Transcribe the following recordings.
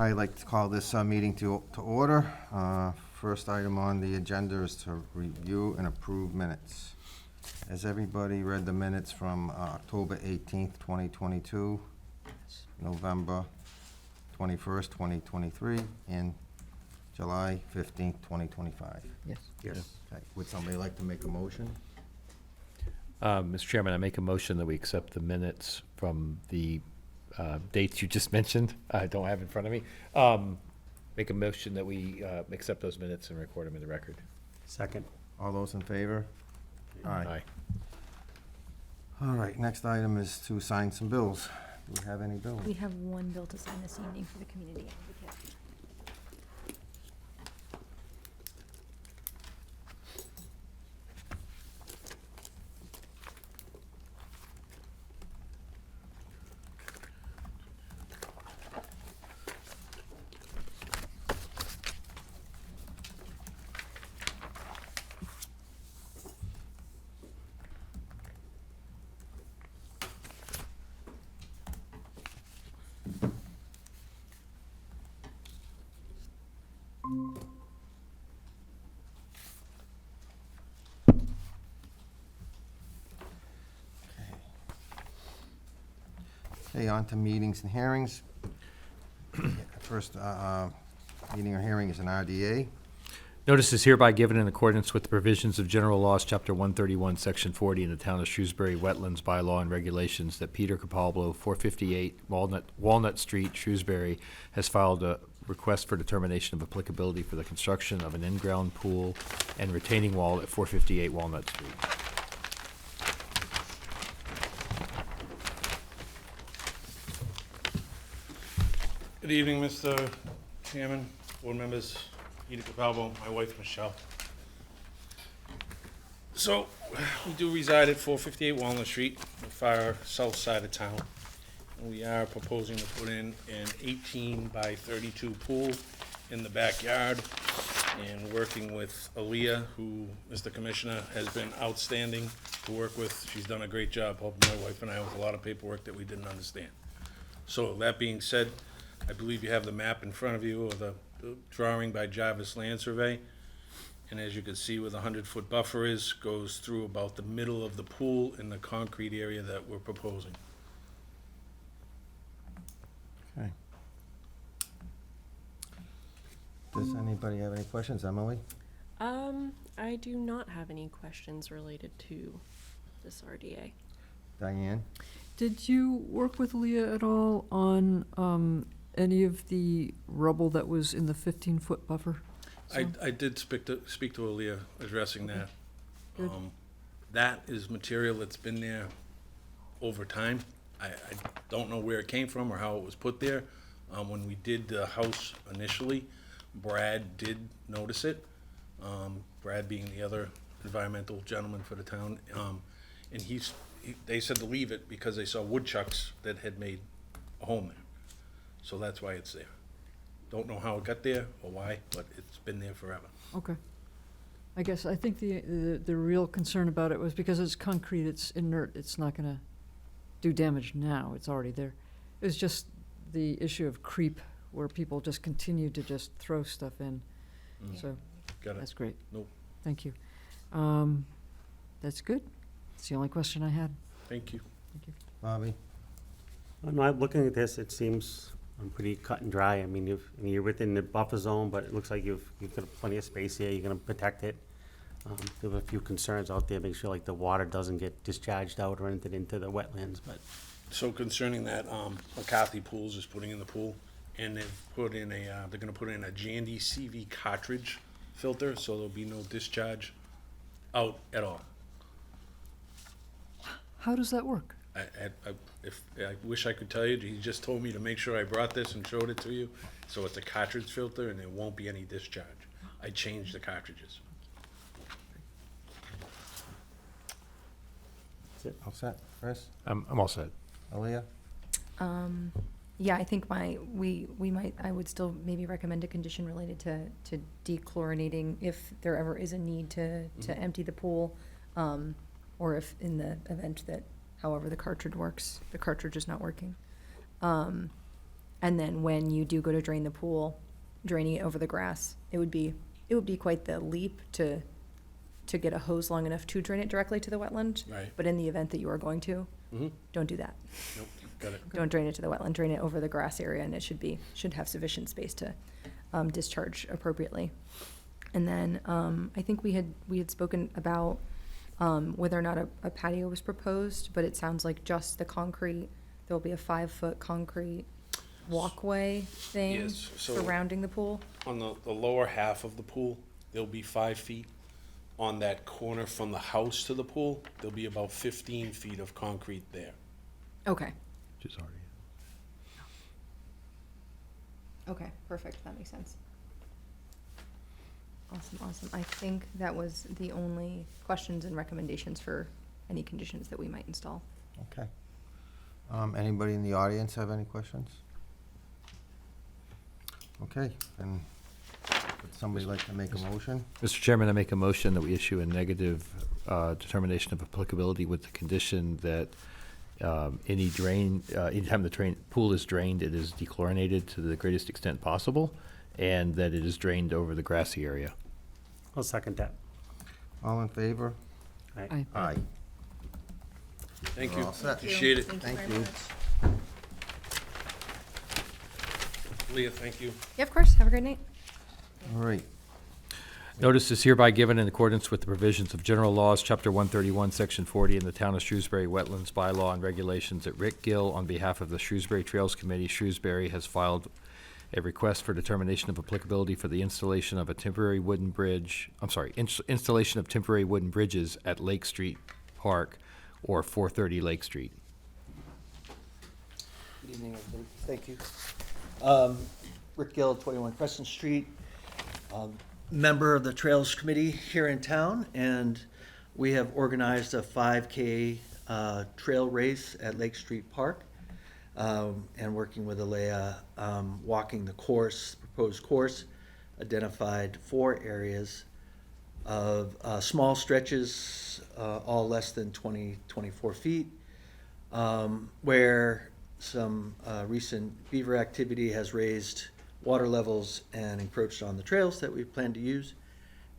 I'd like to call this meeting to order. First item on the agenda is to review and approve minutes. Has everybody read the minutes from October 18th, 2022, November 21st, 2023, and July 15th, 2025? Yes. Yes. Okay. Would somebody like to make a motion? Mr. Chairman, I make a motion that we accept the minutes from the dates you just mentioned. I don't have in front of me. Make a motion that we accept those minutes and record them in the record. Second. All those in favor? Aye. All right, next item is to sign some bills. Do we have any bills? We have one bill to sign this evening for the community advocate. Okay, on to meetings and hearings. First meeting or hearing is an RDA. Notice is hereby given in accordance with the provisions of General Laws, Chapter 131, Section 40, in the Town of Shrewsbury Wetlands Bylaw and Regulations, that Peter Capalbo, 458 Walnut Street, Shrewsbury, has filed a request for determination of applicability for the construction of an in-ground pool and retaining wall at 458 Walnut Street. Good evening, Mr. Chairman, board members, Peter Capalbo, my wife Michelle. So, we do reside at 458 Walnut Street, the far south side of town. And we are proposing to put in an 18 by 32 pool in the backyard, and working with Aaliyah, who, Mr. Commissioner, has been outstanding to work with. She's done a great job helping my wife and I with a lot of paperwork that we didn't understand. So, that being said, I believe you have the map in front of you, or the drawing by Jarvis Land Survey. And as you can see where the 100-foot buffer is, goes through about the middle of the pool in the concrete area that we're proposing. Okay. Does anybody have any questions? Emily? I do not have any questions related to this RDA. Diane? Did you work with Leah at all on any of the rubble that was in the 15-foot buffer? I did speak to Aaliyah addressing that. Good. That is material that's been there over time. I don't know where it came from or how it was put there. When we did the house initially, Brad did notice it. Brad being the other environmental gentleman for the town. And they said to leave it because they saw woodchucks that had made a home there. So that's why it's there. Don't know how it got there or why, but it's been there forever. Okay. I guess, I think the real concern about it was because it's concrete, it's inert, it's not gonna do damage now, it's already there. It was just the issue of creep, where people just continue to just throw stuff in. So, Got it? that's great. Nope. Thank you. That's good. That's the only question I had. Thank you. Thank you. Bobby? Well, no, I'm looking at this, it seems pretty cut and dry. I mean, you're within the buffer zone, but it looks like you've got plenty of space here, you're gonna protect it. There were a few concerns out there, make sure like the water doesn't get discharged out or anything into the wetlands, but So concerning that, McCarthy Pools is putting in the pool, and they've put in they're gonna put in a Jandy CV cartridge filter, so there'll be no discharge out at all. How does that work? I wish I could tell you, he just told me to make sure I brought this and showed it to you. So it's a cartridge filter and there won't be any discharge. I changed the cartridges. All set? Chris? I'm all set. Aaliyah? Yeah, I think I would still maybe recommend a condition related to dechlorinating if there ever is a need to empty the pool, or if in the event that however the cartridge works, the cartridge is not working. And then when you do go to drain the pool, draining it over the grass, it would be quite the leap to get a hose long enough to drain it directly to the wetland. Right. But in the event that you are going to, Mm-hmm. don't do that. Nope, got it. Don't drain it to the wetland, drain it over the grass area, and it should have sufficient space to discharge appropriately. And then I think we had spoken about whether or not a patio was proposed, but it sounds like just the concrete, there'll be a 5-foot concrete walkway thing Yes, so- surrounding the pool. On the lower half of the pool, there'll be 5 feet. On that corner from the house to the pool, there'll be about 15 feet of concrete there. Okay. Which is already. Okay, perfect, that makes sense. Awesome. I think that was the only questions and recommendations for any conditions that we might install. Okay. Anybody in the audience have any questions? Okay, then would somebody like to make a motion? Mr. Chairman, I make a motion that we issue a negative determination of applicability with the condition that anytime the pool is drained, it is dechlorinated to the greatest extent possible, and that it is drained over the grassy area. I'll second that. All in favor? Aye. Aye. Thank We're you. all set. Appreciate it. Thank you. Leah, thank you. Yeah, of course, have a great night. All right. Notice is hereby given in accordance with the provisions of General Laws, Chapter 131, Section 40, in the Town of Shrewsbury Wetlands Bylaw and Regulations that Rick Gill, on behalf of the Shrewsbury Trails Committee, Shrewsbury, has filed a request for determination of applicability for the installation of a temporary wooden bridge, installation of temporary wooden bridges at Lake Street Park or 430 Lake Street. Good evening, everybody. Thank you. Rick Gill, 21 Crescent Street, member of the Trails Committee here in town, and we have organized a 5K trail race at Lake Street Park, and working with Alea, walking the course, proposed course, identified 4 areas of small stretches, all less than 24 feet, where some recent beaver activity has raised water levels and encroached on the trails that we plan to use.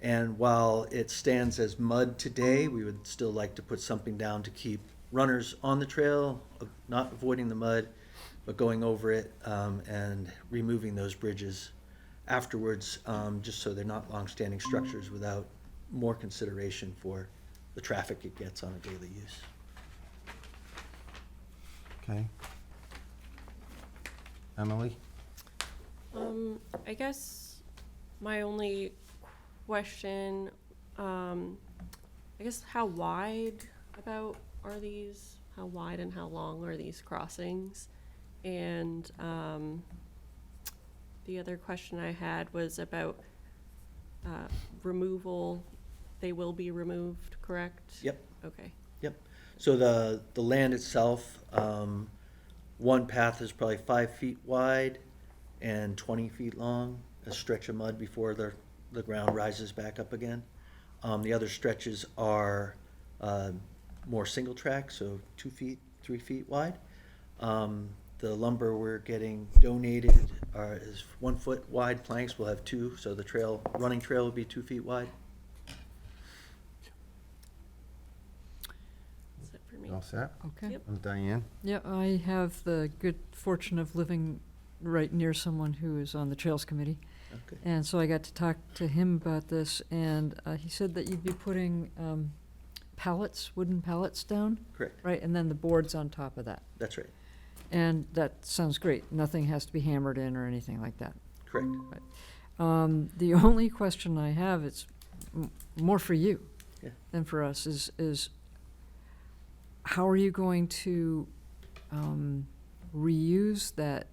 And while it stands as mud today, we would still like to put something down to keep runners on the trail, not avoiding the mud, but going over it and removing those bridges afterwards, just so they're not long-standing structures without more consideration for the traffic it gets on a daily use. Okay. Emily? I guess my only question, I guess how wide are these? How wide and how long are these crossings? And the other question I had was about removal. They will be removed, correct? Yep. Okay. Yep. So the land itself, one path is probably 5 feet wide and 20 feet long, a stretch of mud before the ground rises back up again. The other stretches are more single track, so 2 feet, 3 feet wide. The lumber we're getting donated is 1 foot wide planks. We'll have 2, so the running trail will be 2 feet wide. That's it for me. You all set? Okay. Yep. And Diane? Yeah, I have the good fortune of living right near someone who is on the Trails Committee. Okay. And so I got to talk to him about this, and he said that you'd be putting wooden pallets down, Correct. right? And then the boards on top of that. That's right. And that sounds great. Nothing has to be hammered in or anything like that. Correct. The only question I have, it's more for you Yeah. than for us, is how are you going to reuse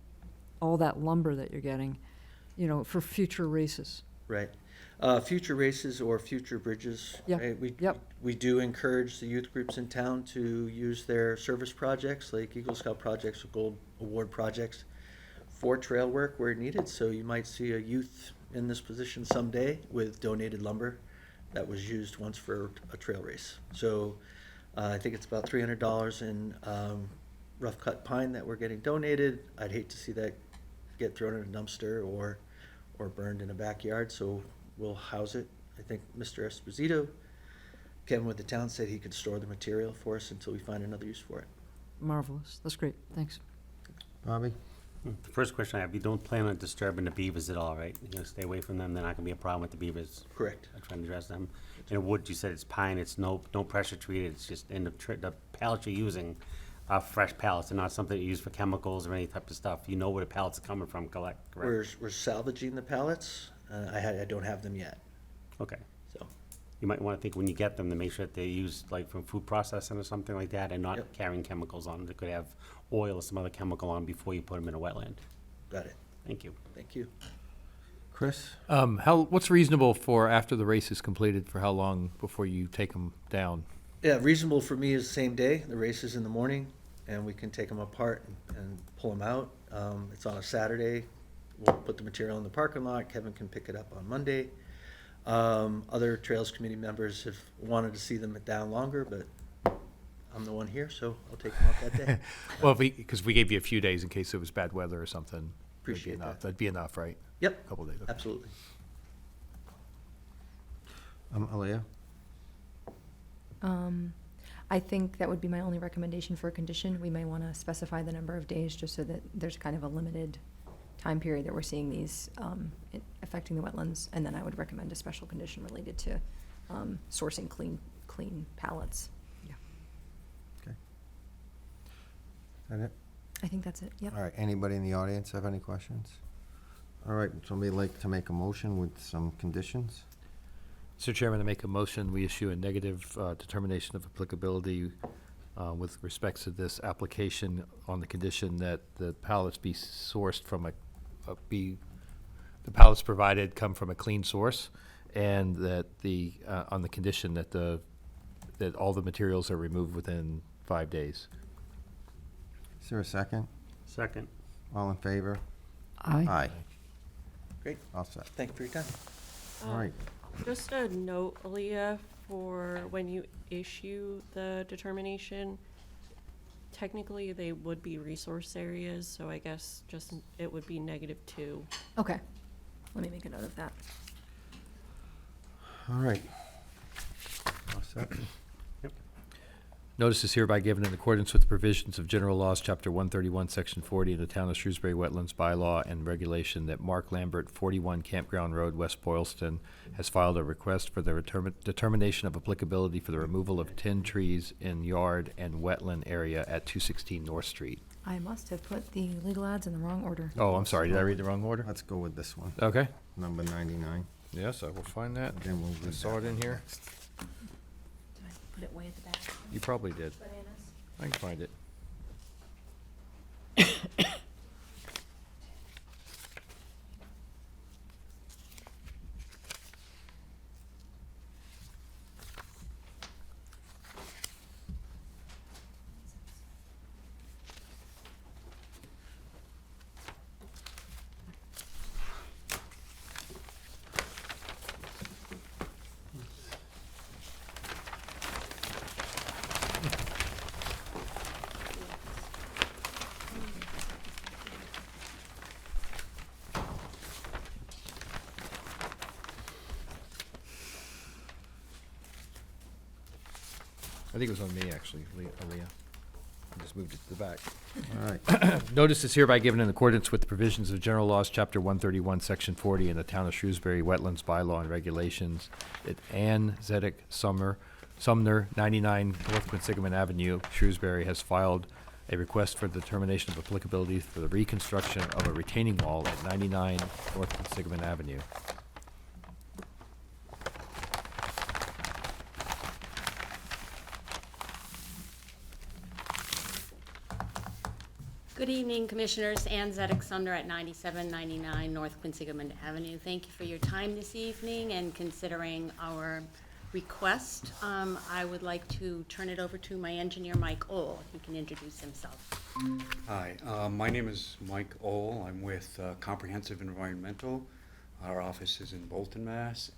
all that lumber that you're getting, for future races? Right. Future races or future bridges. Yep, Right? yep. We do encourage the youth groups in town to use their service projects, like Eagle Scout projects or Gold Award projects, for trail work where needed. So you might see a youth in this position someday with donated lumber that was used once for a trail race. So I think it's about $300 in rough cut pine that we're getting donated. I'd hate to see that get thrown in a dumpster or burned in a backyard, so we'll house it. I think Mr. Esposito, Kevin with the town, said he could store the material for us until we find another use for it. Marvelous. That's great. Thanks. Bobby? The first question I have, you don't plan on disturbing the beavers at all, right? You're gonna stay away from them, they're not gonna be a problem with the beavers? Correct. I'm trying to address them. And wood, you said it's pine, it's no pressure treated, it's just, and the pallets you're using are fresh pallets, they're not something you use for chemicals or any type of stuff. You know where the pallets are coming from, correct? We're salvaging the pallets. I don't have them yet, Okay. so. You might wanna think when you get them to make sure that they're used like from food processing or something like that and not Yep. carrying chemicals on them. They could have oil or some other chemical on before you put them in a wetland. Got it. Thank you. Thank you. Chris? What's reasonable for after the race is completed, for how long before you take them down? Yeah, reasonable for me is the same day. The race is in the morning, and we can take them apart and pull them out. It's on a Saturday. We'll put the material in the parking lot. Kevin can pick it up on Monday. Other Trails Committee members have wanted to see them down longer, but I'm the one here, so I'll take them out that day. Well, because we gave you a few days in case it was bad weather or something. That'd be Appreciate enough. that. That'd be enough, right? Yep, A couple days. okay. absolutely. Alea? I think that would be my only recommendation for a condition. We may want to specify the number of days just so that there's kind of a limited time period that we're seeing these affecting the wetlands. And then I would recommend a special condition related to sourcing clean pallets. Okay. That it? I think that's it, yep. All right, anybody in the audience have any questions? All right, would somebody like to make a motion with some conditions? Mr. Chairman, I make a motion, we issue a negative determination of applicability with respects to this application on the condition that the pallets be sourced from the pallets provided come from a clean source, and that on the condition that that all the materials are removed within 5 days. Is there a second? Second. All in favor? Aye. Aye. Great. All set. Thank you for your time. All right. Just a note, Aaliyah, for when you issue the determination, technically they would be resource areas, so I guess just, it would be -2. Okay, let me make a note of that. All right. All set. Notice is hereby given in accordance with the provisions of General Laws, Chapter 131, Section 40 of the Town of Shrewsbury Wetlands Bylaw and Regulation that Mark Lambert, 41 Campground Road, West Boylston, has filed a request for the determination of applicability for the removal of 10 trees in yard and wetland area at 216 North Street. I must have put the legal ads in the wrong order. Oh, I'm sorry, did I read the wrong order? Let's go with this one, Okay. number 99. Yes, I will find that. Then we'll I read saw that it in one here. next. Did I put it way at the back? You probably did. Bananas. I can find it. I think it was on me, actually, Aaliyah. I just moved it to the back. All right. Notice is hereby given in accordance with the provisions of General Laws, Chapter 131, Section 40, and the Town of Shrewsbury Wetlands Bylaw and Regulations that Ann Zedek Sumner, 99 North Quinsigamon Avenue, Shrewsbury, has filed a request for the determination of applicability for the reconstruction of a retaining wall at 99 North Quinsigamon Avenue. Good evening, Commissioners. Ann Zedek Sumner at 9799 North Quinsigamon Avenue. Thank you for your time this evening and considering our request. I would like to turn it over to my engineer, Mike Ohl. He can introduce himself. Hi, my name is Mike Ohl. I'm with Comprehensive Environmental. Our office is in Bolton, Mass.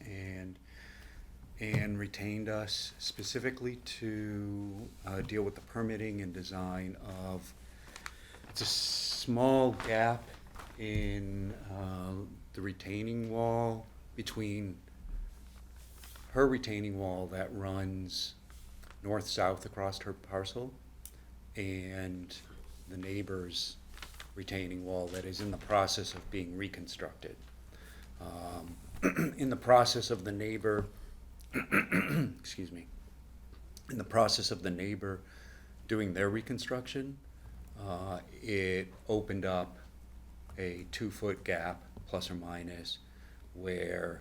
And retained us specifically to deal with the permitting and design of, it's a small gap in the retaining wall between her retaining wall that runs north-south across her parcel and the neighbor's retaining wall that is in the process of being reconstructed. In the process of the neighbor, excuse me, in the process of the neighbor doing their reconstruction, it opened up a 2-foot gap, plus or minus, where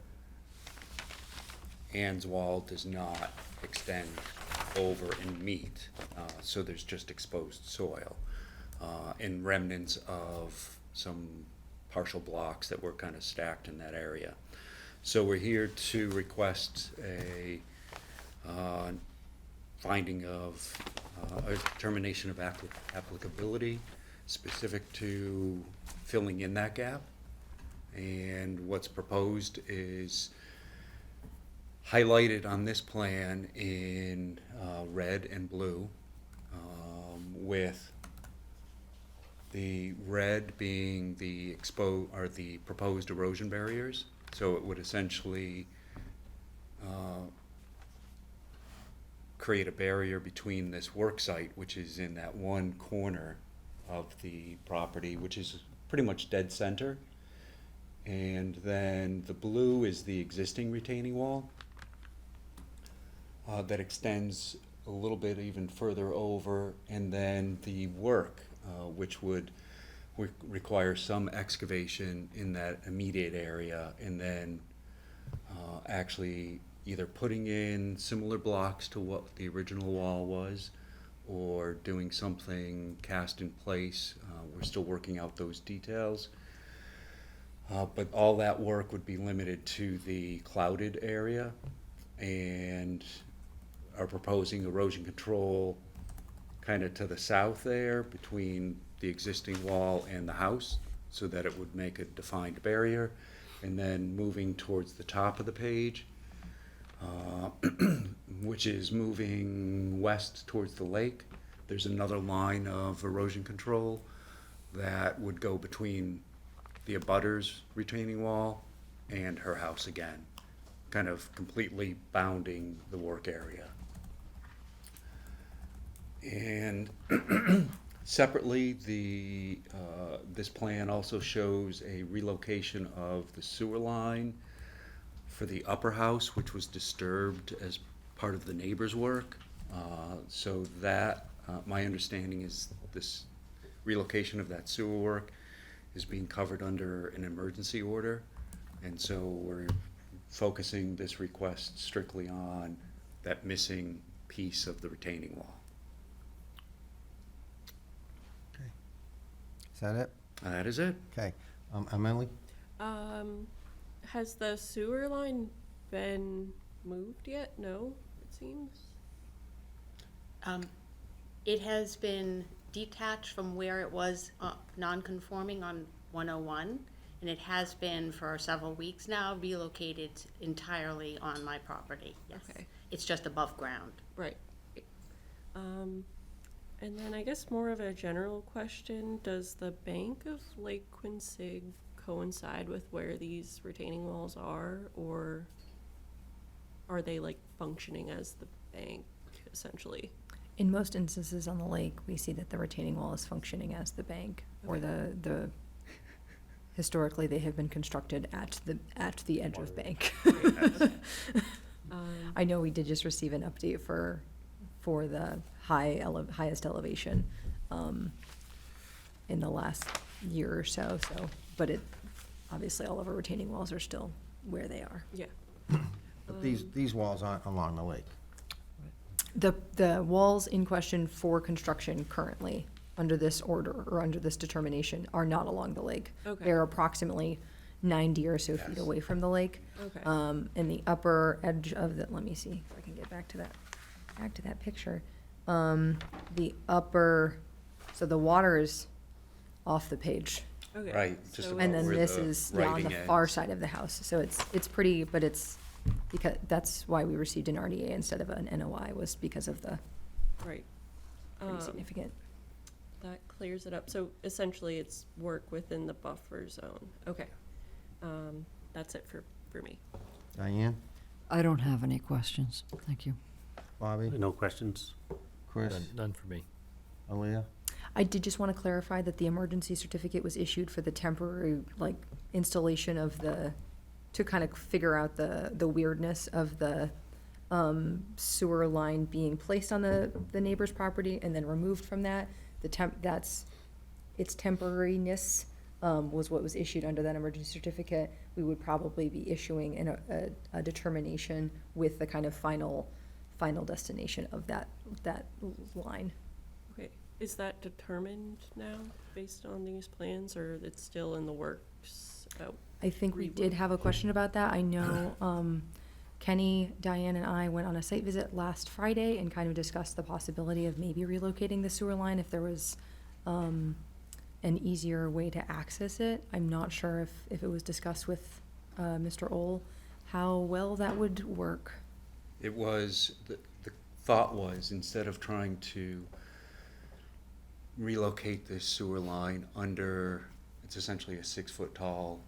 Ann's wall does not extend over and meet, so there's just exposed soil and remnants of some partial blocks that were kind of stacked in that area. So we're here to request a finding of a determination of applicability specific to filling in that gap. And what's proposed is highlighted on this plan in red and blue, with the red being the proposed erosion barriers. So it would essentially create a barrier between this work site, which is in that one corner of the property, which is pretty much dead center. And then the blue is the existing retaining wall that extends a little bit even further over, and then the work, which would require some excavation in that immediate area, and then actually either putting in similar blocks to what the original wall was, or doing something cast in place. We're still working out those details. But all that work would be limited to the clouded area, and are proposing erosion control kind of to the south there between the existing wall and the house, so that it would make a defined barrier. And then moving towards the top of the page, which is moving west towards the lake, there's another line of erosion control that would go between the abutter's retaining wall and her house again, kind of completely bounding the work area. And separately, this plan also shows a relocation of the sewer line for the upper house, which was disturbed as part of the neighbor's work. So that, my understanding is this relocation of that sewer work is being covered under an emergency order. And so we're focusing this request strictly on that missing piece of the retaining wall. Okay. Is that it? That is it. Okay. Emily? Has the sewer line been moved yet? No, it seems. It has been detached from where it was non-conforming on 101, and it has been for several weeks now relocated entirely on my property, yes. Okay. It's just above ground. Right. And then I guess more of a general question, does the bank of Lake Quincy coincide with where these retaining walls are, or are they like functioning as the bank essentially? In most instances on the lake, we see that the retaining wall is functioning as the bank, or the historically, they have been constructed at the edge of bank. I know we did just receive an update for the highest elevation in the last year or so, but obviously all of our retaining walls are still where they are. Yeah. But these walls aren't along the lake. The walls in question for construction currently, under this order, or under this determination, are not along the lake. Okay. They're approximately 90 or so feet Yes. away from the lake. Okay. In the upper edge of the, let me see if I can get back to that picture. The upper, so the water is off the page. Okay. Right, just So about And then where this the is on writing the far ends. side of the house. So it's pretty, but it's, because, that's why we received an RDA instead of an NOI, was because of the Right. pretty significant. that clears it up. So essentially, it's work within the buffer zone. Okay. That's it for me. Diane? I don't have any questions. Thank you. Bobby? No questions. Chris? None for me. Aaliyah? I did just want to clarify that the emergency certificate was issued for the temporary, like, installation of to kind of figure out the weirdness of the sewer line being placed on the neighbor's property and then removed from that. Its temporariness was what was issued under that emergency certificate. We would probably be issuing a determination with the kind of final destination of that line. Okay. Is that determined now based on these plans, or it's still in the works about? I think we did have a question about that. I know Kenny, Diane, and I went on a site visit last Friday and kind of discussed the possibility of maybe relocating the sewer line if there was an easier way to access it. I'm not sure if it was discussed with Mr. Ohl, how well that would work. It was, the thought was, instead of trying to relocate this sewer line under, it's essentially a 6-foot tall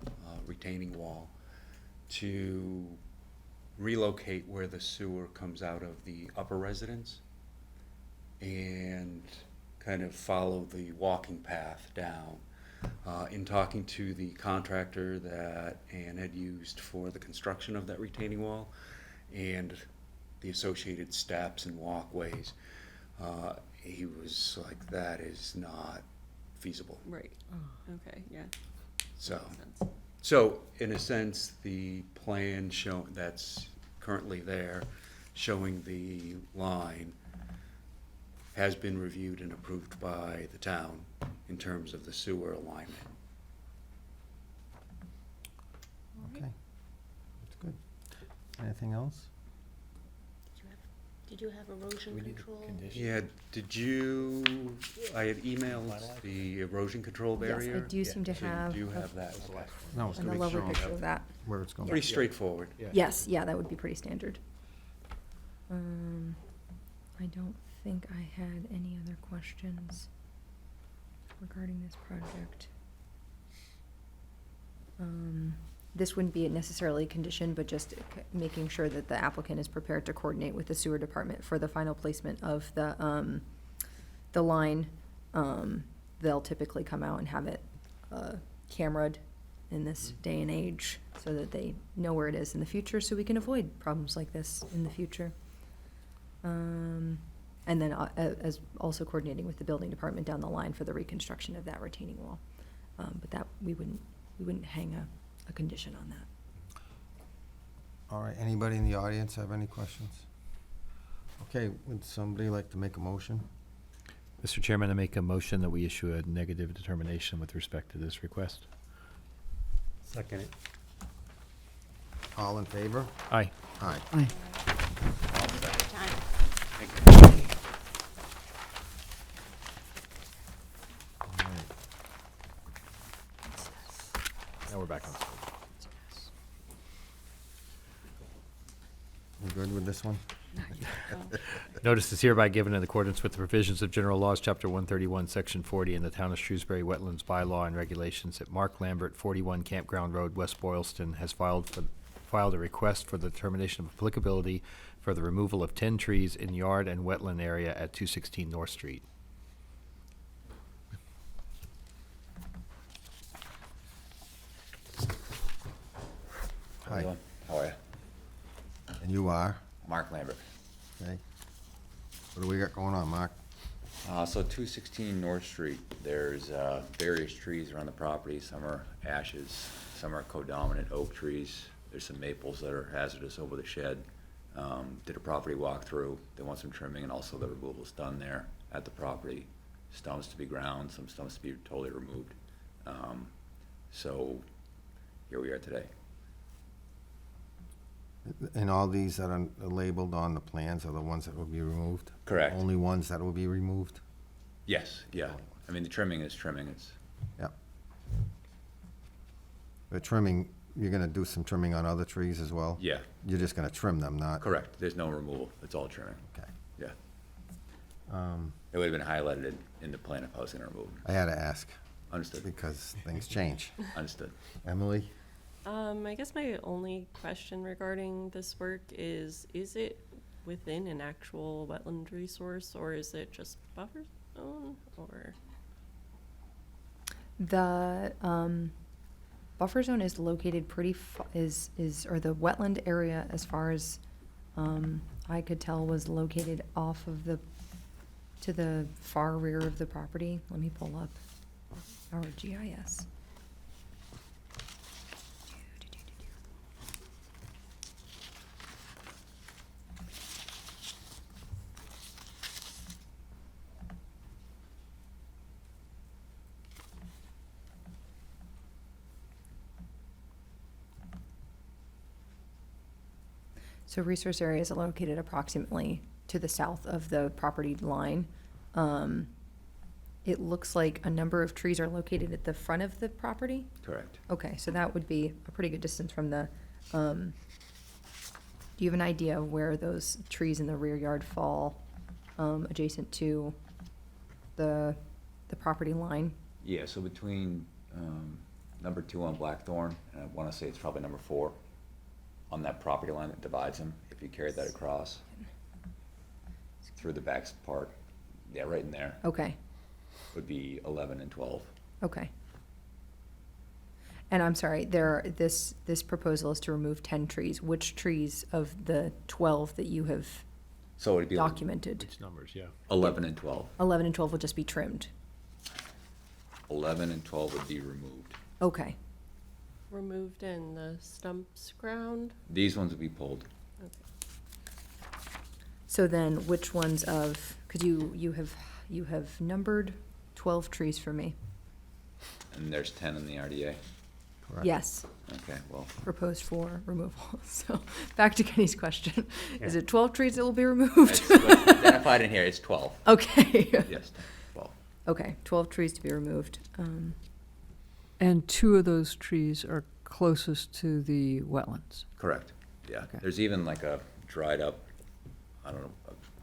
retaining wall, to relocate where the sewer comes out of the upper residence and kind of follow the walking path down. In talking to the contractor that Ann had used for the construction of that retaining wall and the associated steps and walkways, he was like, that is not feasible. Right. Okay, yeah. So, Makes sense. so in a sense, the plan that's currently there, showing the line, has been reviewed and approved by the town in terms of the sewer alignment. Okay. That's good. Anything else? Did you have erosion control? Yeah, I had emailed the erosion control Yes, I barrier. do seem to So you have do have that. No, it's a gonna be lovely shown picture of that. where it's going. Pretty straightforward. Yes, yeah, that would be pretty standard. I don't think I had any other questions regarding this project. This wouldn't be necessarily a condition, but just making sure that the applicant is prepared to coordinate with the sewer department for the final placement of the line. They'll typically come out and have it cameraed in this day and age so that they know where it is in the future, so we can avoid problems like this in the future. And then as also coordinating with the building department down the line for the reconstruction of that retaining wall. But that, we wouldn't hang a condition on that. All right, anybody in the audience have any questions? Okay, would somebody like to make a motion? Mr. Chairman, I make a motion that we issue a negative determination with respect to this request. Second it. All in favor? Aye. Aye. Aye. Time. All right. Now we're back on schedule. You good with this one? Notice is hereby given in accordance with the provisions of General Laws, Chapter 131, Section 40, and the Town of Shrewsbury Wetlands Bylaw and Regulations that Mark Lambert, 41 Campground Road, West Boylston, has filed a request for the determination of applicability for the removal of 10 trees in yard and wetland area at 216 North Street. Hi, How are you? and you are? Mark Lambert. Okay. What do we got going on, Mark? So 216 North Street, there's various trees around the property. Some are ashes, some are codominant oak trees. There's some maples that are hazardous over the shed. Did a property walkthrough. They want some trimming, and also the removal's done there at the property. Stumps to be ground, some stumps to be totally removed. So here we are today. And all these that are labeled on the plans are the ones that will be removed? Correct. Only ones that will be removed? Yes, yeah. I mean, the trimming is trimming. It's Yep. The trimming, you're gonna do some trimming on other trees as well? yeah, You're just gonna trim them, not? correct. There's no removal. It's all trimming. Okay. Yeah. It would have been highlighted in the plan if I was gonna remove them. I had to ask, Understood, because things change. understood. Emily? I guess my only question regarding this work is it within an actual wetland resource, or is it just buffer zone, or? The buffer zone is located pretty, or the wetland area, as far as I could tell, was located off of to the far rear of the property. Let me pull up our GIS. So resource areas are located approximately to the south of the property line. It looks like a number of trees are located at the front of the property. Correct. Okay, so that would be a pretty good distance from the, do you have an idea of where those trees in the rear yard fall, adjacent to the property line? Yeah, so between number 2 on Blackthorn, and I want to say it's probably number 4, on that property line that divides them, if you carried that across through the back part, yeah, right in there, Okay, would be 11 and 12. okay. And I'm sorry, this proposal is to remove 10 trees. Which trees of the 12 that you have So it'd be documented? Which numbers, yeah. 11 and 12. 11 and 12 will just be trimmed. 11 and 12 would be removed. Okay, Removed and the stumps ground? These ones would be pulled. so then which ones of, because you have numbered 12 trees for me. And there's 10 in the RDA. Correct. Yes, Okay, well, proposed for removal. So back to Kenny's question. Is Yeah. it 12 trees that will be removed? it's what's identified in here, it's 12. Okay, Yes, 12. okay, 12 trees to be removed. And 2 of those trees are closest to the wetlands. Correct, yeah. Okay. There's even like a dried up, I don't know,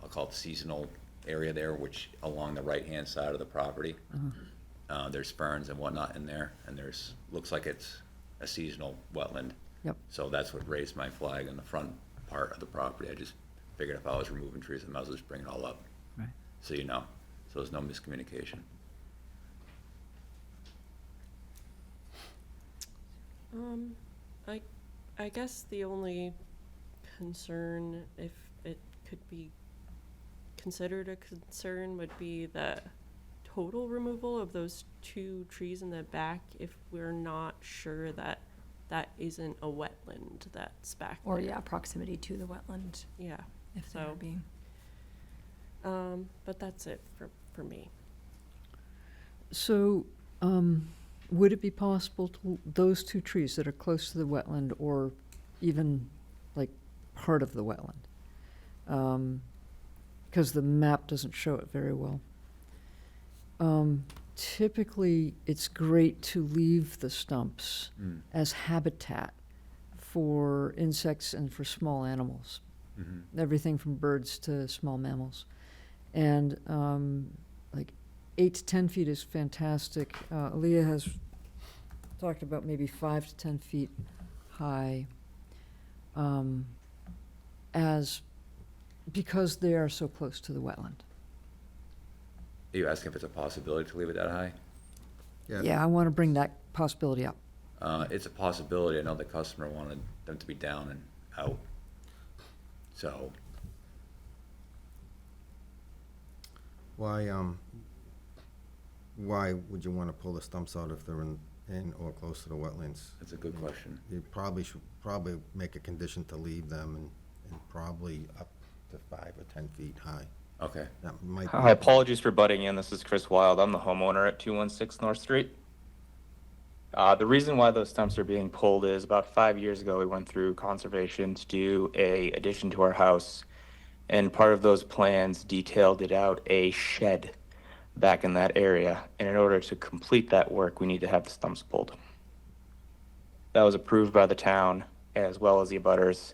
I'll call it seasonal area there, which along the right-hand side of the property. There's ferns and whatnot in there, and looks like it's a seasonal wetland. Yep. So that's what raised my flag in the front part of the property. I just figured if I was removing trees, I might as well just bring it all up. Right. So you know, so there's no miscommunication. I guess the only concern, if it could be considered a concern, would be the total removal of those 2 trees in the back if we're not sure that that isn't a wetland that's back there. Or, yeah, proximity to the wetland, Yeah, if they are So- being. but that's it for me. So, would it be possible to, those 2 trees that are close to the wetland or even like part of the wetland? Because the map doesn't show it very well. Typically, it's great to leave the stumps as habitat for insects and for small animals, everything from birds to small mammals. And like 8 to 10 feet is fantastic. Aaliyah has talked about maybe 5 to 10 feet high, because they are so close to the wetland. Are you asking if it's a possibility to leave it that high? Yeah, I want to bring that possibility up. It's a possibility. I know the customer wanted them to be down and out. So, Why would you want to pull the stumps out if they're in or close to the wetlands? that's a good question. You should make a condition to leave them and probably up to 5 or 10 feet high. Okay. That might be. Hi, apologies for butting in. This is Chris Wild. I'm the homeowner at 216 North Street. The reason why those stumps are being pulled is about 5 years ago, we went through conservation to do a addition to our house. And part of those plans detailed it out a shed back in that area. And in order to complete that work, we need to have the stumps pulled. That was approved by the town as well as the abutters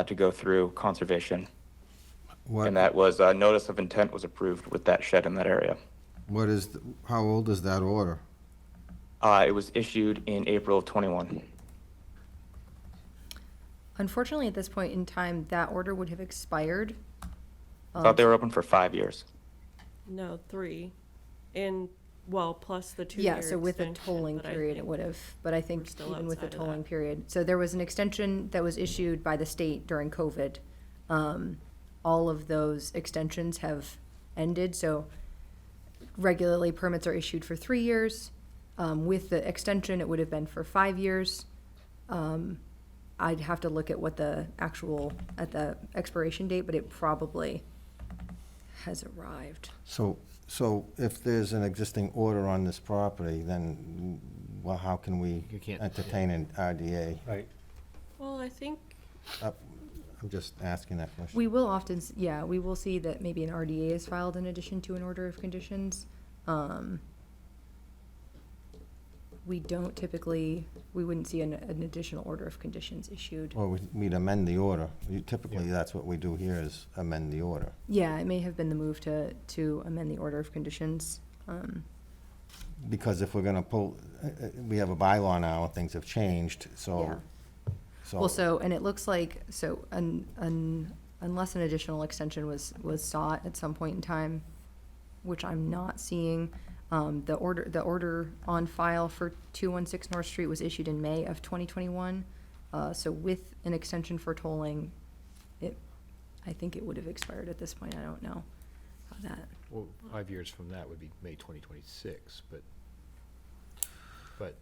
to go through conservation. What, And that was, notice of intent was approved with that shed in that area. what is, how old is that order? It was issued in April of '21. Unfortunately, at this point in time, that order would have expired. Thought they were open for 5 years. No, 3. And, well, plus the 2-year Yeah, so with a extension, tolling but I period, it think would have, but I think we're still even with the outside of that. tolling period. So there was an extension that was issued by the state during COVID. All of those extensions have ended, so regularly permits are issued for 3 years. With the extension, it would have been for 5 years. I'd have to look at what the actual, at the expiration date, but it probably has arrived. So if there's an existing order on this property, then, well, how can we You can't- entertain an RDA? Right. Well, I think, I'm just asking that question. We will often, yeah, we will see that maybe an RDA is filed in addition to an order of conditions. We don't typically, we wouldn't see an additional order of conditions issued. Or we'd amend the order. Typically, that's what we do here, is amend the order. Yeah, it may have been the move to amend the order of conditions. Because if we're gonna pull, we have a bylaw now, things have changed, so. Well, so, and it looks like, so, unless an additional extension was sought at some point in time, which I'm not seeing, the order on file for 216 North Street was issued in May of 2021. So with an extension for tolling, I think it would have expired at this point. I don't know how that. Well, 5 years from that would be May 2026, but But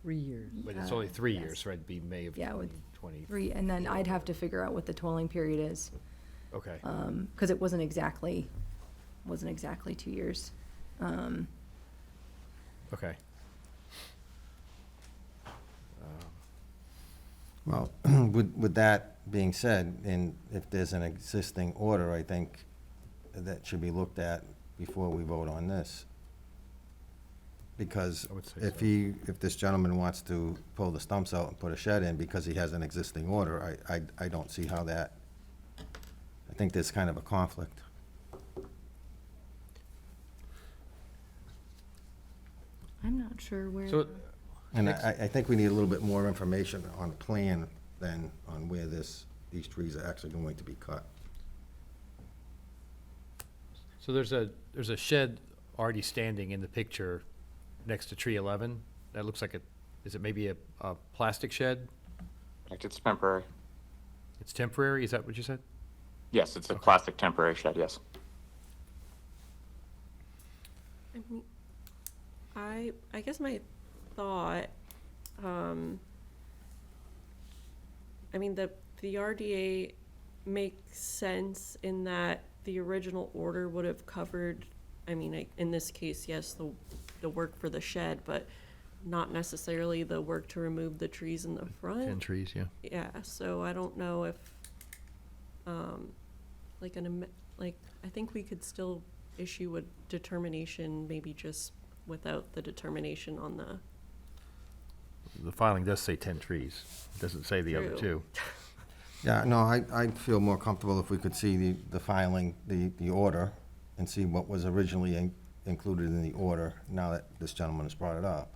3 years. it's only 3 yes. years, right? It'd be May of Yeah, with 2020. And then I'd have to figure out what the tolling period is, Okay. because it wasn't exactly 2 years. Okay. Well, with that being said, and if there's an existing order, I think that should be looked at before we vote on this. Because I would say if so. if this gentleman wants to pull the stumps out and put a shed in because he has an existing order, I don't see how that, I think there's kind of a conflict. I'm not sure where. So, And I think we need a little bit more information on the plan than on where these trees are actually going to be cut. so there's a shed already standing in the picture next to tree 11. That looks like is it maybe a plastic shed? Like, it's temporary. It's temporary, is that what you said? Yes, it's a plastic temporary shed, yes. I mean, I guess my thought, I mean, the RDA makes sense in that the original order would have covered, I mean, in this case, yes, the work for the shed, but not necessarily the work to remove the trees in the front. 10 trees, yeah. Yeah, so I don't know if, I think we could still issue a determination, maybe just without the determination on the. The filing does say 10 trees. It doesn't say the other True. two. Yeah, no, I'd feel more comfortable if we could see the filing, the order, and see what was originally included in the order, now that this gentleman has brought it up,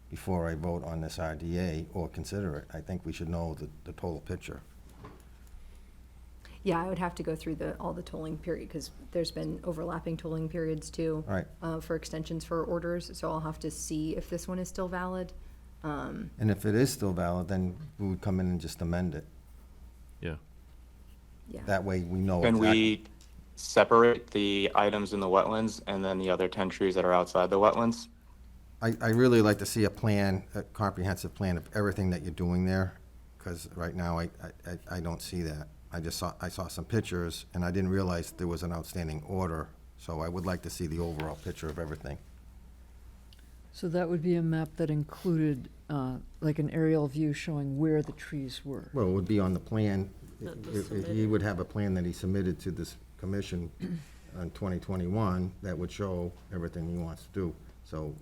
before I vote on this RDA or consider it. I think we should know the total picture. Yeah, I would have to go through all the tolling period, because there's been overlapping tolling periods too. Right. For extensions for orders, so I'll have to see if this one is still valid. And if it is still valid, then we would come in and just amend it. Yeah. Yeah. That way we know Can exactly. we separate the items in the wetlands and then the other 10 trees that are outside the wetlands? I really like to see a plan, a comprehensive plan of everything that you're doing there, because right now I don't see that. I saw some pictures, and I didn't realize there was an outstanding order, so I would like to see the overall picture of everything. So that would be a map that included, like an aerial view showing where the trees were. Well, it would be on the plan. That was He submitted. would have a plan that he submitted to this commission in 2021 that would show everything he wants to do. So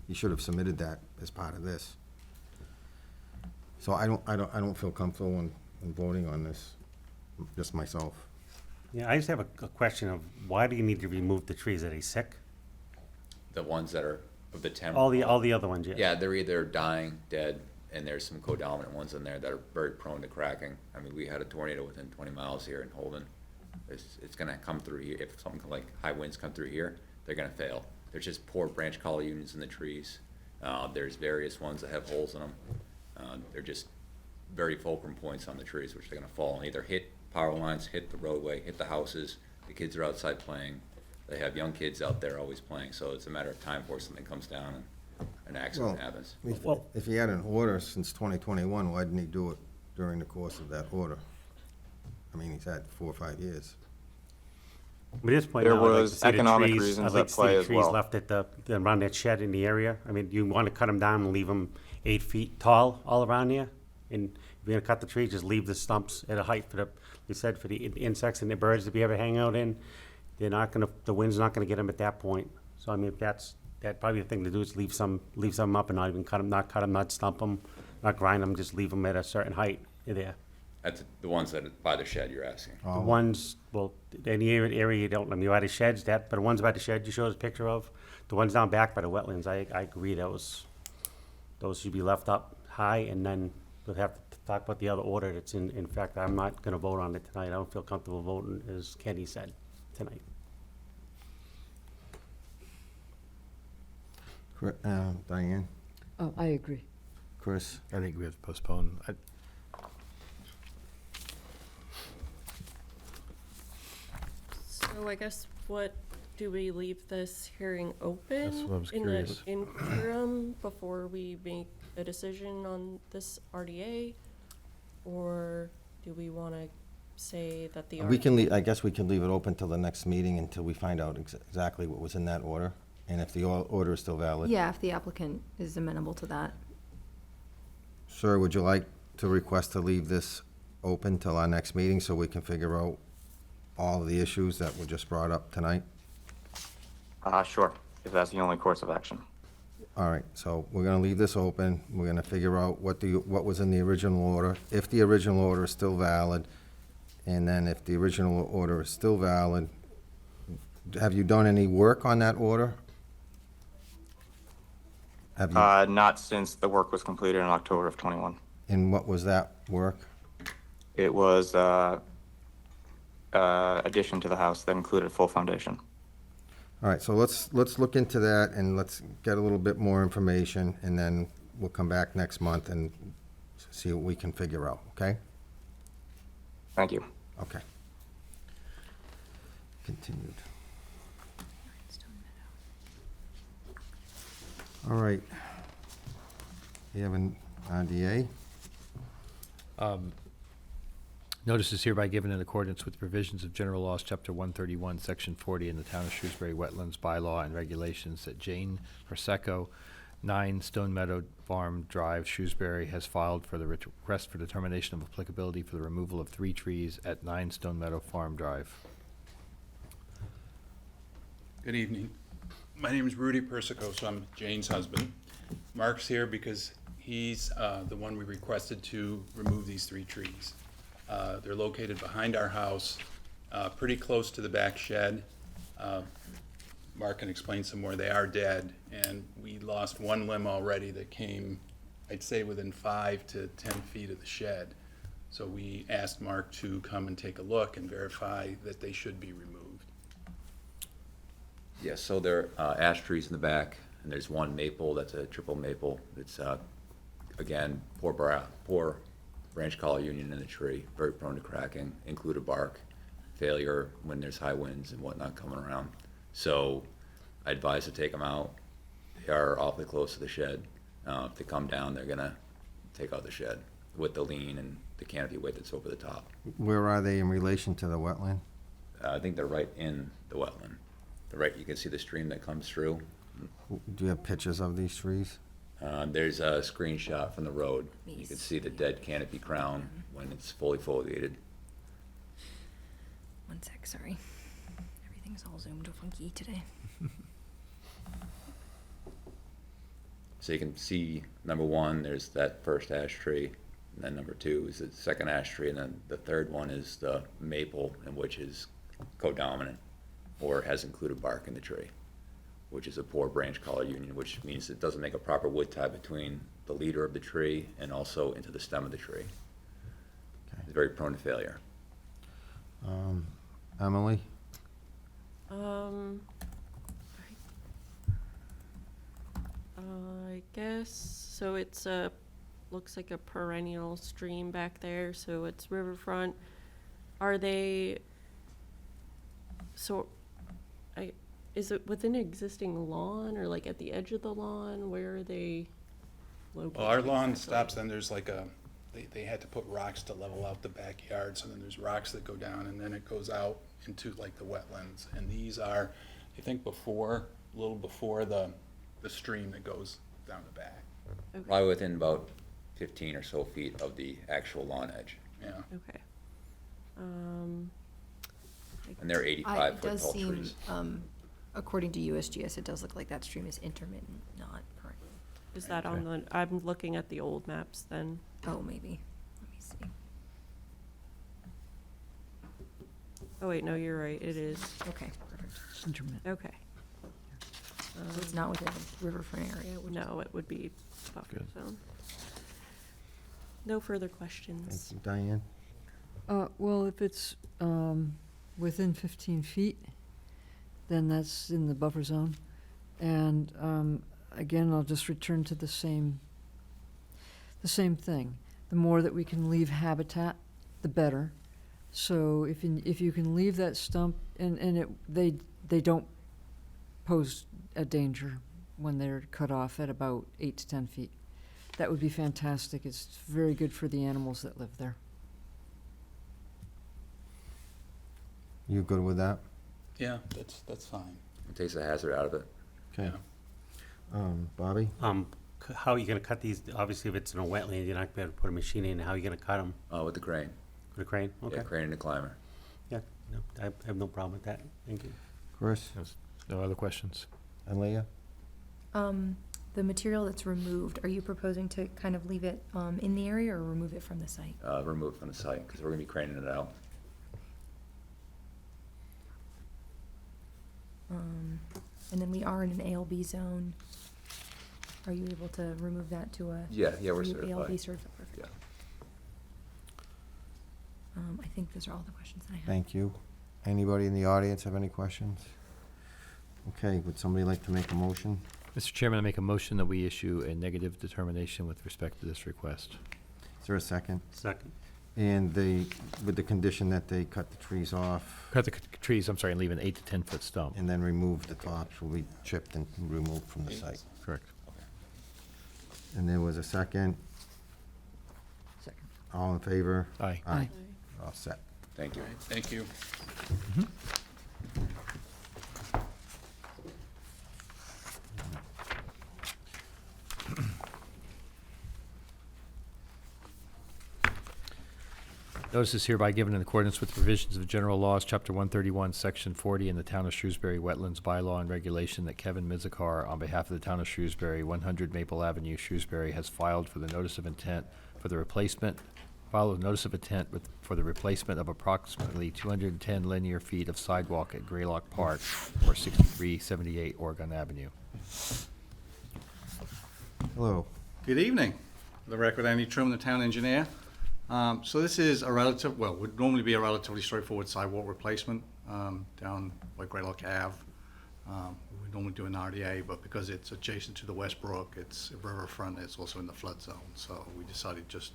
he should have submitted that as part of this. So I don't feel comfortable in voting on this, just myself. Yeah, I just have a question of why do you need to remove the trees? Are they sick? The ones that are of the 10. All the other ones, yeah. Yeah, they're either dying, dead, and there's some codominant ones in there that are very prone to cracking. I mean, we had a tornado within 20 miles here in Holden. It's gonna come through here. If something like high winds come through here, they're gonna fail. There's just poor branch collar unions in the trees. There's various ones that have holes in them. They're just very fulcrum points on the trees, which they're gonna fall and either hit power lines, hit the roadway, hit the houses. The kids are outside playing. They have young kids out there always playing, so it's a matter of time before something comes down and an accident Well, happens. If he had an order since 2021, why didn't he do it during the course of that order? I mean, he's had 4 or 5 years. But at this point, There now, I'd like to was see the economic trees- reasons I'd like at to see play the as trees well. left at around that shed in the area. I mean, you want to cut them down and leave them 8 feet tall all around here? And if you're gonna cut the tree, just leave the stumps at a height for you said, for the insects and the birds to be able to hang out in. They're not gonna, the wind's not gonna get them at that point. So I mean, if that's probably the thing to do is leave some up and not even cut them, not stump them, not grind them, just leave them at a certain height there. That's the ones that are by the shed you're asking. The ones, well, any area you don't, I mean, by the sheds, but the ones by the shed you showed us a picture of, the ones down back by the wetlands, I agree, those should be left up high, and then we'll have to talk about the other order that's in fact, I'm not gonna vote on it tonight, I don't feel comfortable voting, as Kenny said, tonight. Diane, Oh, I agree. Chris, I think we have to postpone. So I guess do we leave this hearing open? That's what I was in the curious. interim before we make a decision on this RDA? Or do we wanna say that the we can I guess we can leave it open till the next meeting until we find out exactly what was in that order, and if the order is still valid. Yeah, if the applicant is amenable to that. Sir, would you like to request to leave this open till our next meeting so we can figure out all of the issues that were just brought up tonight? Sure, if that's the only course of action. All right, so we're gonna leave this open. We're gonna figure out what was in the original order, if the original order is still valid, and then if the original order is still valid, have you done any work on that order? Have you, Not since the work was completed in October of '21. and what was that work? It was addition to the house that included full foundation. All right, so let's look into that and let's get a little bit more information, and then we'll come back next month and see what we can figure out, okay? Thank you. Okay. Continued. All right. You have an RDA? Notice is hereby given in accordance with provisions of General Laws, Chapter 131, Section 40, in the Town of Shrewsbury Wetlands Bylaw and Regulations that Jane Prosecco, 9 Stone Meadow Farm Drive, Shrewsbury, has filed for the request for determination of applicability for the removal of 3 trees at 9 Stone Meadow Farm Drive. Good evening. My name is Rudy Persico, so I'm Jane's husband. Mark's here because he's the one we requested to remove these 3 trees. They're located behind our house, pretty close to the back shed. Mark can explain some more. They are dead, and we lost 1 limb already that came, I'd say, within 5 to 10 feet of the shed. So we asked Mark to come and take a look and verify that they should be removed. Yes, so there are ash trees in the back, and there's 1 maple, that's a triple maple. It's, again, poor branch collar union in the tree, very prone to cracking, included bark, failure when there's high winds and whatnot coming around. So I advise to take them out. They are awfully close to the shed. If they come down, they're gonna take out the shed with the lean and the canopy weight that's over the top. Where are they in relation to the wetland? I think they're right in the wetland. You can see the stream that comes through. Do you have pictures of these trees? There's a screenshot from the road. You can see the dead canopy crown when it's fully foliated. One sec, sorry. Everything's all zoomed funky today. So you can see, number 1, there's that first ash tree, and then number 2 is the second ash tree, and then the third one is the maple, and which is codominant or has included bark in the tree, which is a poor branch collar union, which means it doesn't make a proper wood tie between the leader of the tree and also into the stem of the tree. It's very prone to failure. Emily? I guess, so it's looks like a perennial stream back there, so it's riverfront. Are they, so, is it within existing lawn or like at the edge of the lawn? Where are they located? Well, our lawn exactly? stops, then there's like they had to put rocks to level out the backyard, so then there's rocks that go down, and then it goes out into like the wetlands. And these are, I think a little before the stream that goes down the back. Okay. Probably within about 15 or so feet of the actual lawn edge. Yeah. Okay. And they're It 85-foot does tall seem, trees. according to USGS, it does look like that stream is intermittent, not perennial. Is that on the, I'm looking at the old maps then. Oh, maybe. Let me see. Oh wait, no, you're right, it is. Okay, perfect. Intermittent. Okay. So it's not within the riverfront area, which is No, it would be buffer Good. zone. No further Thank questions. you, Diane? Well, if it's within 15 feet, then that's in the buffer zone. And again, I'll just return to the same thing. The more that we can leave habitat, the better. So if you can leave that stump, and they don't pose a danger when they're cut off at about 8 to 10 feet. That would be fantastic. It's very good for the animals that live there. You good with that? Yeah, that's fine. It takes the hazard out of it. Okay. Bobby? How are you gonna cut these? Obviously, if it's in a wetland, you're not gonna be able to put a machine in. How are you gonna cut them? With the crane. With a crane? Okay. Yeah, crane and a climber. Yeah, no, I have no problem with that. Thank you. Chris? Yes. No other questions? And Leah? the material that's removed, are you proposing to kind of leave it in the area or remove it from the site? Remove from the site, because we're gonna be craning it out. And then we are in an ALB zone. Are you able to remove that to a? Yeah, we're are you certified. ALB certified, perfect. Yeah. I think those are all the questions that I have. Thank you. Anybody in the audience have any questions? Okay, would somebody like to make a motion? Mr. Chairman, I make a motion that we issue a negative determination with respect to this request. Is there a second? Second. And with the condition that they cut the trees off Cut the trees, I'm sorry, and leave an 8 to 10 foot stump. and then remove the tops will be chipped and removed from the site. Correct. And there was a second. Second. All in favor? Aye. Aye. All set. Thank you. All right, thank you. Notice is hereby given in accordance with the provisions of General Laws, Chapter 131, Section 40, in the Town of Shrewsbury Wetlands Bylaw and Regulation that Kevin Mizikar, on behalf of the Town of Shrewsbury, 100 Maple Avenue, Shrewsbury, has filed for the notice of intent for the replacement, for the replacement of approximately 210 linear feet of sidewalk at Graylock Park, or 6378 Oregon Avenue. Hello. Good evening. For the record, Andy Trim, the town engineer. So this is would normally be a relatively straightforward sidewalk replacement down by Graylock Ave. We normally do an RDA, but because it's adjacent to the Westbrook, it's a riverfront, it's also in the flood zone. So we decided just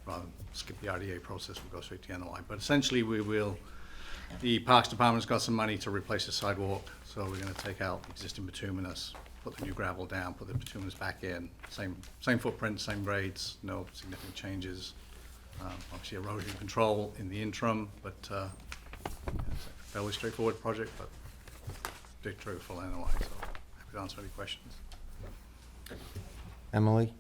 rather than skip the RDA process, we'll go straight to NOI. But essentially, the Parks Department's got some money to replace the sidewalk, so we're gonna take out existing bituminous, put the new gravel down, put the bituminous back in, same footprint, same grades, no significant changes. Obviously erosion control in the interim, but it's a fairly straightforward project, but big trigger for NOI, so happy to answer any questions. Emily?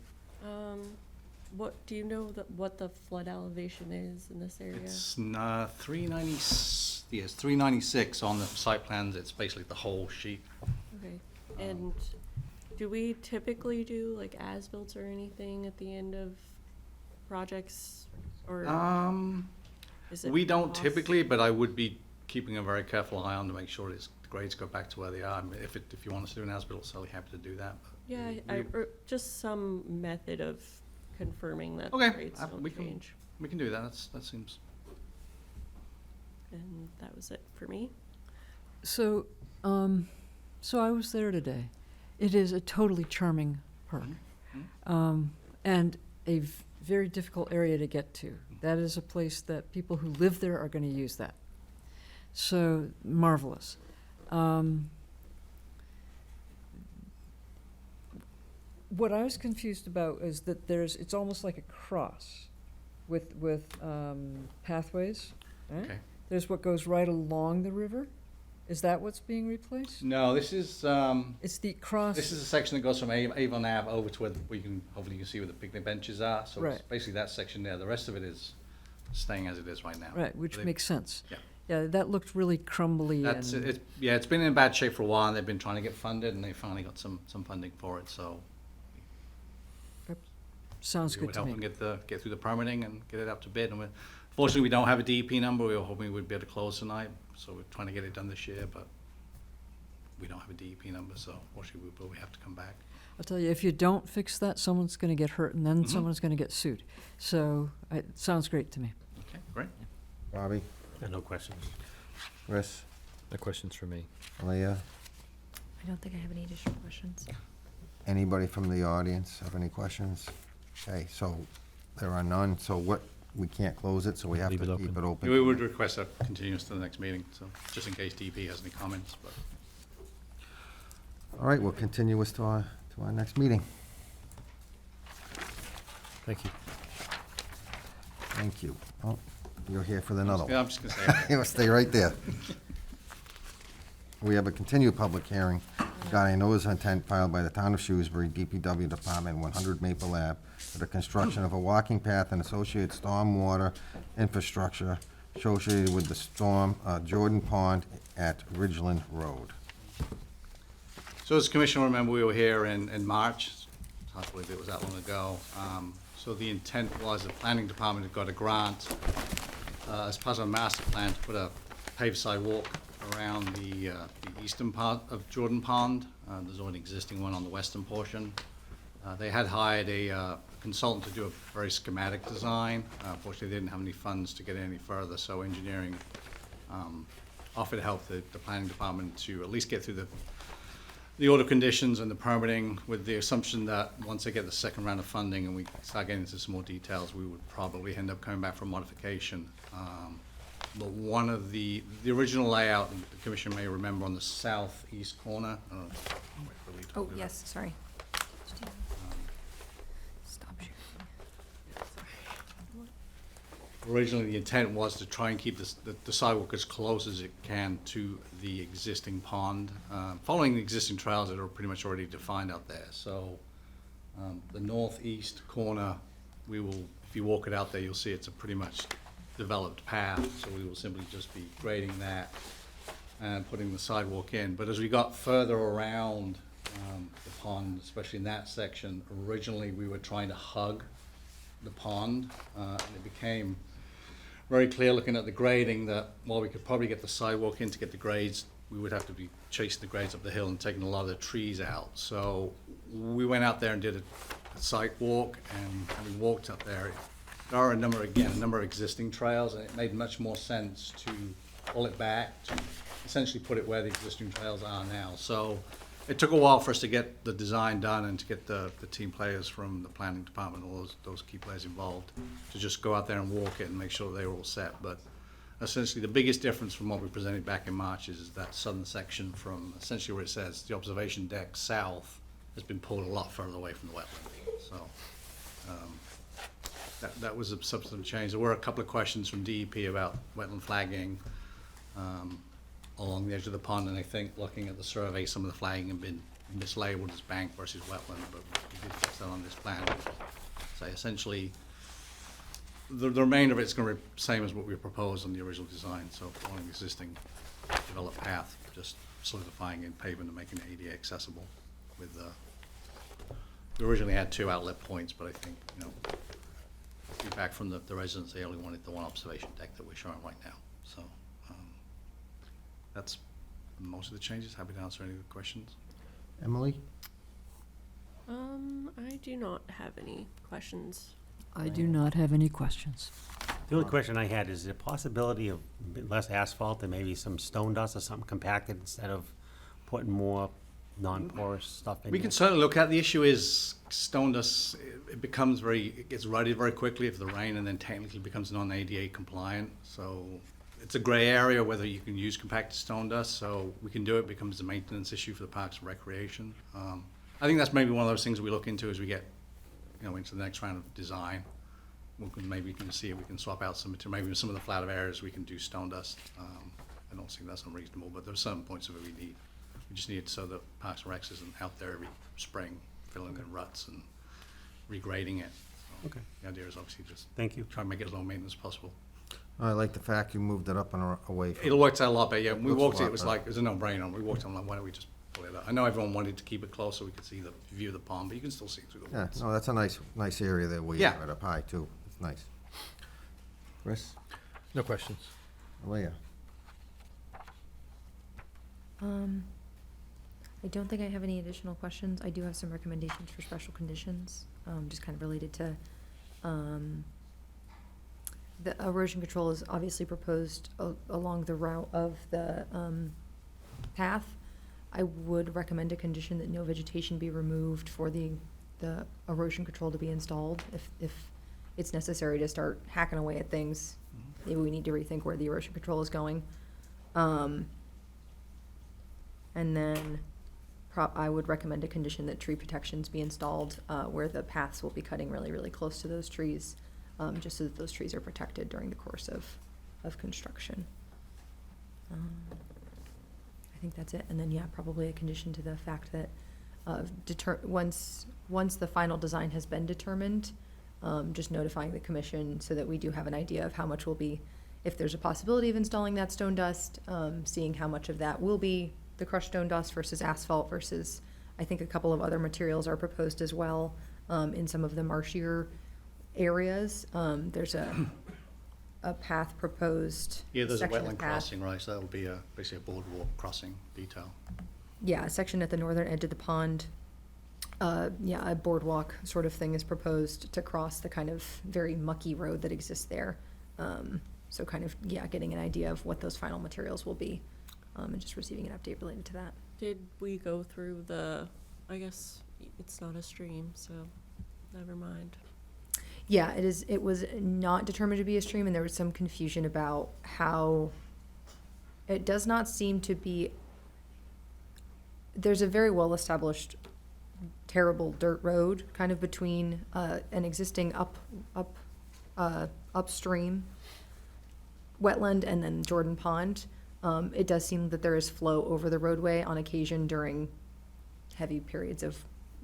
What, do you know what the flood elevation is in this area? It's 396 on the site plans. It's basically the whole sheet. Okay, and do we typically do like as-built or anything at the end of projects, or is it We don't off? typically, but I would be keeping a very careful eye on to make sure the grades go back to where they are. I mean, if you want us to do an as-built, certainly happy to do that. But Yeah, just some method of confirming that the Okay, grades don't change. we can do that. That seems. And that was it for me. So, so I was there today. It is a totally charming park, and a very difficult area to get to. That is a place that people who live there are going to use that. So marvelous. What I was confused about is that it's almost like a cross with pathways, right? Okay. There's what goes right along the river. Is that what's being replaced? No, this is. It's the cross. This is a section that goes from Avon Ave over to where hopefully you can see where the picnic benches are. So it's Right. basically that section there. The rest of it is staying as it is right now. Right, which They- makes sense. Yeah. Yeah, that looked really crumbly That's and, it. It's been in bad shape for a while, and they've been trying to get funded, and they finally got some funding for it. So sounds we good would to help me. them get through the permitting and get it up to bid. And fortunately, we don't have a DEP number. We were hoping we'd be able to close tonight, so we're trying to get it done this year, but we don't have a DEP number, so fortunately, we have to come back. I'll tell you, if you don't fix that, someone's gonna get hurt and then someone's gonna get sued. So, it sounds great to me. Okay, great. Bobby, No questions. Chris, No questions for me. Leah, I don't think I have any additional questions. anybody from the audience have any questions? Okay, so there are none, so we can't close it, so we have Leave to it keep open. it open. We would request a continuance to the next meeting, so just in case DEP has any comments, but. All right, we'll continue this to our next meeting. Thank you. Thank you. Oh, you're here for another Yeah, one. I'm just gonna say. You'll stay right there. We have a continued public hearing regarding a notice of intent filed by the town of Shrewsbury, DPW Department, 100 Maple Ave, for the construction of a walking path and associated stormwater infrastructure associated with the Jordan Pond at Ridgeland Road. So as Commissioner, remember, we were here in March. It's hard to believe it was that long ago. So the intent was the planning department had got a grant as part of a master plan to put a paved sidewalk around the eastern part of Jordan Pond. There's already an existing one on the western portion. They had hired a consultant to do a very schematic design. Unfortunately, they didn't have any funds to get any further, so engineering offered to help the planning department to at least get through the order conditions and the permitting, with the assumption that once they get the second round of funding and we start getting into some more details, we would probably end up coming back for modification. But one of the original layout, the commission may remember, on the southeast corner. Oh, yes, sorry. Stop sharing. Originally, the intent was to try and keep the sidewalk as close as it can to the existing pond, following the existing trails that are pretty much already defined out there. So the northeast corner, if you walk it out there, you'll see it's a pretty much developed path. So we will simply just be grading that and putting the sidewalk in. But as we got further around the pond, especially in that section, originally we were trying to hug the pond, and it became very clear looking at the grading that while we could probably get the sidewalk in to get the grades, we would have to be chasing the grades up the hill and taking a lot of the trees out. So we went out there and did a site walk, and having walked up there, there are a number of existing trails, and it made much more sense to pull it back, to essentially put it where the existing trails are now. So it took a while for us to get the design done and to get the team players from the planning department, all those key players involved, to just go out there and walk it and make sure they were all set. But essentially, the biggest difference from what we presented back in March is that southern section from essentially where it says the observation deck south has been pulled a lot further away from the wetland. So that was a substantive change. There were a couple of questions from DEP about wetland flagging along the edge of the pond, and I think looking at the survey, some of the flagging had been mislabeled as bank versus wetland, but we did fix that on this plan. So essentially, the remainder of it's going to be the same as what we proposed on the original design, so following the existing developed path, just solidifying in pavement and making it ADA accessible. With we originally had 2 outlet points, but I think, feedback from the residents, they only wanted the one observation deck that we're showing right now. So that's most of the changes. Happy to answer any questions. Emily? I do not have any questions. I do not have any questions. The only question I had is the possibility of less asphalt and maybe some stone dust or something compacted instead of putting more non-porous stuff in We there? can certainly look at, the issue is stone dust, it gets rutted very quickly if the rain, and then technically becomes non-ADA compliant. So it's a gray area whether you can use compacted stone dust, so we can do it, becomes a maintenance issue for the Parks and Recreation. I think that's maybe one of those things we look into as we get, into the next round of design. Maybe we can see if we can swap out some material, maybe some of the flatter areas we can do stone dust. I don't think that's unreasonable, but there's certain points of it we just need it so that Parks and Recs isn't out there every spring filling in ruts and regrading it. So Okay. the idea is obviously just Thank you. try and make it as low maintenance as possible. I like the fact you moved it up and away from. It worked out a lot better, yeah. When we Looks a walked it, lot it was better. like, it was a no-brainer. We walked on, like, why don't we just pull it up? I know everyone wanted to keep it close so we could see the view of the pond, but you can still see through the Yeah, woods. no, that's a nice area there where you Yeah. have it up high, too. It's nice. Chris? No questions. Leah? I don't think I have any additional questions. I do have some recommendations for special conditions, just kind of related to, the erosion control is obviously proposed along the route of the, path. I would recommend a condition that no vegetation be removed for the erosion control to be installed. If it's necessary to start hacking away at things, maybe we need to rethink where the erosion control is going. And then I would recommend a condition that tree protections be installed, where the paths will be cutting really, really close to those trees, just so that those trees are protected during the course of construction. I think that's it. And then, yeah, probably a condition to the fact that, once the final design has been determined, just notifying the commission so that we do have an idea of how much will be, if there's a possibility of installing that stone dust, seeing how much of that will be the crushed stone dust versus asphalt versus, I think a couple of other materials are proposed as well, in some of the marshier areas. There's a path proposed. Yeah, there's a section of wetland path. crossing, right, so that would be basically a boardwalk crossing detail. Yeah, a section at the northern edge of the pond. Yeah, a boardwalk sort of thing is proposed to cross the kind of very mucky road that exists there. So kind of, yeah, getting an idea of what those final materials will be, and just receiving an update related to that. Did we go through I guess it's not a stream, so never mind. Yeah, it was not determined to be a stream, and there was some confusion about how, it does not seem to be, there's a very well-established terrible dirt road kind of between an existing upstream wetland and then Jordan Pond. It does seem that there is flow over the roadway on occasion during heavy periods of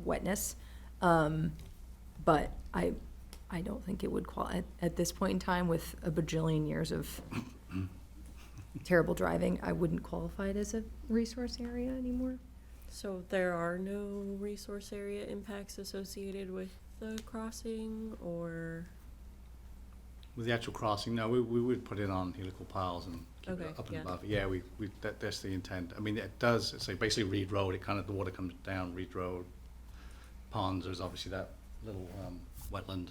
wetness. But I don't think it would at this point in time, with a bajillion years of terrible driving, I wouldn't qualify it as a resource area anymore. So there are no resource area impacts associated with the crossing, or? With the actual crossing, no, we would put it on helical piles and keep Okay, it up and yeah. above. Yeah, that's the intent. I mean, it does, it's like basically Reed Road, the water comes down Reed Road. Ponds, there's obviously that little wetland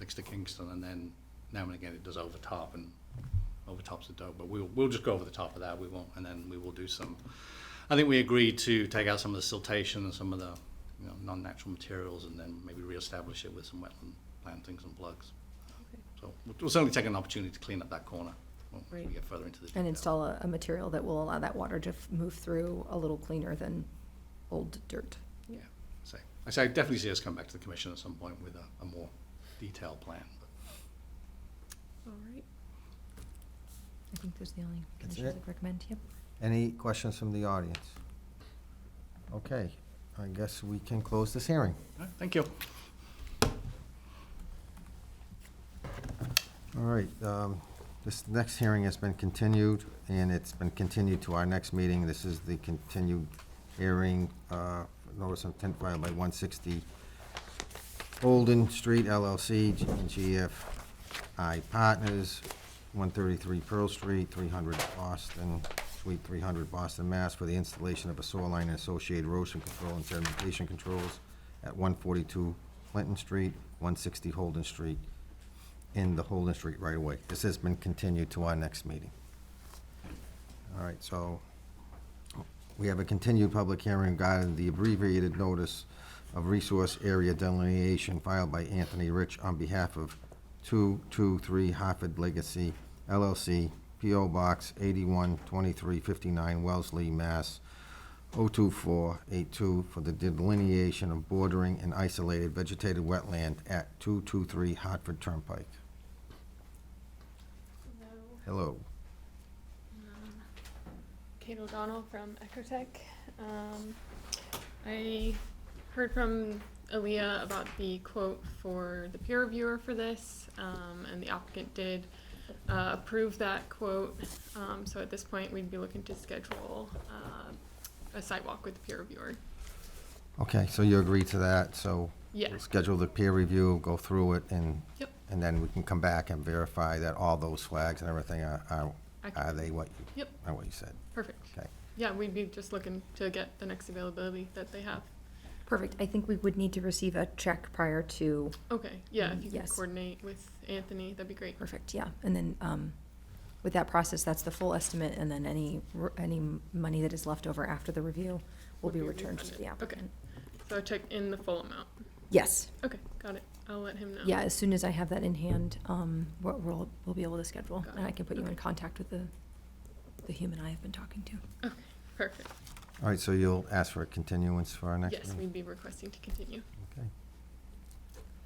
next to Kingston, and then now and again it does overtops the dock, but we'll just go over the top of that, we won't, and then we will do some, I think we agreed to take out some of the siltation and some of the, non-natural materials, and then maybe reestablish it with some wetland plantings and plugs. Okay. So we'll certainly take an opportunity to clean up that corner as Right. we get further into the detail. And install a material that will allow that water to move through a little cleaner than old dirt. Yeah, so I definitely see us come back to the commission at some point with a more detailed plan. All right. I think those are the only That's conditions it? I'd recommend, yep. Any questions from the audience? Okay, I guess we can close this hearing. All right, thank you. All right, this next hearing has been continued, and it's been continued to our next meeting. This is the continued hearing, notice of intent filed by 160 Holden Street LLC, GFI Partners, 133 Pearl Street, 300 Austin, Suite 300, Boston, Mass. For the installation of a sewer line and associated erosion control and sedimentation controls at 142 Clinton Street, 160 Holden Street, in the Holden Street right away. This has been continued to our next meeting. All right, so we have a continued public hearing regarding the abbreviated notice of resource area delineation filed by Anthony Rich on behalf of 223 Hartford Legacy LLC, P.O. Box 812359, Wellesley, Mass. 02482, for the delineation of bordering and isolated vegetated wetland at 223 Hartford Turnpike. Hello. Kate O'Donnell from Ecotech. I heard from Aaliyah about the quote for the peer reviewer for this, and the applicant did approve that quote. So at this point, we'd be looking to schedule a sidewalk with the peer reviewer. Okay, so you agree to that, so Yeah. we'll schedule the peer review, go through it, and Yep. and then we can come back and verify that all those flags and everything are they what you, Yep. are what you said? Perfect. Okay. Yeah, we'd be just looking to get the next availability that they have. Perfect. I think we would need to receive a check prior to, Okay, yeah, if you could Yes. coordinate with Anthony, that'd be great. perfect, yeah. And then, with that process, that's the full estimate, and then any money that is left over after the review will Would be be returned to refunded. the applicant. So a check in the full amount. Yes, Okay, got it. I'll let him know. yeah, as soon as I have that in hand, we'll be able to schedule, Got and I it. can put you in Okay. contact with the human I have been talking to. Okay, perfect. All right, so you'll ask for a continuance for our next Yes, meeting? we'd be requesting to continue. Okay.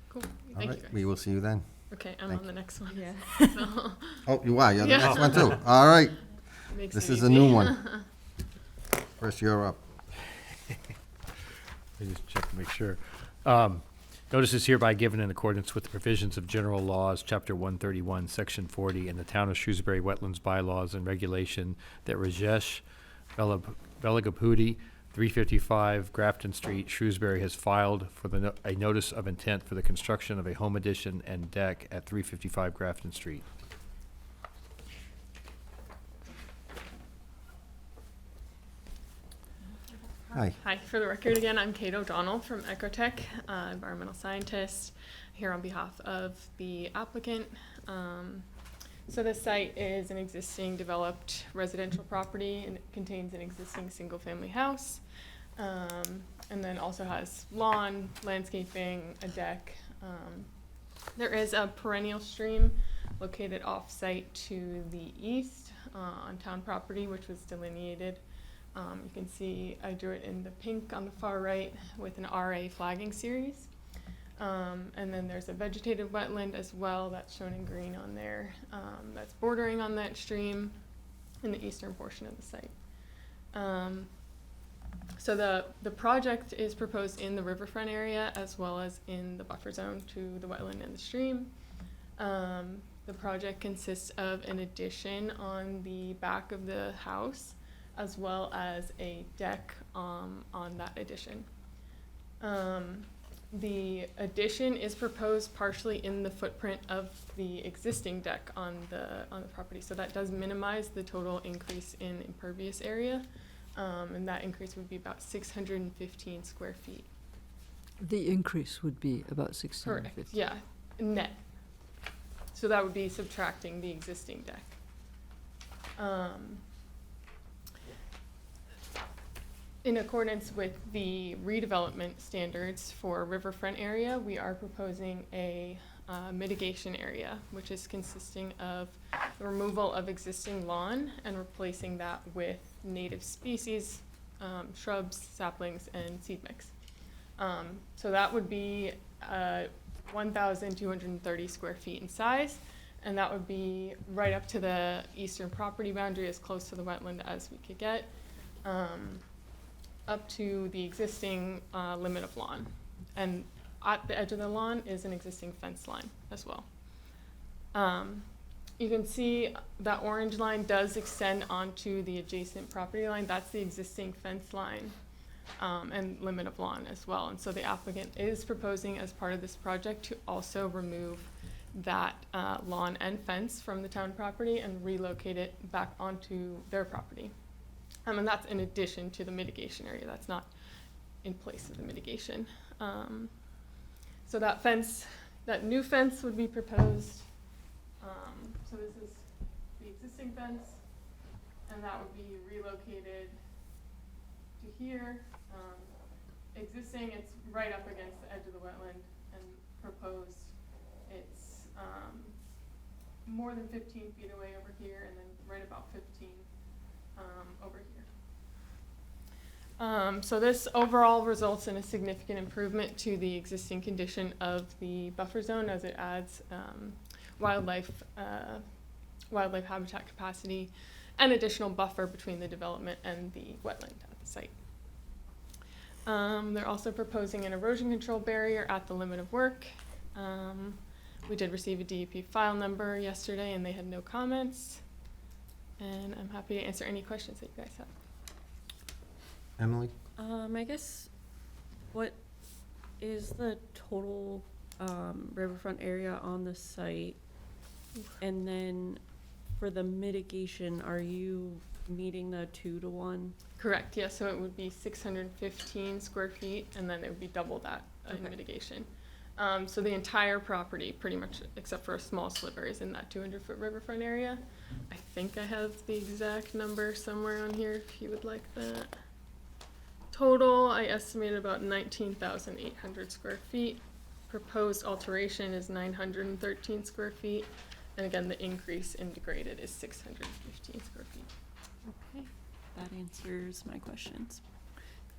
Cool. All Thank you, right, guys. we will see you then. Okay, I'm Thank on the next one. Yeah. So, Oh, you are, you're the Yeah. next one too. All right, makes this it is a new easy. one. First, you're up. I just check to make sure. Notice is hereby given in accordance with the provisions of general laws, Chapter 131, Section 40, and the Town of Shrewsbury Wetlands bylaws and regulation that Rajesh Velagapudi, 355 Grafton Street, Shrewsbury, has filed for a notice of intent for the construction of a home addition and deck at 355 Grafton Street. Hi. Hi, for the record again, I'm Kate O'Donnell from Ecotech, environmental scientist, here on behalf of the applicant. So this site is an existing developed residential property, and it contains an existing single-family house, and then also has lawn, landscaping, a deck. There is a perennial stream located off-site to the east on town property, which was delineated. You can see I drew it in the pink on the far right with an RA flagging series. And then there's a vegetated wetland as well that's shown in green on there, that's bordering on that stream in the eastern portion of the site. So the project is proposed in the riverfront area as well as in the buffer zone to the wetland and the stream. The project consists of an addition on the back of the house, as well as a deck on that addition. The addition is proposed partially in the footprint of the existing deck on the property, so that does minimize the total increase in impervious area, and that increase would be about 615 square feet. The increase would be about 650. Correct, yeah, net. So that would be subtracting the existing deck. In accordance with the redevelopment standards for riverfront area, we are proposing a mitigation area, which is consisting of the removal of existing lawn and replacing that with native species, shrubs, saplings, and seed mix. So that would be 1,230 square feet in size, and that would be right up to the eastern property boundary, as close to the wetland as we could get, up to the existing limit of lawn. And at the edge of the lawn is an existing fence line as well. You can see that orange line does extend onto the adjacent property line. That's the existing fence line and limit of lawn as well. And so the applicant is proposing, as part of this project, to also remove that lawn and fence from the town property and relocate it back onto their property. And that's in addition to the mitigation area. That's not in place of the mitigation. So that fence, that new fence would be proposed. So this is the existing fence, and that would be relocated to here. Existing, it's right up against the edge of the wetland, and proposed, it's more than 15 feet away over here, and then right about 15 over here. So this overall results in a significant improvement to the existing condition of the buffer zone, as it adds wildlife habitat capacity and additional buffer between the development and the wetland at the site. They're also proposing an erosion control barrier at the limit of work. We did receive a DEP file number yesterday, and they had no comments. And I'm happy to answer any questions that you guys have. Emily? I guess, what is the total riverfront area on the site? And then for the mitigation, are you meeting the 2-to-1? Correct, yeah, so it would be 615 square feet, and then it would be double that in Okay. mitigation. So the entire property, pretty much, except for a small sliver, is in that 200-foot riverfront area. I think I have the exact number somewhere on here, if you would like that. Total, I estimate about 19,800 square feet. Proposed alteration is 913 square feet. And again, the increase in degraded is 615 square feet. Okay, that answers my questions.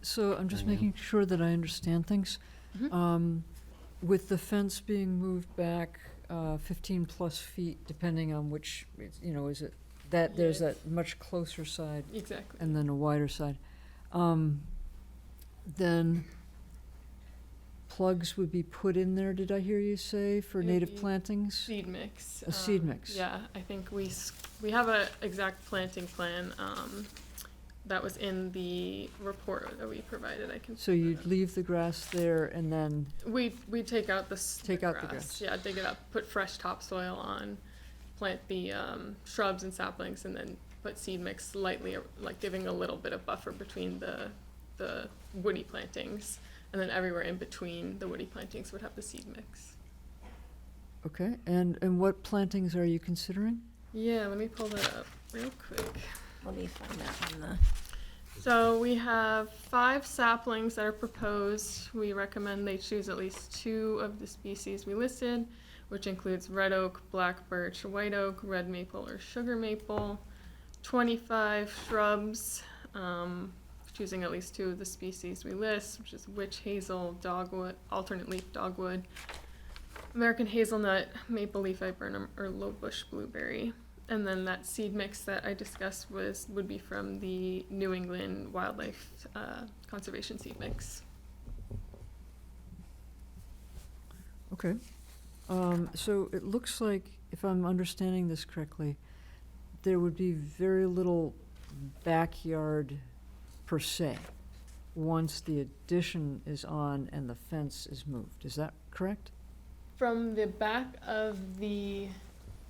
So I'm just Diane? making sure that I understand things. With the fence being moved back 15 plus feet, depending on which, is it, that there's Yeah. that much closer side Exactly. and then a wider side. Then plugs would be put in there, did I hear you say, for It would native be plantings? Seed mix. A seed mix. Yeah, I think we have a exact planting plan that was in the report that we provided. I can. So you'd leave the grass there and then, We take out the Take out the grass. Yeah, dig it up, put fresh topsoil on, plant the shrubs and saplings, and then put seed mix slightly, like giving a little bit of buffer between the woody plantings, and then everywhere in between the woody plantings would have the seed mix. okay, and what plantings are you considering? Yeah, let me pull that up real quick. Let me find that on the. So we have 5 saplings that are proposed. We recommend they choose at least 2 of the species we listed, which includes red oak, black birch, white oak, red maple, or sugar maple. 25 shrubs, choosing at least 2 of the species we list, which is witch hazel, dogwood, alternate leaf dogwood, American hazelnut, maple leaf viburnum, or low bush blueberry. And then that seed mix that I discussed would be from the New England Wildlife Conservation seed mix. Okay. So it looks like, if I'm understanding this correctly, there would be very little backyard per se, once the addition is on and the fence is moved. Is that correct? From the back of the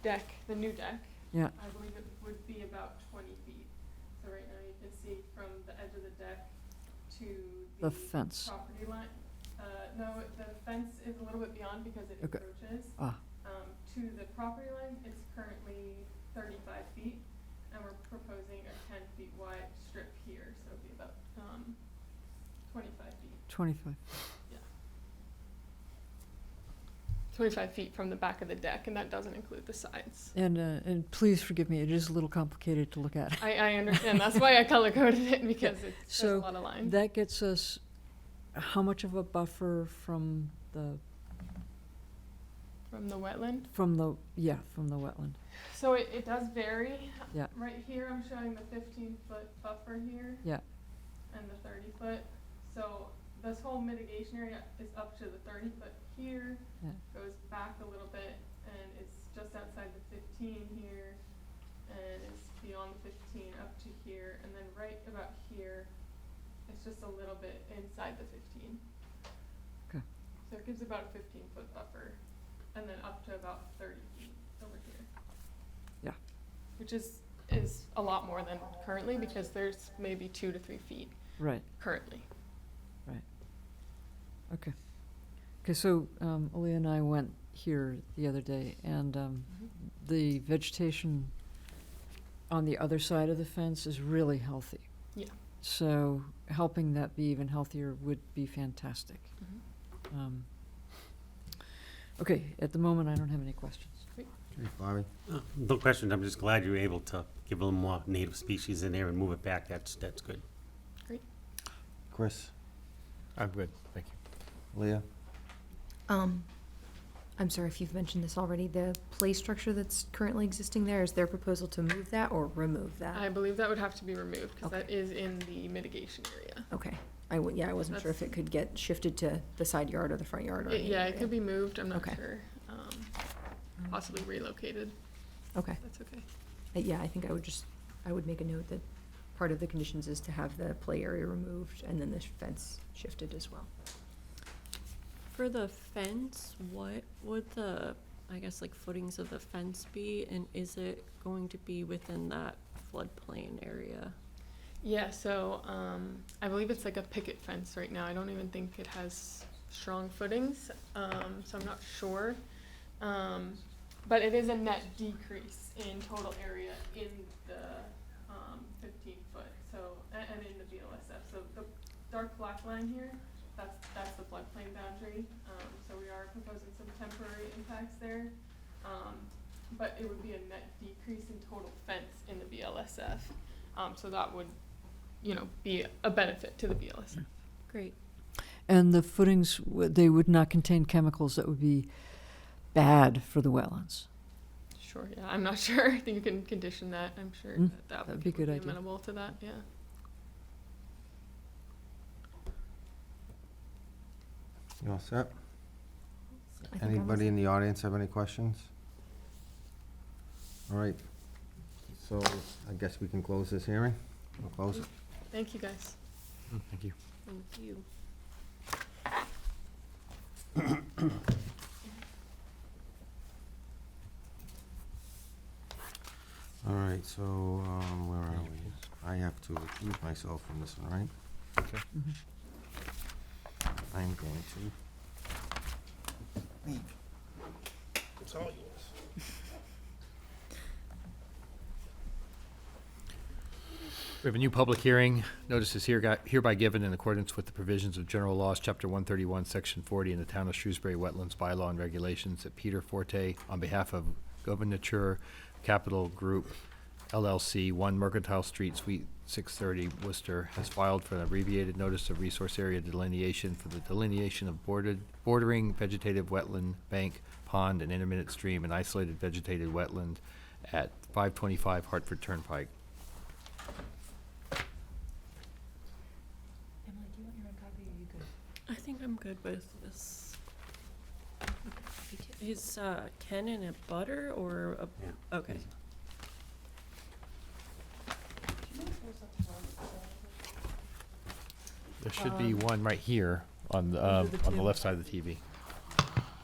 deck, the new deck, Yeah. I believe it would be about 20 feet. So right now you can see from the edge of the deck to The the fence. property line. No, the fence is a little bit beyond because it Okay. encroaches. Ah. To the property line, it's currently 35 feet, and we're proposing a 10 feet wide strip here, so it'd be about 25 feet. 25. 25 feet from the back of the deck, and that doesn't include the sides. And please forgive me, it is a little complicated to look at. I understand. That's why I color coded it, because there's So a lot of lines. that gets us, how much of a buffer from the From the wetland. from the wetland? So it does vary. Yeah. Right here, I'm showing the 15-foot buffer here. Yeah. And the 30-foot. So this whole mitigation area is up to the 30-foot here. Yeah. Goes back a little bit, and it's just outside the 15 here, and it's beyond the 15 up to here, and then right about here, it's just a little bit inside the 15. Okay. So it gives about a 15-foot buffer, and then up to about 30 feet over here. Yeah. Which is is a lot more than currently, because there's maybe 2 to 3 feet Right, currently. right. Okay. Okay, so Aaliyah and I went here the other day, and the vegetation on the other side of the fence is really healthy. Yeah. So helping that be even healthier would be fantastic. Okay, at the moment, I don't have any questions. Okay, Bobby? No question, I'm just glad you were able to give a little more native species in there and move it back, that's good. Chris? I'm good, thank you. Leah? I'm sorry if you've mentioned this already, the play structure that's currently existing there, is their proposal to move that or remove that? I believe that would have to be removed, because Okay. that is in the mitigation area. Okay, I wasn't sure if it could get shifted to the side yard or the front yard or any Yeah, it area. could be moved, I'm not Okay. sure. Possibly relocated, Okay, that's okay. yeah, I think I would make a note that part of the conditions is to have the play area removed and then the fence shifted as well. For the fence, what would the, I guess, like footings of the fence be, and is it going to be within that floodplain area? Yeah, so I believe it's like a picket fence right now. I don't even think it has strong footings, so I'm not sure. But it is a net decrease in total area in the 15 foot, so, and in the BLSF. So the dark black line here, that's the floodplain boundary. So we are proposing some temporary impacts there. But it would be a net decrease in total fence in the BLSF. So that would, be a benefit to the BLSF. Great. And the footings, they would not contain chemicals that would be bad for the wetlands. Sure, yeah, I'm not sure. I think you can condition that. I'm sure that the that'd be a applicant good would be idea. amenable to that, yeah. You all set? I think I'm Anybody in the audience have any questions? All right, so I guess we can close this hearing. We'll close it. Thank you, guys. Thank you. Thank you. All right, so, where are we? I have to recuse myself from this one, right? Okay. I'm going to leave. It's all yours. We have a new public hearing. Notice is hereby given in accordance with the provisions of General Laws, Chapter 131, Section 40, in the Town of Shrewsbury Wetlands Bylaw and Regulations, that Peter Forte, on behalf of Governature Capital Group LLC, 1 Mercantile Street, Suite 630, Worcester, has filed for an abbreviated notice of resource area delineation for the delineation of bordering vegetative wetland, bank, pond, and intermittent stream and isolated vegetated wetland at 525 Hartford Turnpike. Emily, do you want your own copy or are you good? I think I'm good with this. Is Ken in a butter or a? Yeah. Okay. There should be one right here on the Under the on the table. left side of the TV.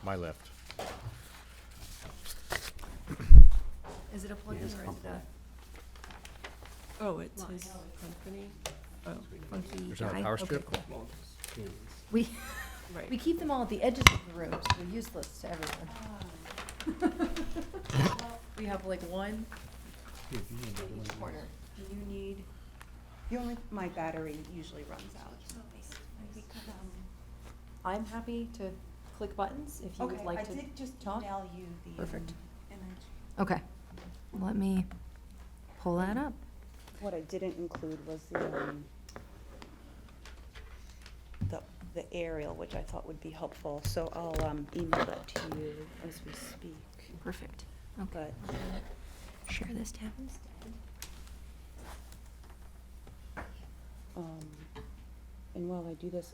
My left. Is it a plug-in Yes, or is it comfortable. Oh, it's his company? Oh, a funky There's not a guy? power Okay, strip? cool. Yeah. We right. keep them all at the edges of the room, so they're useless to everyone. We have like one in each corner. Do you need, my battery usually runs out. I'm happy to click buttons if you would Okay, like I to did just talk. email you the Perfect. image. Okay, let me pull that up. What I didn't include was the aerial, which I thought would be helpful, so I'll email that to you as we speak. Perfect. Okay. But, Share this tab. and while I do this,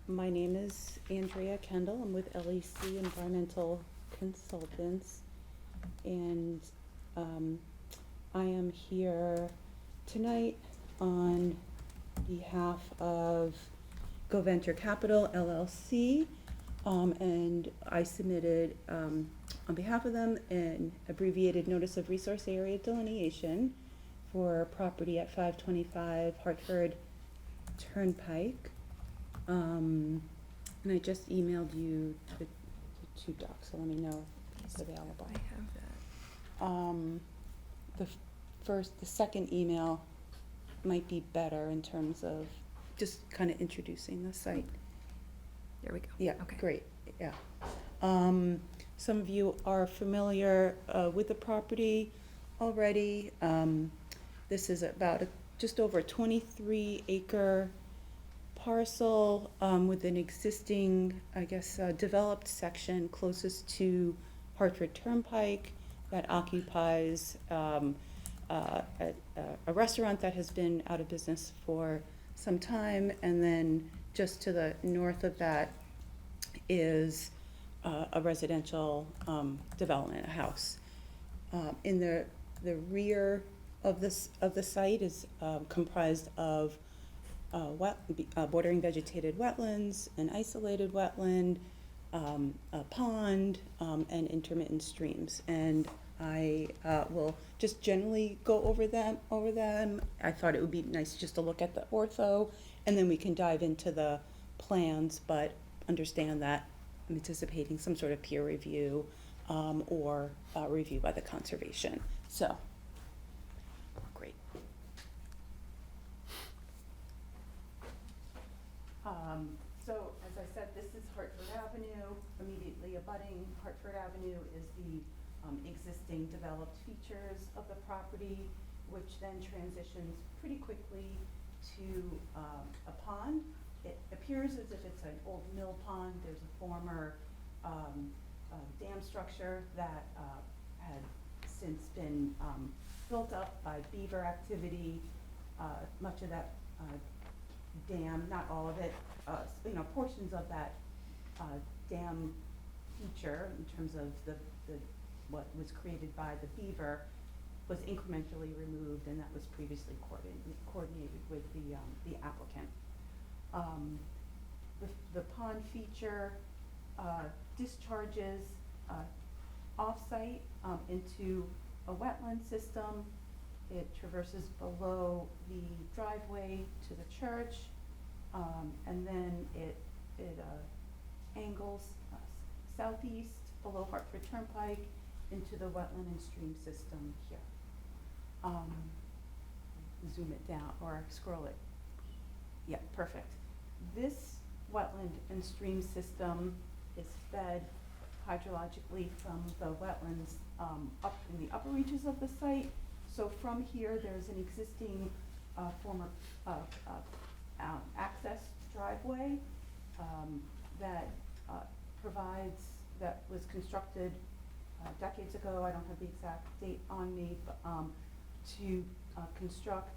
my name is Andrea Kendall. I'm with LEC Environmental Consultants. And I am here tonight on behalf of GoVenture Capital LLC. And I submitted, on behalf of them, an abbreviated notice of resource area delineation for property at 525 Hartford Turnpike. And I just emailed you the two docs, so let me know if it's available. I have that. The second email might be better in terms of just kind of introducing the site. There we go. Yeah, Okay. great, yeah. Some of you are familiar with the property already. This is about just over a 23-acre parcel with an existing, I guess, developed section closest to Hartford Turnpike that occupies a restaurant that has been out of business for some time, and then just to the north of that is a residential development, a house. In the rear of the site is comprised of bordering vegetated wetlands, an isolated wetland, a pond, and intermittent streams. And I will just generally go over them. I thought it would be nice just to look at the ortho, and then we can dive into the plans, but understand that I'm anticipating some sort of peer review or review by the conservation. So, great. So, as I said, this is Hartford Avenue. Immediately abutting Hartford Avenue is the existing developed features of the property, which then transitions pretty quickly to a pond. It appears as if it's an old mill pond. There's a former dam structure that had since been built up by beaver activity. Much of that dam, not all of it, portions of that dam feature in terms of the what was created by the beaver was incrementally removed, and that was previously coordinated with the applicant. The pond feature discharges off-site into a wetland system. It traverses below the driveway to the church, and then it angles southeast below Hartford Turnpike into the wetland and stream system here. Zoom it down or scroll it. Yeah, perfect. This wetland and stream system is fed hydrologically from the wetlands up in the upper reaches of the site. So from here, there's an existing former access driveway that was constructed decades ago. I don't have the exact date on me, but to construct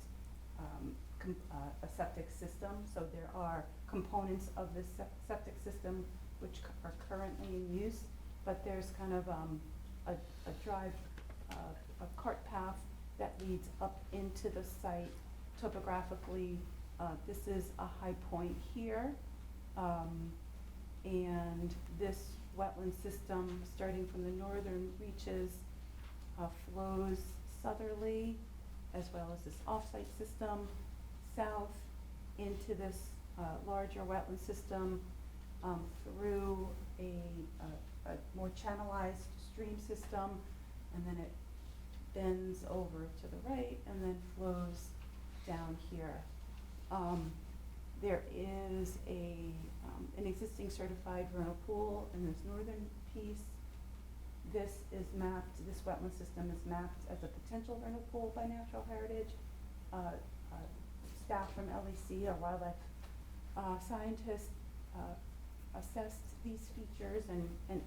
a septic system. So there are components of this septic system which are currently in use, but there's kind of a cart path that leads up into the site. Topographically, this is a high point here, and this wetland system, starting from the northern reaches, flows southerly, as well as this off-site system, south into this larger wetland system, through a more channelized stream system, and then it bends over to the right and then flows down here. There is an existing certified vernal pool in this northern piece. This wetland system is mapped as a potential vernal pool by Natural Heritage. Staff from LEC, our wildlife scientists, assessed these features and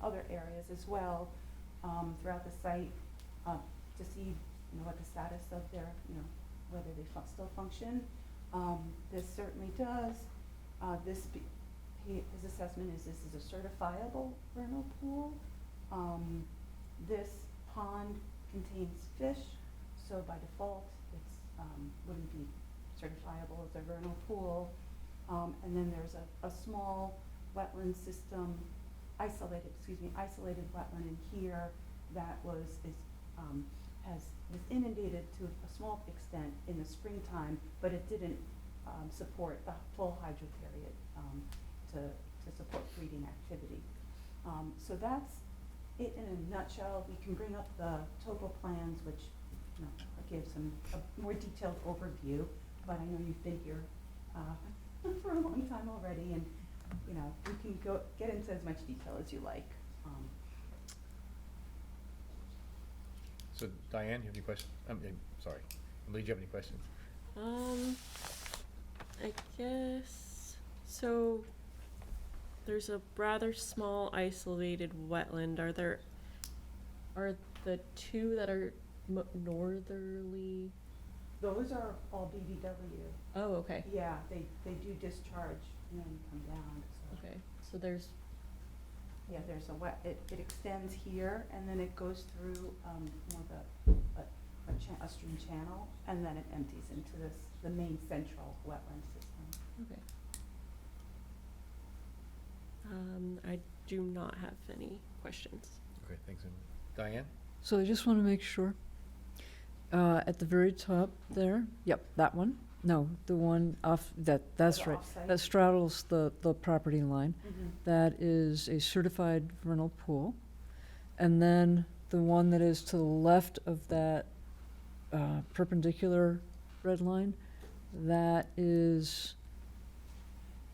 other areas as well throughout the site to see what the status of their, whether they still function. This certainly does. His assessment is this is a certifiable vernal pool. This pond contains fish, so by default it's wouldn't be certifiable as a vernal pool. And then there's a small wetland system, isolated wetland in here that was inundated to a small extent in the springtime, but it didn't support the full hydro period to support breeding activity. So that's it in a nutshell. We can bring up the topo plans, which gives a more detailed overview, but I know you've been here for a long time already, and we can get into as much detail as you like. So Diane, you have any questions? Sorry, Lee, do you have any questions? I guess, so there's a rather small isolated wetland. Are the two that are northerly? Those are all BVW. Oh, okay. Yeah, they do discharge and then come down, so. Okay, so there's, Yeah, there's it extends here, and then it goes through, a stream channel, and then it empties into the main central wetland system. okay. I do not have any questions. Okay, thanks, Emily. Diane? So I just want to make sure, at the very top there, yep, that one. No, the one off, that's The right. offsite. That straddles the property line. Mhm. That is a certified vernal pool. And then the one that is to the left of that perpendicular red line, that is,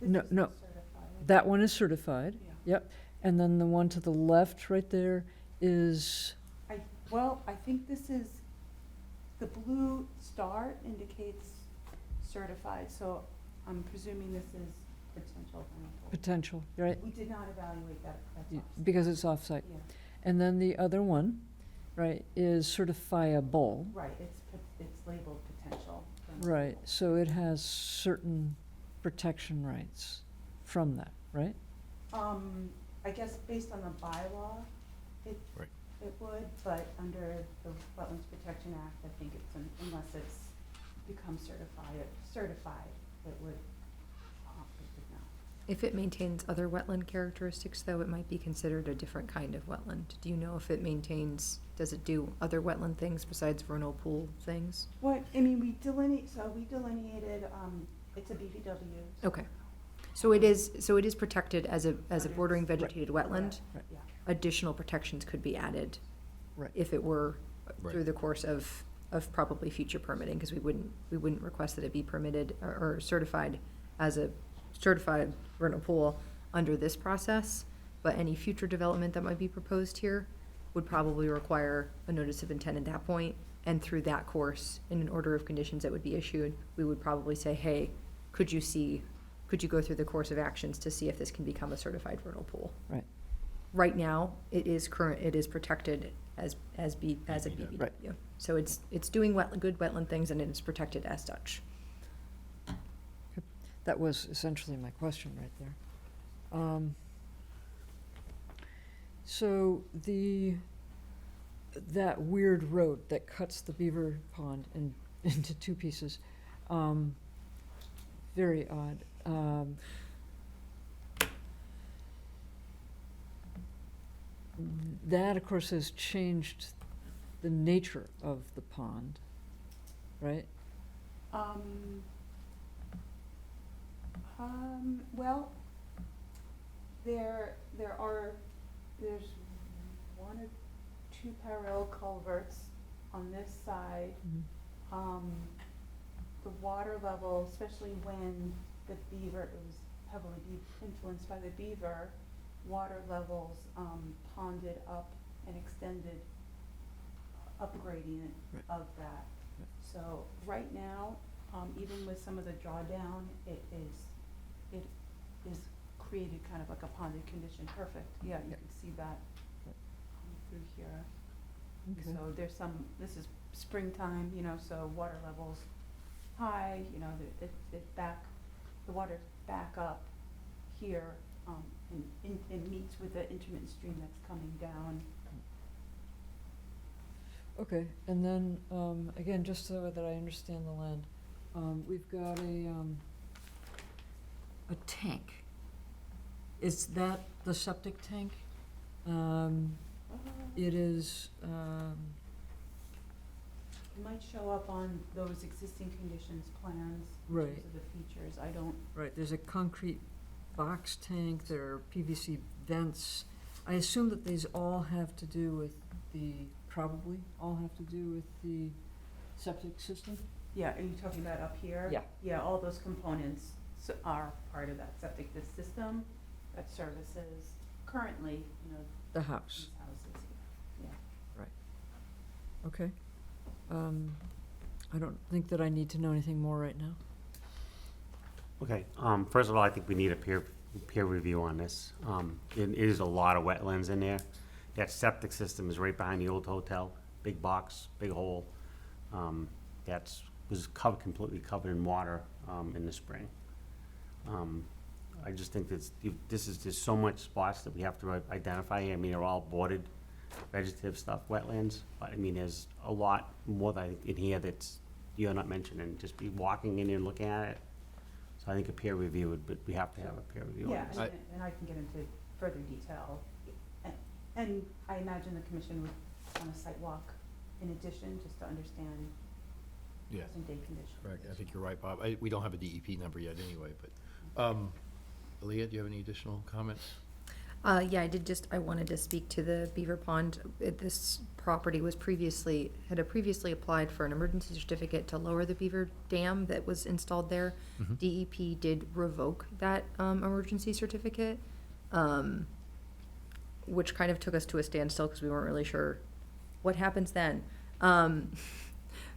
This no, is no, certified. that one is certified. Yeah. Yep. And then the one to the left right there is, I think this is, the blue star indicates certified, so I'm presuming this is potential vernal pool. potential, right? We did not evaluate that, that's Y- offsite. Because it's off-site. Yeah, And then the other one, right, is certifiable. right, it's labeled potential vernal Right, pool. so it has certain protection rights from that, right? I guess based on the bylaw, Right. it would, but under the Wetlands Protection Act, I think unless it's become certified, it would not. If it maintains other wetland characteristics, though, it might be considered a different kind of wetland. Do you know if it does it do other wetland things besides vernal pool things? What, we delineated, it's a BVW. Okay. So it is protected as a bordering vegetated wetland. Right. Yeah. Additional protections could be added Right. if it were Right. through the course of probably future permitting, because we wouldn't request that it be permitted or certified as a certified vernal pool under this process. But any future development that might be proposed here would probably require a notice of intent at that point. And through that course, in an order of conditions that would be issued, we would probably say, hey, could you go through the course of actions to see if this can become a certified vernal pool? Right. Right now, it is protected as a BVW. Right. So it's doing good wetland things, and it is protected as such. That was essentially my question right there. So that weird road that cuts the beaver pond into two pieces, very odd. That, of course, has changed the nature of the pond, right? Well, there's one or two parallel culverts on this side. The water level, especially when the beaver, it was heavily influenced by the beaver, water levels ponded up and extended up gradient Right. of that. So right now, even with some of the drawdown, it is created kind of like a ponded condition. Perfect, yeah, you Yeah. can see that through here. Okay. So there's this is springtime, so water levels high, the water's back up here, and meets with the intermittent stream that's coming down. Okay, and then, again, just so that I understand the land, we've got a tank Is that the septic tank? It is, It might show up on those existing conditions plans, in Right. terms of the features, I don't, right, there's a concrete box tank, there are PVC vents. I assume that these all have to do with probably all have to do with the septic system? yeah, are you talking about up here? Yeah. Yeah, all those components are part of that septic, the system that services currently, The these house, houses, yeah. okay. I don't think that I need to know anything more right now. Okay, first of all, I think we need a peer review on this. It is a lot of wetlands in there. That septic system is right behind the old hotel, big box, big hole. Was completely covered in water, in the spring. I just think there's so much spots that we have to identify here. I mean, they're all bordered vegetative stuff, wetlands, but I mean, there's a lot more that in here that's you're not mentioning, just be walking in there and looking at it. So I think a peer review we have to have a peer review on Yeah, this. and I can get into further detail. And I imagine the commission would want a site walk in addition, just to understand Yeah, present day conditions. correct. I think you're right, Bob. We don't have a DEP number yet anyway, but, Aaliyah, do you have any additional comments? Yeah, I wanted to speak to the Beaver Pond. This property had previously applied for an emergency certificate to lower the beaver dam that was installed there. Mhm. DEP did revoke that, emergency certificate, which kind of took us to a standstill because we weren't really sure what happens then.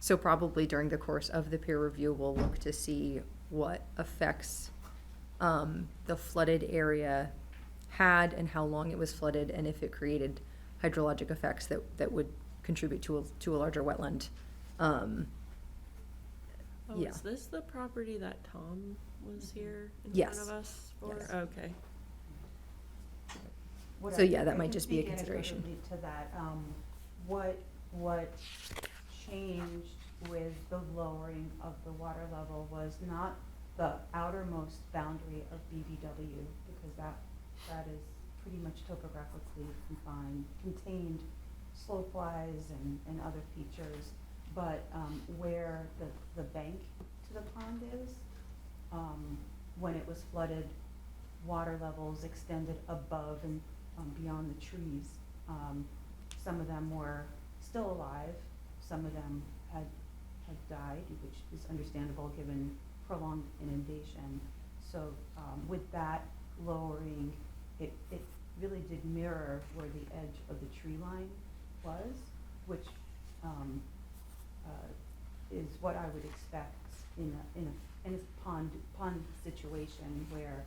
So probably during the course of the peer review, we'll look to see what effects, the flooded area had and how long it was flooded, and if it created hydrologic effects that would contribute to a larger wetland. Oh, Yeah. is this the property that Tom was here in Yes. front of us for? Yes. Okay. What So, I- yeah, that I might can just be a speak consideration. anecdotally to that, what changed with the lowering of the water level was not the outermost boundary of BVW, because that is pretty much topographically contained slope-wise and other features, but where the bank to the pond is, when it was flooded, water levels extended above and beyond the trees. Some of them were still alive, some of them had died, which is understandable given prolonged inundation. So with that lowering, it really did mirror where the edge of the tree line was, which is what I would expect in a pond situation where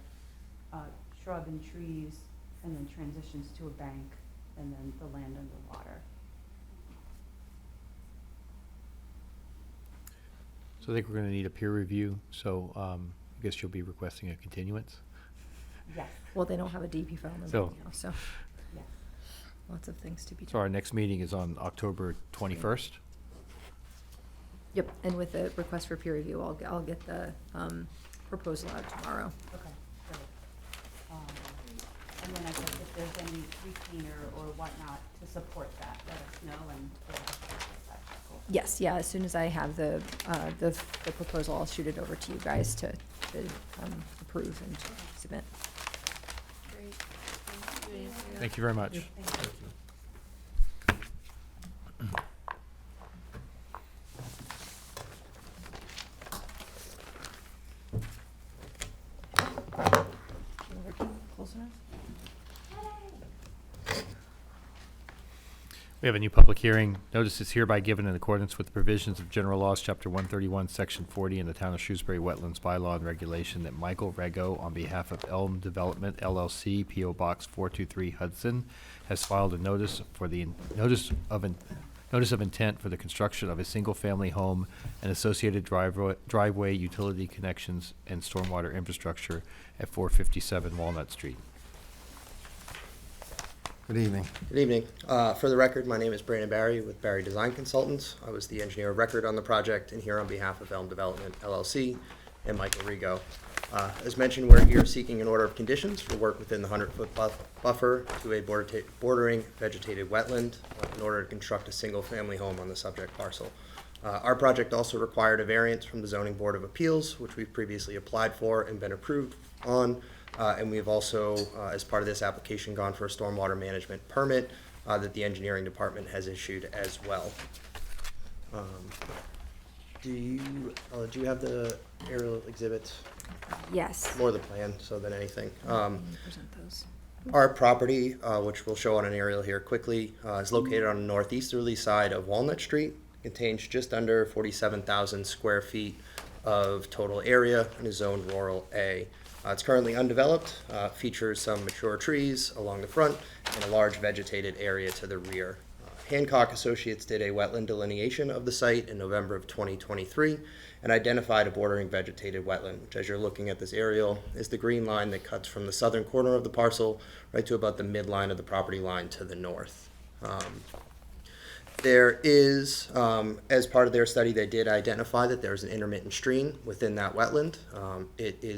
shrub and trees and then transitions to a bank and then the land underwater. So I think we're gonna need a peer review, so, I guess you'll be requesting a continuance? Yes, Well, they don't have a DEP file number So- now, so yes. lots of things to be So our next meeting is on October 21st? Yep, and with the request for peer review, I'll get the, proposal out tomorrow. Okay, great. And then I guess if there's any retainer or whatnot to support that, let us know and we'll get that cool. Yes, yeah, as soon as I have the proposal, I'll shoot it over to you guys to approve and submit. Great. Thank you. Thank you very much. Thank you. Close enough? We have a new public hearing. Notice is hereby given in accordance with the provisions of General Laws, Chapter 131, Section 40, in the Town of Shrewsbury Wetlands Bylaw and Regulation that Michael Rego, on behalf of Elm Development LLC, P.O. Box 423 Hudson, has filed a notice of intent for the construction of a single-family home and associated driveway, utility connections, and stormwater infrastructure at 457 Walnut Street. Good evening. Good evening. For the record, my name is Brandon Barry with Barry Design Consultants. I was the engineer of record on the project and here on behalf of Elm Development LLC and Michael Rego. As mentioned, we're here seeking an order of conditions for work within the 100-foot buffer to a bordering vegetated wetland in order to construct a single-family home on the subject parcel. Our project also required a variance from the Zoning Board of Appeals, which we've previously applied for and been approved on. And we have also, as part of this application, gone for a stormwater management permit that the engineering department has issued as well. Do you have the aerial exhibits? Yes. More the plan, so than anything. Present those. Our property, which we'll show on an aerial here quickly, is located on the northeasterly side of Walnut Street. Contains just under 47,000 square feet of total area and is zoned rural A. It's currently undeveloped, features some mature trees along the front and a large vegetated area to the rear. Hancock Associates did a wetland delineation of the site in November of 2023 and identified a bordering vegetated wetland, which, as you're looking at this aerial, is the green line that cuts from the southern corner of the parcel right to about the midline of the property line to the north. There is, as part of their study, they did identify that there's an intermittent stream within that wetland.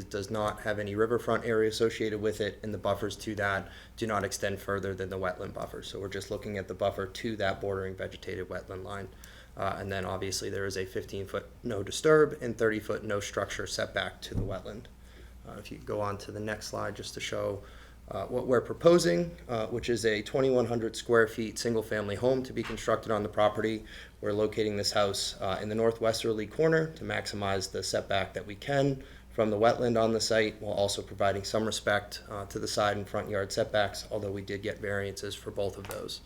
Does not have any riverfront area associated with it, and the buffers to that do not extend further than the wetland buffer. So we're just looking at the buffer to that bordering vegetated wetland line. And then obviously there is a 15-foot no disturb and 30-foot no structure setback to the wetland. If you go on to the next slide just to show what we're proposing, which is a 2,100 square feet single-family home to be constructed on the property. We're locating this house in the northwesterly corner to maximize the setback that we can from the wetland on the site, while also providing some respect to the side and front yard setbacks, although we did get variances for both of those.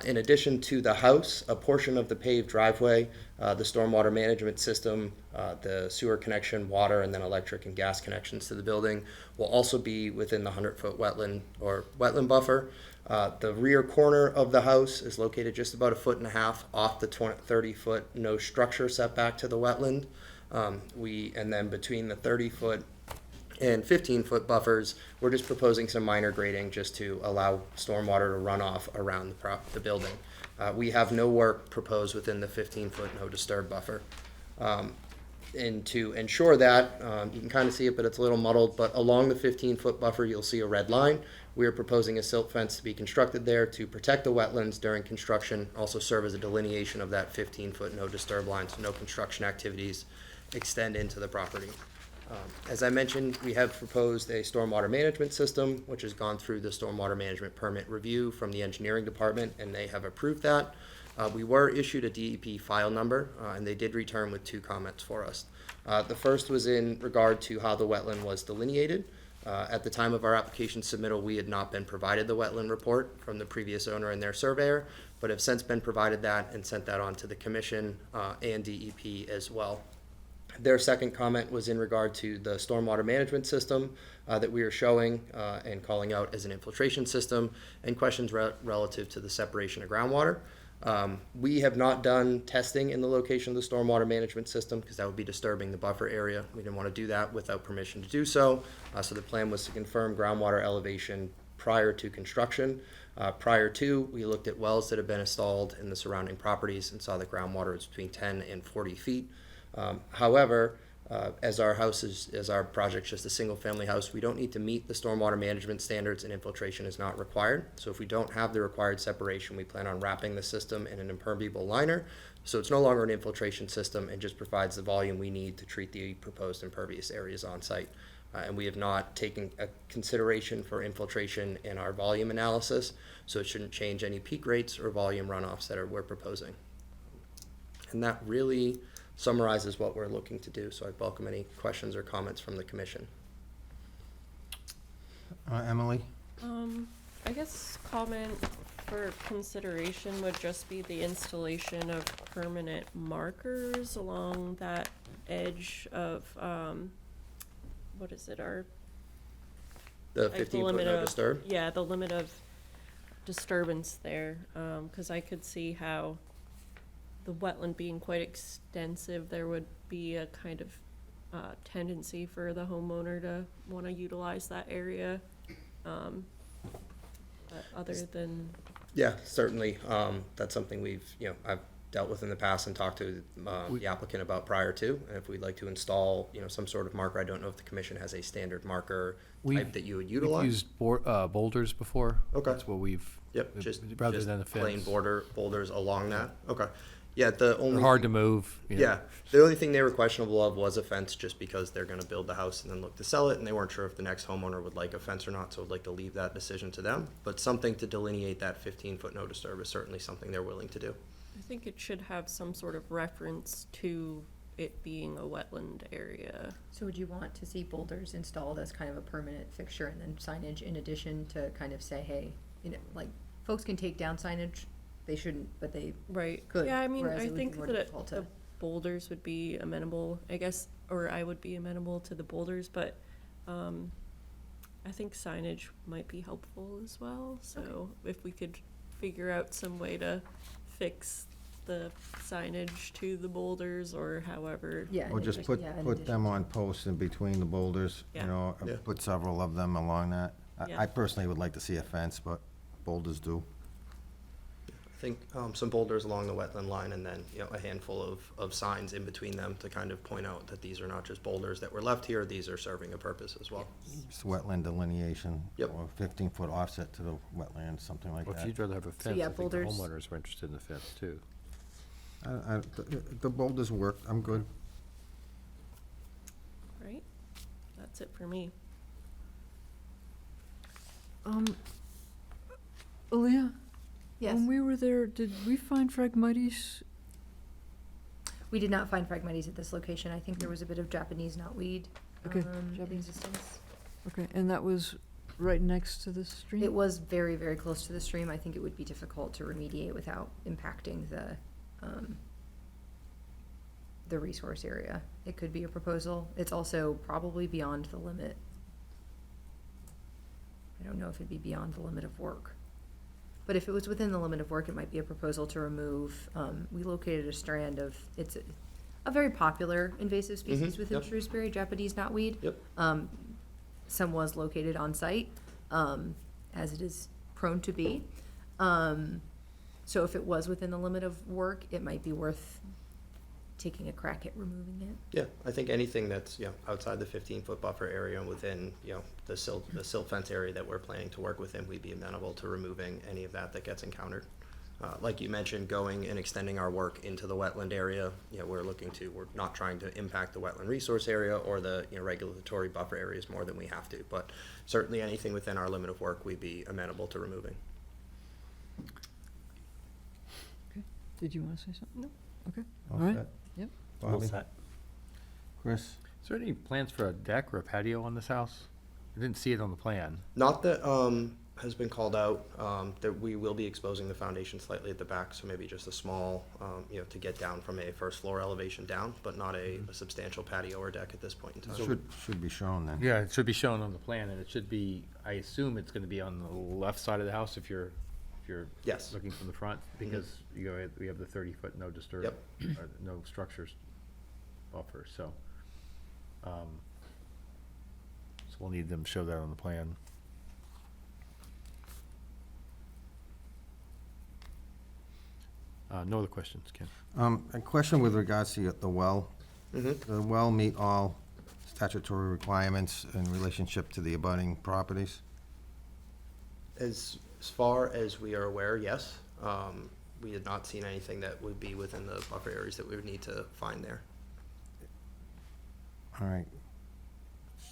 In addition to the house, a portion of the paved driveway, the stormwater management system, the sewer connection, water, and then electric and gas connections to the building will also be within the 100-foot wetland or wetland buffer. The rear corner of the house is located just about 1.5 feet off the 30-foot no structure setback to the wetland. And then between the 30-foot and 15-foot buffers, we're just proposing some minor grading just to allow stormwater to run off around the building. We have no work proposed within the 15-foot no disturb buffer. And to ensure that, you can kind of see it, but it's a little muddled, but along the 15-foot buffer, you'll see a red line. We are proposing a silt fence to be constructed there to protect the wetlands during construction, also serve as a delineation of that 15-foot no disturb line, so no construction activities extend into the property. As I mentioned, we have proposed a stormwater management system, which has gone through the stormwater management permit review from the engineering department, and they have approved that. We were issued a DEP file number, and they did return with 2 comments for us. The first was in regard to how the wetland was delineated. At the time of our application submittal, we had not been provided the wetland report from the previous owner and their surveyor, but have since been provided that and sent that on to the commission and DEP as well. Their second comment was in regard to the stormwater management system that we are showing and calling out as an infiltration system, and questions relative to the separation of groundwater. We have not done testing in the location of the stormwater management system because that would be disturbing the buffer area. We didn't want to do that without permission to do so. So the plan was to confirm groundwater elevation prior to construction. Prior to, we looked at wells that have been installed in the surrounding properties and saw that groundwater is between 10 and 40 feet. However, as our project's just a single-family house, we don't need to meet the stormwater management standards, and infiltration is not required. So if we don't have the required separation, we plan on wrapping the system in an impermeable liner. So it's no longer an infiltration system and just provides the volume we need to treat the proposed impervious areas on site. And we have not taken a consideration for infiltration in our volume analysis, so it shouldn't change any peak rates or volume runoffs that we're proposing. And that really summarizes what we're looking to do, so I welcome any questions or comments from the commission. Emily? I guess comment for consideration would just be the installation of permanent markers along that edge of, what is it, The 15-foot no disturb? Yeah, the limit of disturbance there, because I could see how the wetland being quite extensive, there would be a kind of tendency for the homeowner to want to utilize that area. But other than... Yeah, certainly. That's something I've dealt with in the past and talked to the applicant about prior to. And if we'd like to install, some sort of marker, I don't know if the commission has a standard marker type that you would utilize. We've used boulders before. Okay. That's what we've. Yep, just rather than a plain fence. boulders along that. Okay. Yeah, the only They're hard to move. Yeah, the only thing they were questionable of was a fence, just because they're going to build the house and then look to sell it, and they weren't sure if the next homeowner would like a fence or not, so I'd like to leave that decision to them. But something to delineate that 15-foot no disturb is certainly something they're willing to do. I think it should have some sort of reference to it being a wetland area. So would you want to see boulders installed as kind of a permanent fixture and then signage in addition to kind of say, hey, like, folks can take down signage, they shouldn't, but they could. Yeah, I mean, whereas I it would be think more that difficult the to- boulders would be amenable, I guess, or I would be amenable to the boulders, but I think signage might be helpful as well. So if we could figure out some way to fix the signage to the boulders or however. Yeah. Or just put them on posts in between the boulders, Yeah. Yeah. put several of them along that. Yeah. I personally would like to see a fence, but boulders do. I think some boulders along the wetland line, and then, a handful of signs in between them to kind of point out that these are not just boulders that were left here, these are serving a purpose as well. Just wetland delineation. Yep. Or 15-foot offset to the wetland, something like Well, if that. you'd rather have a fence, yeah, I think the boulders- homeowners were interested in the fence too. The boulders work, I'm good. Right? That's it for me. Aaliyah? Yes. When we were there, did we find Phragmites? We did not find Phragmites at this location. I think there was a bit of Japanese knotweed Okay, in Japanese. existence. Okay, and that was right next to the stream? It was very, very close to the stream. I think it would be difficult to remediate without impacting the resource area. It could be a proposal. It's also probably beyond the limit. I don't know if it'd be beyond the limit of work. But if it was within the limit of work, it might be a proposal to remove, we located a strand of, it's a very popular invasive species within yep. Shrewsbury, Japanese knotweed. Yep. Some was located on site, as it is prone to be. So if it was within the limit of work, it might be worth taking a crack at removing it. Yeah, I think anything that's, outside the 15-foot buffer area and within, the silt fence area that we're planning to work within, we'd be amenable to removing any of that gets encountered. Like you mentioned, going and extending our work into the wetland area, we're not trying to impact the wetland resource area or the, regulatory buffer areas more than we have to. But certainly anything within our limit of work, we'd be amenable to removing. Okay, did you want to say something? No. Okay, All all right, set? yep. Well Bobby? set. Chris? Is there any plans for a deck or a patio on this house? I didn't see it on the plan. Not that has been called out, that we will be exposing the foundation slightly at the back, so maybe just a small, to get down from a first floor elevation down, but not a substantial patio or deck at this point in time. Should be shown then. Yeah, it should be shown on the plan, and it should be, I assume it's gonna be on the left side of the house if you're Yes. looking from the front, because we have the 30-foot no disturb, Yep. or no structures buffer, so. So we'll need them to show that on the plan. No other questions, Ken? A question with regards to the well. The well meet all statutory requirements in relationship to the abutting properties? As far as we are aware, yes. We had not seen anything that would be within the buffer areas that we would need to find there. All right.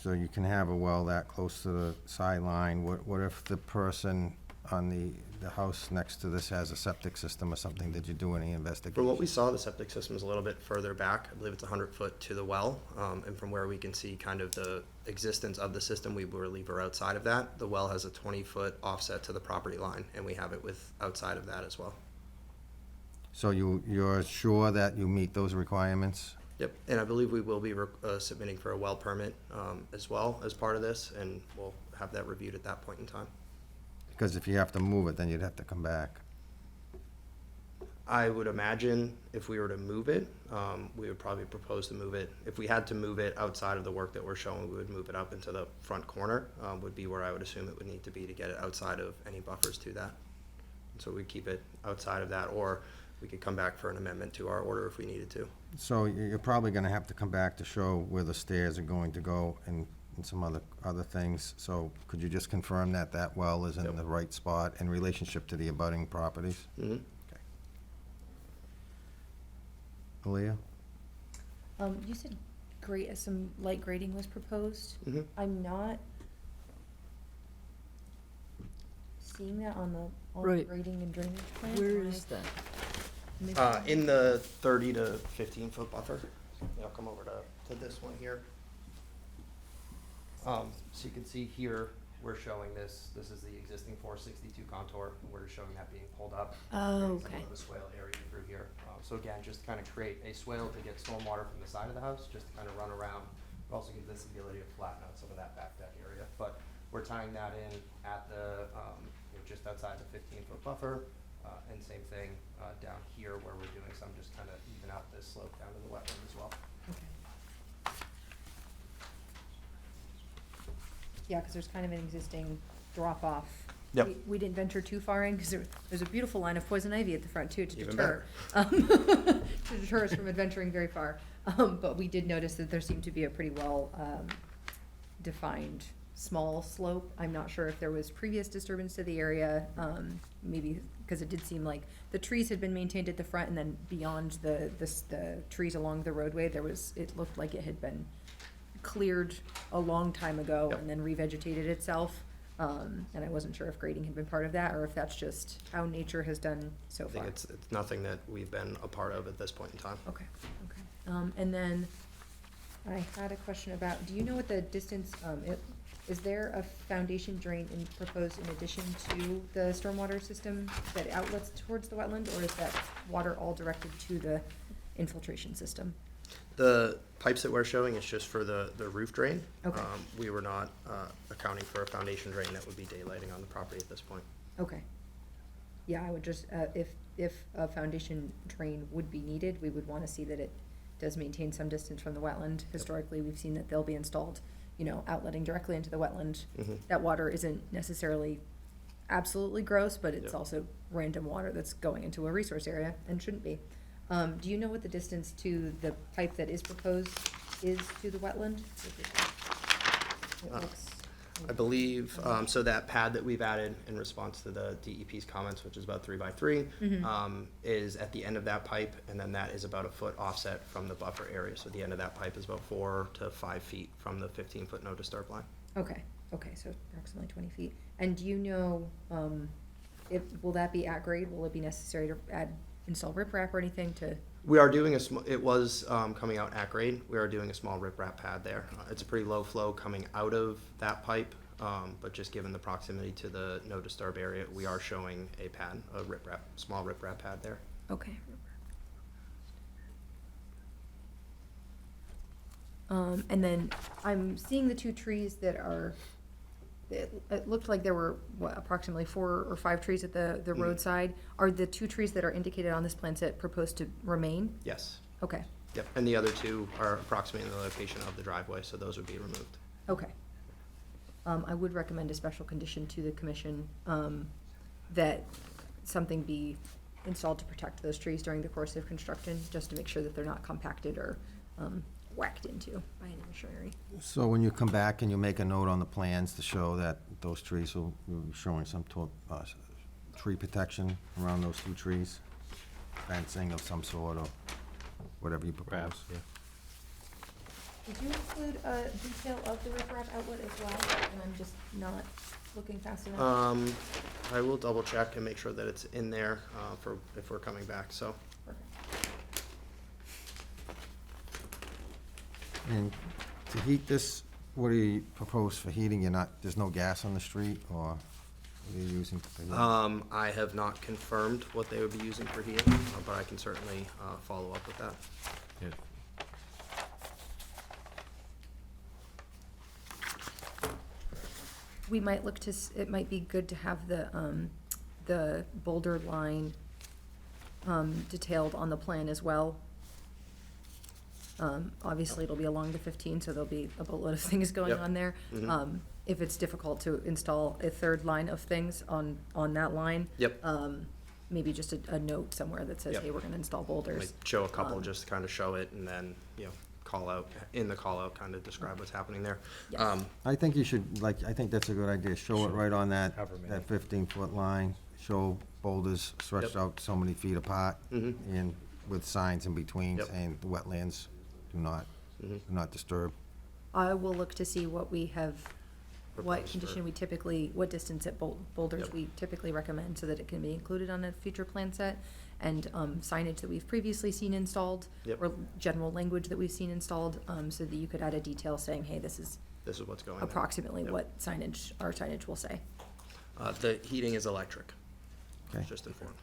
So you can have a well that close to the sideline. What if the person on the house next to this has a septic system or something? Did you do any investigation? From what we saw, the septic system is a little bit further back. I believe it's 100 foot to the well. And from where we can see kind of the existence of the system, we believe we're outside of that. The well has a 20-foot offset to the property line, and we have it with outside of that as well. So you're sure that you meet those requirements? Yep, and I believe we will be submitting for a well permit as well as part of this, and we'll have that reviewed at that point in time. Because if you have to move it, then you'd have to come back. I would imagine if we were to move it, we would probably propose to move it. If we had to move it outside of the work that we're showing, we would move it up into the front corner, would be where I would assume it would need to be to get it outside of any buffers to that. So we'd keep it outside of that, or we could come back for an amendment to our order if we needed to. So you're probably gonna have to come back to show where the stairs are going to go and some other things. So could you just confirm that that well is in Yep. the right spot in relationship to the abutting properties? Mhm. Aaliyah? You said some light grading was proposed. Mhm. I'm not seeing that on the Right. grading and drainage plan. Where Am I is that? missing it? In the 30 to 15-foot buffer. I'll come over to this one here. So you can see here, we're showing this is the existing 462 contour, and we're showing that being pulled up. Oh, Some okay. of the swale area through here. So again, just to kind of create a swale to get stormwater from the side of the house, just to kind of run around. It also gives this ability to flatten out some of that back deck area. But we're tying that in at the, just outside the 15-foot buffer. And same thing down here where we're doing some, just kind of even out this slope down to the wetland as well. Okay. Yeah, because there's kind of an existing drop-off. Yep. We didn't venture too far in, because there's a beautiful line of poison ivy at the front, too, to Even deter. To deter us from adventuring very far. But we did notice that there seemed to be a pretty well defined small slope. I'm not sure if there was previous disturbance to the area, maybe, because it did seem like the trees had been maintained at the front, and then beyond the trees along the roadway, it looked like it had been cleared a long time ago Yep. and then revegetated itself. And I wasn't sure if grading had been part of that, or if that's just how nature has done so I far. think it's nothing that we've been a part of at this point in time. Okay, okay. And then I had a question about, do you know what the distance, is there a foundation drain proposed in addition to the stormwater system that outlets towards the wetland, or is that water all directed to the infiltration system? The pipes that we're showing is just for the roof drain. Okay. We were not accounting for a foundation drain that would be daylighting on the property at this point. Okay. Yeah, I would just, if a foundation drain would be needed, we would wanna see that it does maintain some distance from the wetland. Historically, we've seen that they'll be installed, outletting directly into the wetland. Mhm. That water isn't necessarily absolutely gross, but it's Yep. also random water that's going into a resource area and shouldn't be. Do you know what the distance to the pipe that is proposed is to the wetland? It looks- I believe, so that pad that we've added in response to the DEP's comments, which is about 3 by 3, is at the end of that pipe, and then that is about a foot offset from the buffer area. So the end of that pipe is about 4 to 5 feet from the 15-foot no disturb line. Okay, so approximately 20 feet. And do you know, will that be at grade? Will it be necessary to install riprap or anything to? We are doing it was coming out at grade. We are doing a small riprap pad there. It's a pretty low flow coming out of that pipe, but just given the proximity to the no disturb area, we are showing a pad, small riprap pad there. Okay. And then I'm seeing the two trees that are, it looked like there were, approximately 4 or 5 trees at the roadside. Are the 2 trees that are indicated on this plan set proposed to remain? Yes. Okay, Yep. And the other 2 are approximately in the location of the driveway, so those would be removed. okay. I would recommend a special condition to the commission, that something be installed to protect those trees during the course of construction, just to make sure that they're not compacted or, whacked into by any machinery. So when you come back and you make a note on the plans to show that those trees will be showing some tree protection around those 2 trees, fencing of some sort or whatever you propose. Perhaps, yeah. Did you include a detail of the riprap outlet as well? And I'm just not looking fast enough. I will double check and make sure that it's in there for if we're coming back, so. And to heat this, what do you propose for heating? There's no gas on the street, or what are you using for heating? I have not confirmed what they would be using for heating, but I can certainly follow up with that. Yeah. We might look to, it might be good to have the boulder line, detailed on the plan as well. Obviously, it'll be along the 15, so there'll be a boatload of things going Yep. on there. Mhm. If it's difficult to install a 3rd line of things on that line. Yep. maybe just a note somewhere that says, Yep. hey, we're gonna install boulders. Might show a couple Um, just to kind of show it, and then, call out, in the call out, kind of describe what's happening there. Yes. I think you should, I think that's a good idea. Show it right on that, However many. that 15-foot line. Show boulders stretched Yep. out so many feet apart Mhm. and with signs in between Yep. saying the wetlands do not disturb. I will look to see what we have, what Proposed condition for- we typically, what distance at boulders Yep. we typically recommend so that it can be included on a future plan set, and signage that we've previously seen installed, Yep. or general language that we've seen installed, so that you could add a detail saying, hey, this is This is what's going on. approximately Yep. what signage, our signage will say. The heating is electric, Okay. just informed.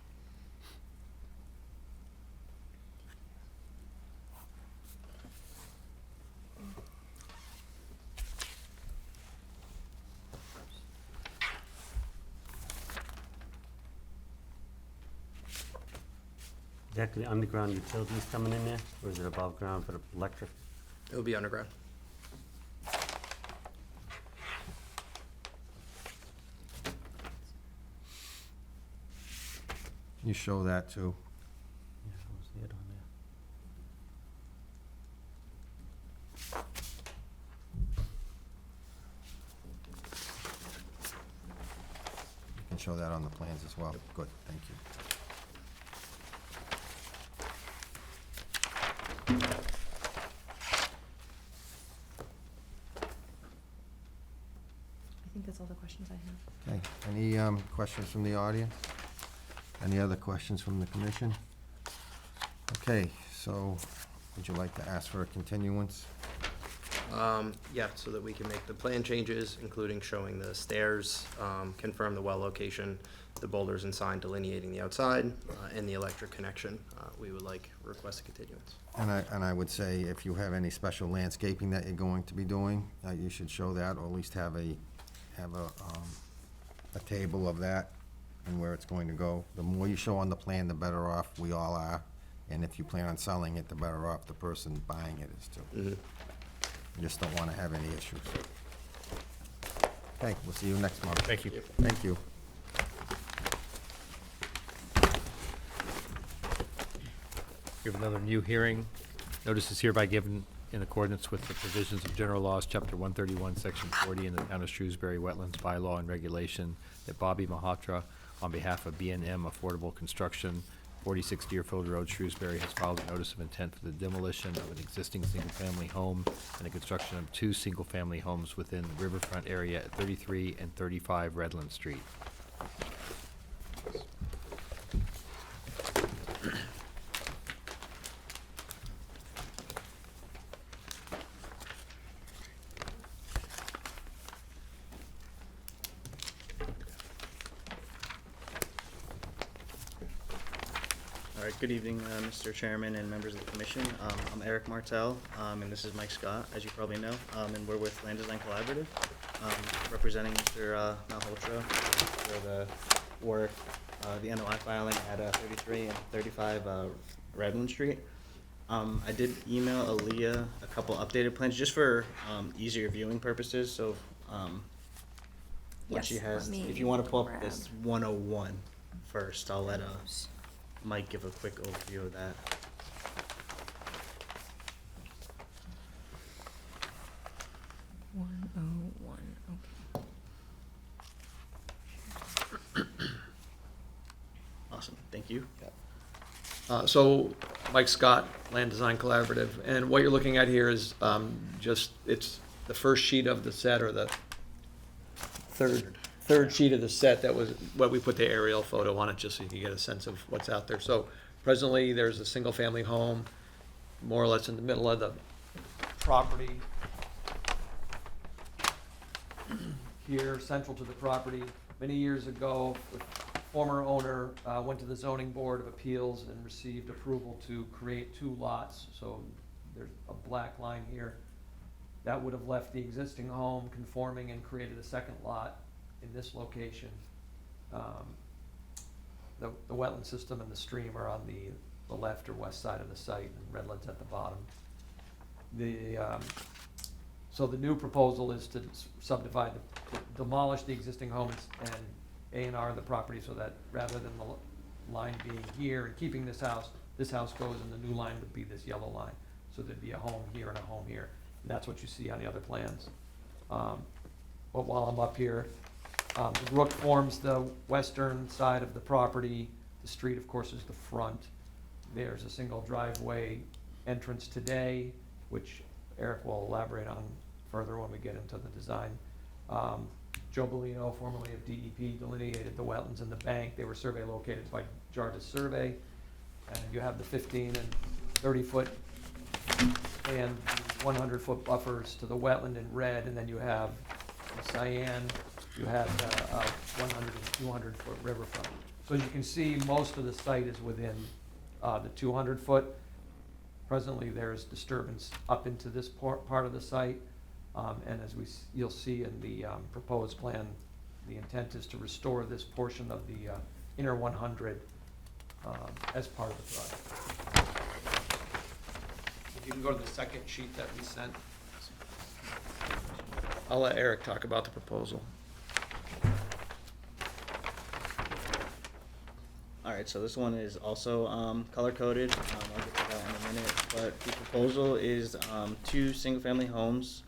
Is that the underground utilities coming in there, or is it above ground for the electric? It'll be underground. You show that too. Yeah, I don't see it on there. You can show that on the plans as well. Good, thank you. I think that's all the questions I have. Okay, any questions from the audience? Any other questions from the commission? Okay, so would you like to ask for a continuance? Yeah, so that we can make the plan changes, including showing the stairs, confirm the well location, the boulders and sign delineating the outside, and the electric connection. We would request a continuance. And I would say if you have any special landscaping that you're going to be doing, you should show that, or at least have a table of that and where it's going to go. The more you show on the plan, the better off we all are. And if you plan on selling it, the better off the person buying it is too. Mhm. You just don't want to have any issues. Okay, we'll see you next month. Thank you. Thank you. We have another new hearing. Notice is hereby given in accordance with the provisions of General Laws, Chapter 131, Section 40, in the Town of Shrewsbury Wetlands Bylaw and Regulation, that Bobby Mahatra, on behalf of B&M Affordable Construction, 46 Deerfield Road, Shrewsbury, has filed a notice of intent for the demolition of an existing single-family home and the construction of 2 single-family homes within the riverfront area at 33 and 35 Redland Street. All right, good evening, Mr. Chairman and members of the commission. I'm Eric Martell, and this is Mike Scott, as you probably know, and we're with Land Design Collaborative, representing Mr. Malhotra for the work, the NOI filing at 33 and 35 Redland Street. I did email Aaliyah a couple updated plans, just for easier viewing purposes, so once she Yes, has, let me if you want to pull up grab this 101 first, I'll let those. Mike give a quick overview of that. One oh one, okay. Awesome, thank you. So, Mike Scott, Land Design Collaborative, and what you're looking at here is it's the first sheet of the set, or the third sheet of the set that was what we put the aerial photo on it, just so you can get a sense of what's out there. So presently, there's a single-family home, more or less in the middle of the property. Here, central to the property. Many years ago, the former owner went to the zoning board of appeals and received approval to create 2 lots. So there's a black line here. That would have left the existing home conforming and created a second lot in this location. The wetland system and the stream are on the left or west side of the site, and Redland's at the bottom. So the new proposal is to subdivide, demolish the existing homes and A&R the property, so that rather than line being here and keeping this house goes and the new line would be this yellow line. So there'd be a home here and a home here. And that's what you see on the other plans. But while I'm up here, the brook forms the western side of the property. The street, of course, is the front. There's a single driveway entrance today, which Eric will elaborate on further when we get into the design. Joe Bellino, formerly of DEP, delineated the wetlands and the bank. They were survey located by Jarvis Survey. And you have the 15 and 30-foot and 100-foot buffers to the wetland in red, and then you have in cyan, you have 100 and 200-foot riverfront. So as you can see, most of the site is within the 200-foot. Presently, there's disturbance up into this part of the site, and as you'll see in the proposed plan, the intent is to restore this portion of the inner 100 as part of the project. If you can go to the second sheet that we sent. I'll let Eric talk about the proposal. All right, so this one is also color-coded. I'll get to that in a minute. But the proposal is 2 single-family homes.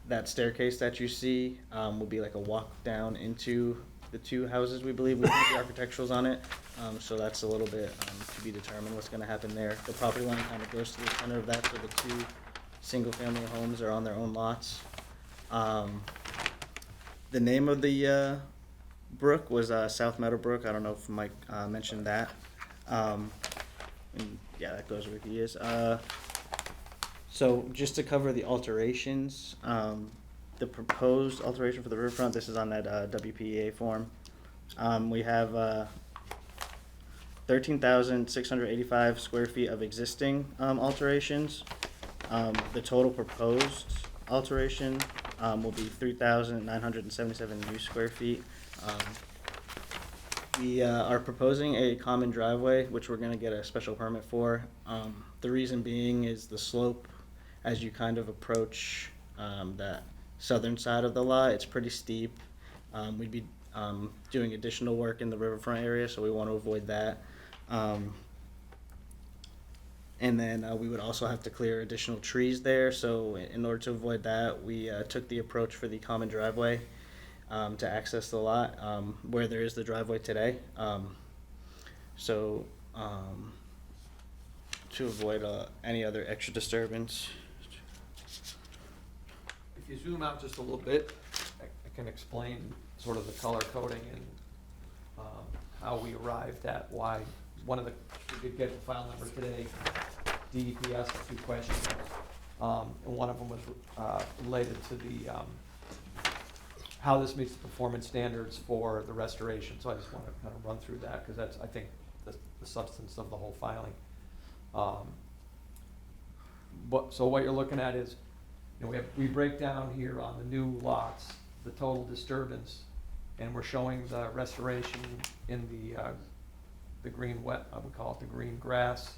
That staircase that you see will be like a walk down into the 2 houses, we believe. We put the architecturals on it, so that's a little bit to be determined what's going to happen there. The property line kind of goes to the center of that, so the 2 single-family homes are on their own lots. The name of the brook was South Meadowbrook. I don't know if Mike mentioned that. And yeah, that goes where he is. So just to cover the alterations, the proposed alteration for the riverfront, this is on that WPEA form. We have 13,685 square feet of existing alterations. The total proposed alteration will be 3,977 new square feet. We are proposing a common driveway, which we're going to get a special permit for. The reason being is the slope as you kind of approach that southern side of the lot. It's pretty steep. We'd be doing additional work in the riverfront area, so we want to avoid that. And then we would also have to clear additional trees there. So in order to avoid that, we took the approach for the common driveway to access the lot where there is the driveway today. To avoid any other extra disturbance. If you zoom out just a little bit, I can explain sort of the color coding and how we arrived at why we did get the file number today. DEP asked a few questions, and one of them was related to the how this meets the performance standards for the restoration. So I just want to kind of run through that because that's, I think, the substance of the whole filing. So what you're looking at is, we break down here on the new lots the total disturbance, and we're showing the restoration in the green we call it the green grass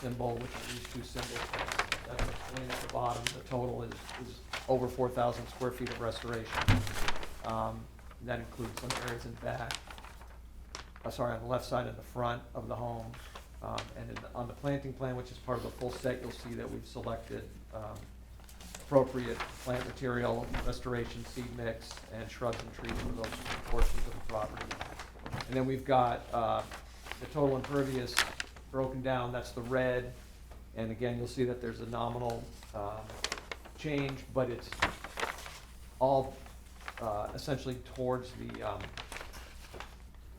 symbol, which are these 2 symbols. That's explained at the bottom. The total is over 4,000 square feet of restoration. That includes some areas in back. On the left side and the front of the home. And on the planting plan, which is part of the full set, you'll see that we've selected appropriate plant material, restoration seed mix, and shrubs and trees for those portions of the property. And then we've got the total impervious broken down. That's the red. And again, you'll see that there's a nominal change, but it's all essentially towards the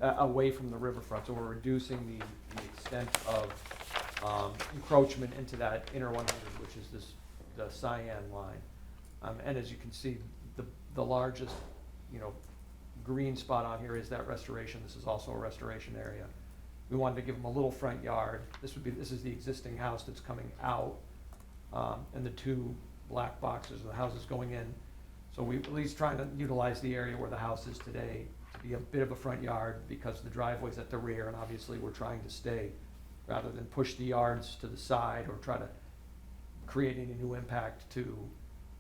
away from the riverfront. So we're reducing the extent of encroachment into that inner 100, which is the cyan line. And as you can see, the largest green spot on here is that restoration. This is also a restoration area. We wanted to give them a little front yard. This is the existing house that's coming out, and the 2 black boxes are the houses going in. So we at least trying to utilize the area where the house is today to be a bit of a front yard because the driveway's at the rear, and obviously we're trying to stay rather than push the yards to the side or try to create any new impact to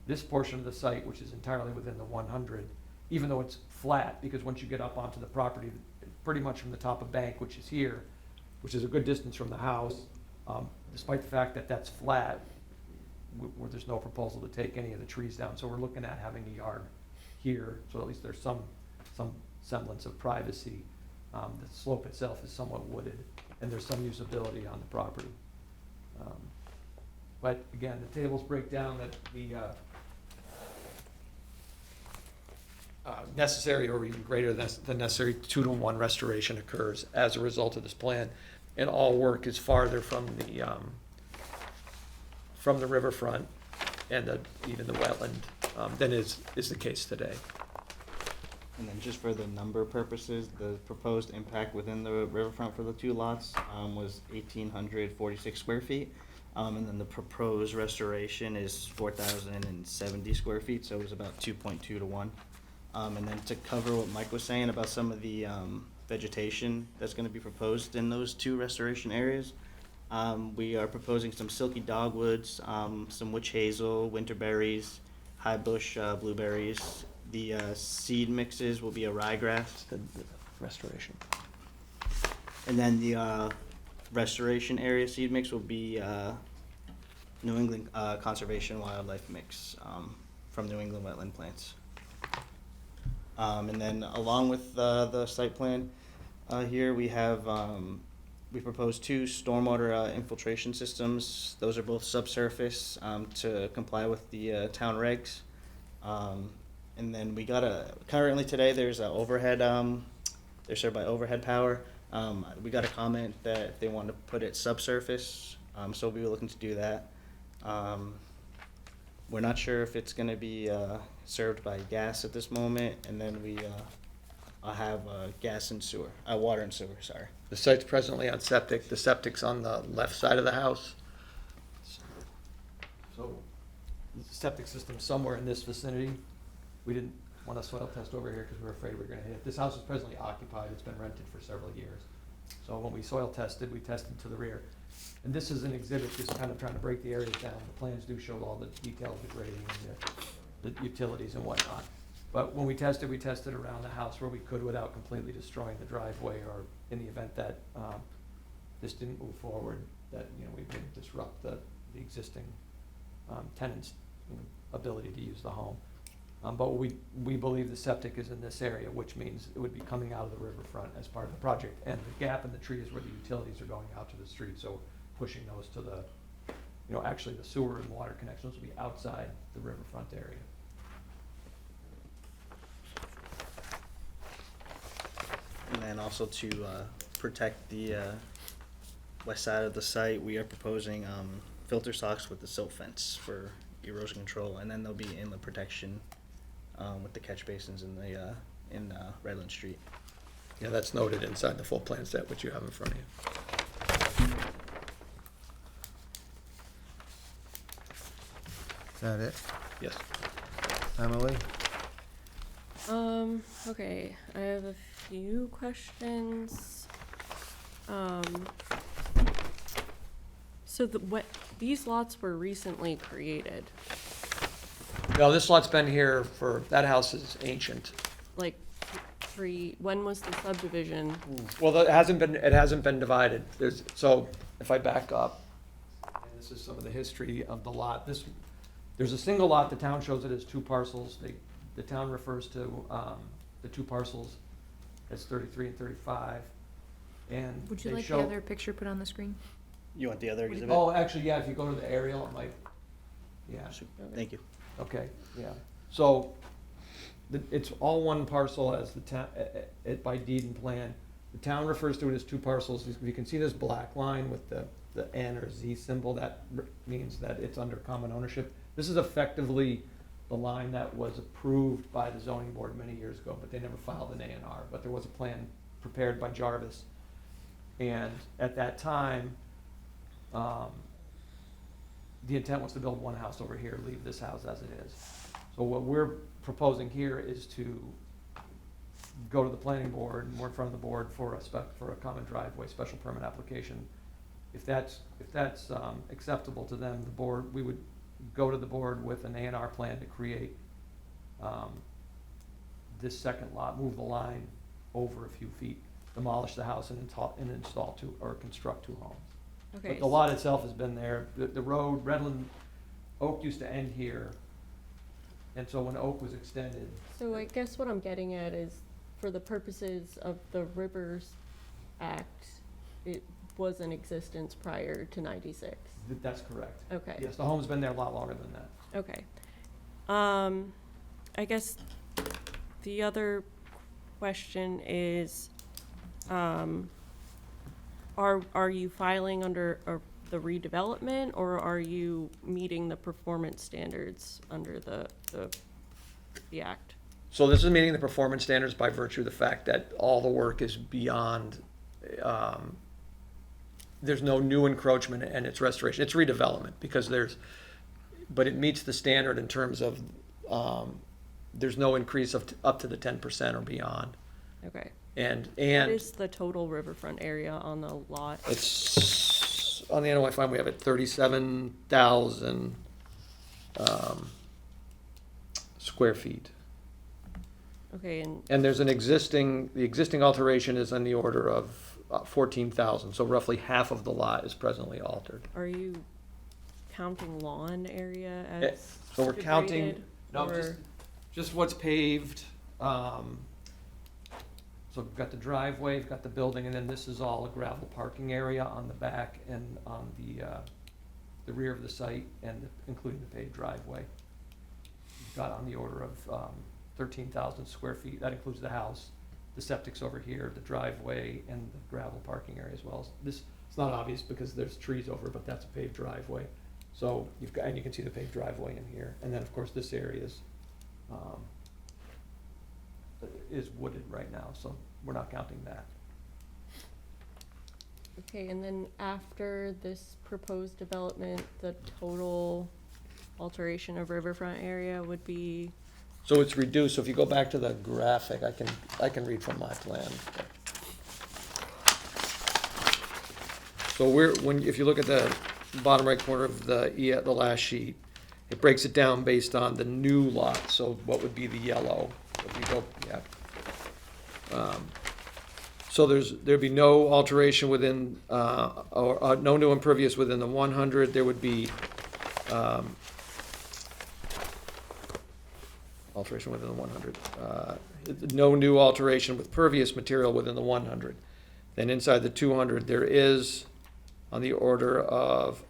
this portion of the site, which is entirely within the 100. even though it's flat, because once you get up onto the property, pretty much from the top of bank, which is here, which is a good distance from the house, despite the fact that that's flat, where there's no proposal to take any of the trees down. So we're looking at having a yard here, so at least there's some semblance of privacy. The slope itself is somewhat wooded, and there's some usability on the property. But again, the tables break down that the necessary or even greater than necessary 2-to-1 restoration occurs as a result of this plan, and all work is farther from the riverfront and even the wetland than is the case today. And then just for the number purposes, the proposed impact within the riverfront for the two lots was 1,846 square feet. And then the proposed restoration is 4,070 square feet, so it was about 2.2 to 1. And then to cover what Mike was saying about some of the vegetation that's going to be proposed in those two restoration areas, we are proposing some silky dogwoods, some witch hazel, winterberries, high bush blueberries. The seed mixes will be a ryegrass. The restoration. And then the restoration area seed mix will be New England Conservation Wildlife Mix from New England wetland plants. And then along with the site plan here, we have we propose 2 stormwater infiltration systems. Those are both subsurface to comply with the town regs. And then we got currently today there's an overhead, they're served by overhead power. We got a comment that they want to put it subsurface, so we'll be looking to do that. We're not sure if it's going to be served by gas at this moment, and then we have gas and sewer, water and sewer, sorry. The site's presently on septic. The septic's on the left side of the house. So the septic system's somewhere in this vicinity. We didn't want to soil test over here because we were afraid we were going to hit it. This house is presently occupied. It's been rented for several years. So when we soil tested, we tested to the rear. And this is an exhibit just kind of trying to break the areas down. The plans do show all the details, the grading, and the utilities and whatnot. But when we tested around the house where we could without completely destroying the driveway, or in the event that this didn't move forward, that we wouldn't disrupt the existing tenants' ability to use the home. But we believe the septic is in this area, which means it would be coming out of the riverfront as part of the project. And the gap in the tree is where the utilities are going out to the street, so pushing those to the, actually the sewer and water connections will be outside the riverfront area. And then also to protect the west side of the site, we are proposing filter socks with the silt fence for erosion control, and then there'll be inlet protection with the catch basins in Redland Street. Yeah, that's noted inside the full plan set, which you have in front of you. Is that it? Yes. Emily? Okay, I have a few questions. So these lots were recently created, No, this lot's been here that house is ancient. like when was the subdivision? Well, it hasn't been divided. So if I back up, and this is some of the history of the lot. There's a single lot, the town shows it as 2 parcels. The town refers to the 2 parcels as 33 and 35. And Would you they like show, the other picture put on the screen? You want the other exhibit? Oh, actually, yeah, if you go to the aerial, it might, yeah. Thank you. Okay, yeah. So it's all one parcel as the town, by deed and plan. The town refers to it as 2 parcels. You can see this black line with the N or Z symbol. That means that it's under common ownership. This is effectively the line that was approved by the zoning board many years ago, but they never filed an A&R. But there was a plan prepared by Jarvis. And at that time, the intent was to build one house over here, leave this house as it is. So what we're proposing here is to go to the planning board, and we're in front of the board for a common driveway special permit application. If that's acceptable to them, we would go to the board with an A&R plan to create this second lot, move the line over a few feet, demolish the house and install two, or construct two homes. Okay. But the lot itself has been there. The road, Redland, Oak used to end here. And so when Oak was extended, So I guess what I'm getting at is, for the purposes of the Rivers Act, it was in existence prior to 96. that's correct. Okay. Yes, the home's been there a lot longer than that. Okay. I guess the other question is, are you filing under the redevelopment, or are you meeting the performance standards under the act? So this is meeting the performance standards by virtue of the fact that all the work is beyond, there's no new encroachment and it's restoration. It's redevelopment because but it meets the standard in terms of, there's no increase of up to the 10% or beyond. Okay. And What is the total riverfront area on the lot? it's, on the NOI file, we have it 37,000 square feet. Okay, And there's the existing alteration is on the order of 14,000, so roughly half of the lot is presently altered. are you counting lawn area as So we're counting, degraded, No, or- just what's paved. So we've got the driveway, we've got the building, and then this is all a gravel parking area on the back and on the rear of the site, and including the paved driveway. We've got on the order of 13,000 square feet. That includes the house, the septic's over here, the driveway, and the gravel parking area as well. This, it's not obvious because there's trees over it, but that's a paved driveway. So you've got, and you can see the paved driveway in here. And then, of course, this area is wooded right now, so we're not counting that. Okay, and then after this proposed development, the total alteration of riverfront area would be? so it's reduced, so if you go back to the graphic, I can read from my plan. So if you look at the bottom right corner of the last sheet, it breaks it down based on the new lot, so what would be the yellow? If you go, yeah. So there'd be no alteration within, or no new impervious within the 100, there would be, alteration within the 100. No new alteration with pervious material within the 100. Then inside the 200, there is on the order of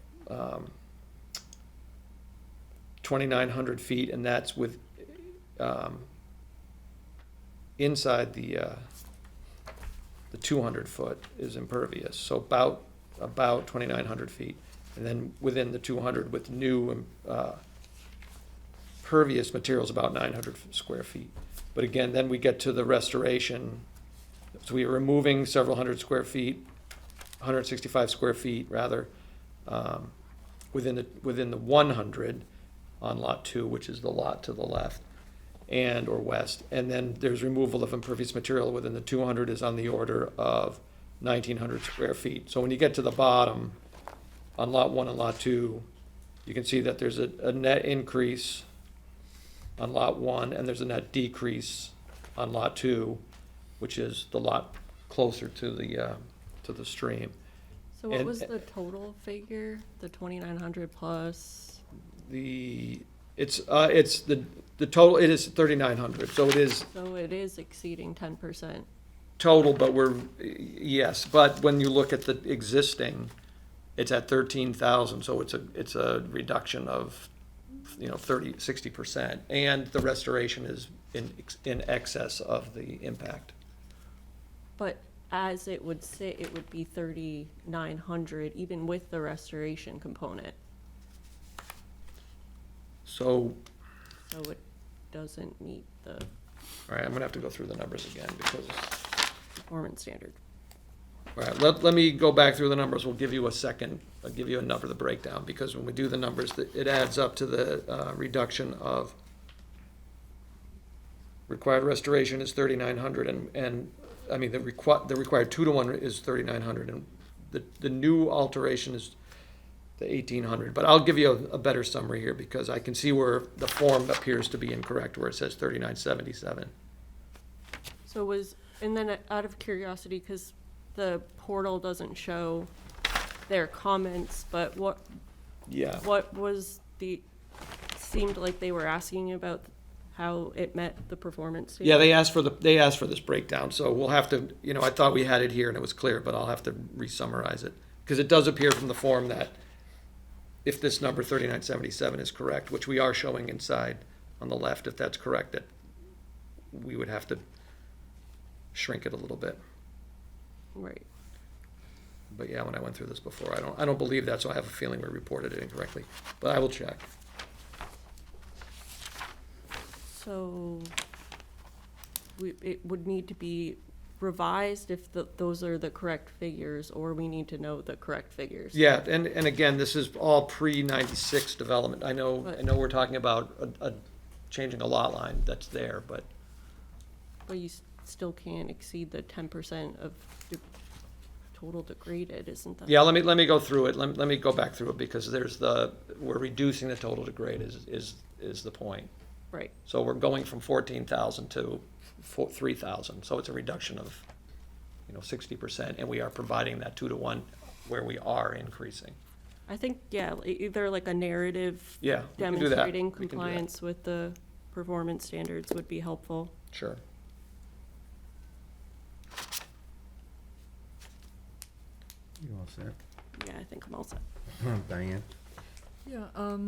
2,900 feet, and that's with inside the 200 foot is impervious, so about 2,900 feet, and then within the 200 with new pervious materials about 900 square feet. But again, then we get to the restoration, so we are removing several hundred square feet, 165 square feet rather, within the 100 on lot 2, which is the lot to the left or west, and then there's removal of impervious material within the 200 is on the order of 1,900 square feet. So when you get to the bottom, on lot 1 and lot 2, you can see that there's a net increase on lot 1, and there's a net decrease on lot 2, which is the lot closer to the stream. So what was the total figure, the 2,900 plus? The total, it is 3,900, so it is So it is exceeding 10%. total, but yes, but when you look at the existing, it's at 13,000, so it's a reduction of, 60%, and the restoration is in excess of the impact. But as it would sit, it would be 3,900, even with the restoration component. So it doesn't meet the all right, I'm gonna have to go through the numbers again because. performance standard. All right, let me go back through the numbers. We'll give you a second. I'll give you a number, the breakdown, because when we do the numbers, it adds up to the reduction of required restoration is 3,900, and I mean, the required 2-to-1 is 3,900, and the new alteration is the 1,800. But I'll give you a better summary here because I can see where the form appears to be incorrect, where it says 3,977. And then out of curiosity, because the portal doesn't show their comments, but Yeah. what was seemed like they were asking about how it met the performance standard? Yeah, they asked for this breakdown, so we'll have to, I thought we had it here and it was clear, but I'll have to re-summarize it. Because it does appear from the form that if this number 3977 is correct, which we are showing inside on the left, if that's correct, that we would have to shrink it a little bit. Right. But yeah, when I went through this before, I don't believe that, so I have a feeling we reported it incorrectly. But I will check. So it would need to be revised if those are the correct figures, or we need to know the correct figures. Yeah, and again, this is all pre-96 development. I know we're talking about changing a lot line that's there, but. But you still can't exceed the 10% of total degraded, isn't that? Yeah, let me go through it. Let me go back through it, because we're reducing the total degrade is the point. Right. So we're going from 14,000 to 3,000, so it's a reduction of, 60%, and we are providing that 2-to-1 where we are increasing. I think, either like a narrative Yeah, we can do that. demonstrating We can do that. compliance with the performance standards would be helpful. Sure. You all set? Yeah, I think I'm all set. Diane? Yeah,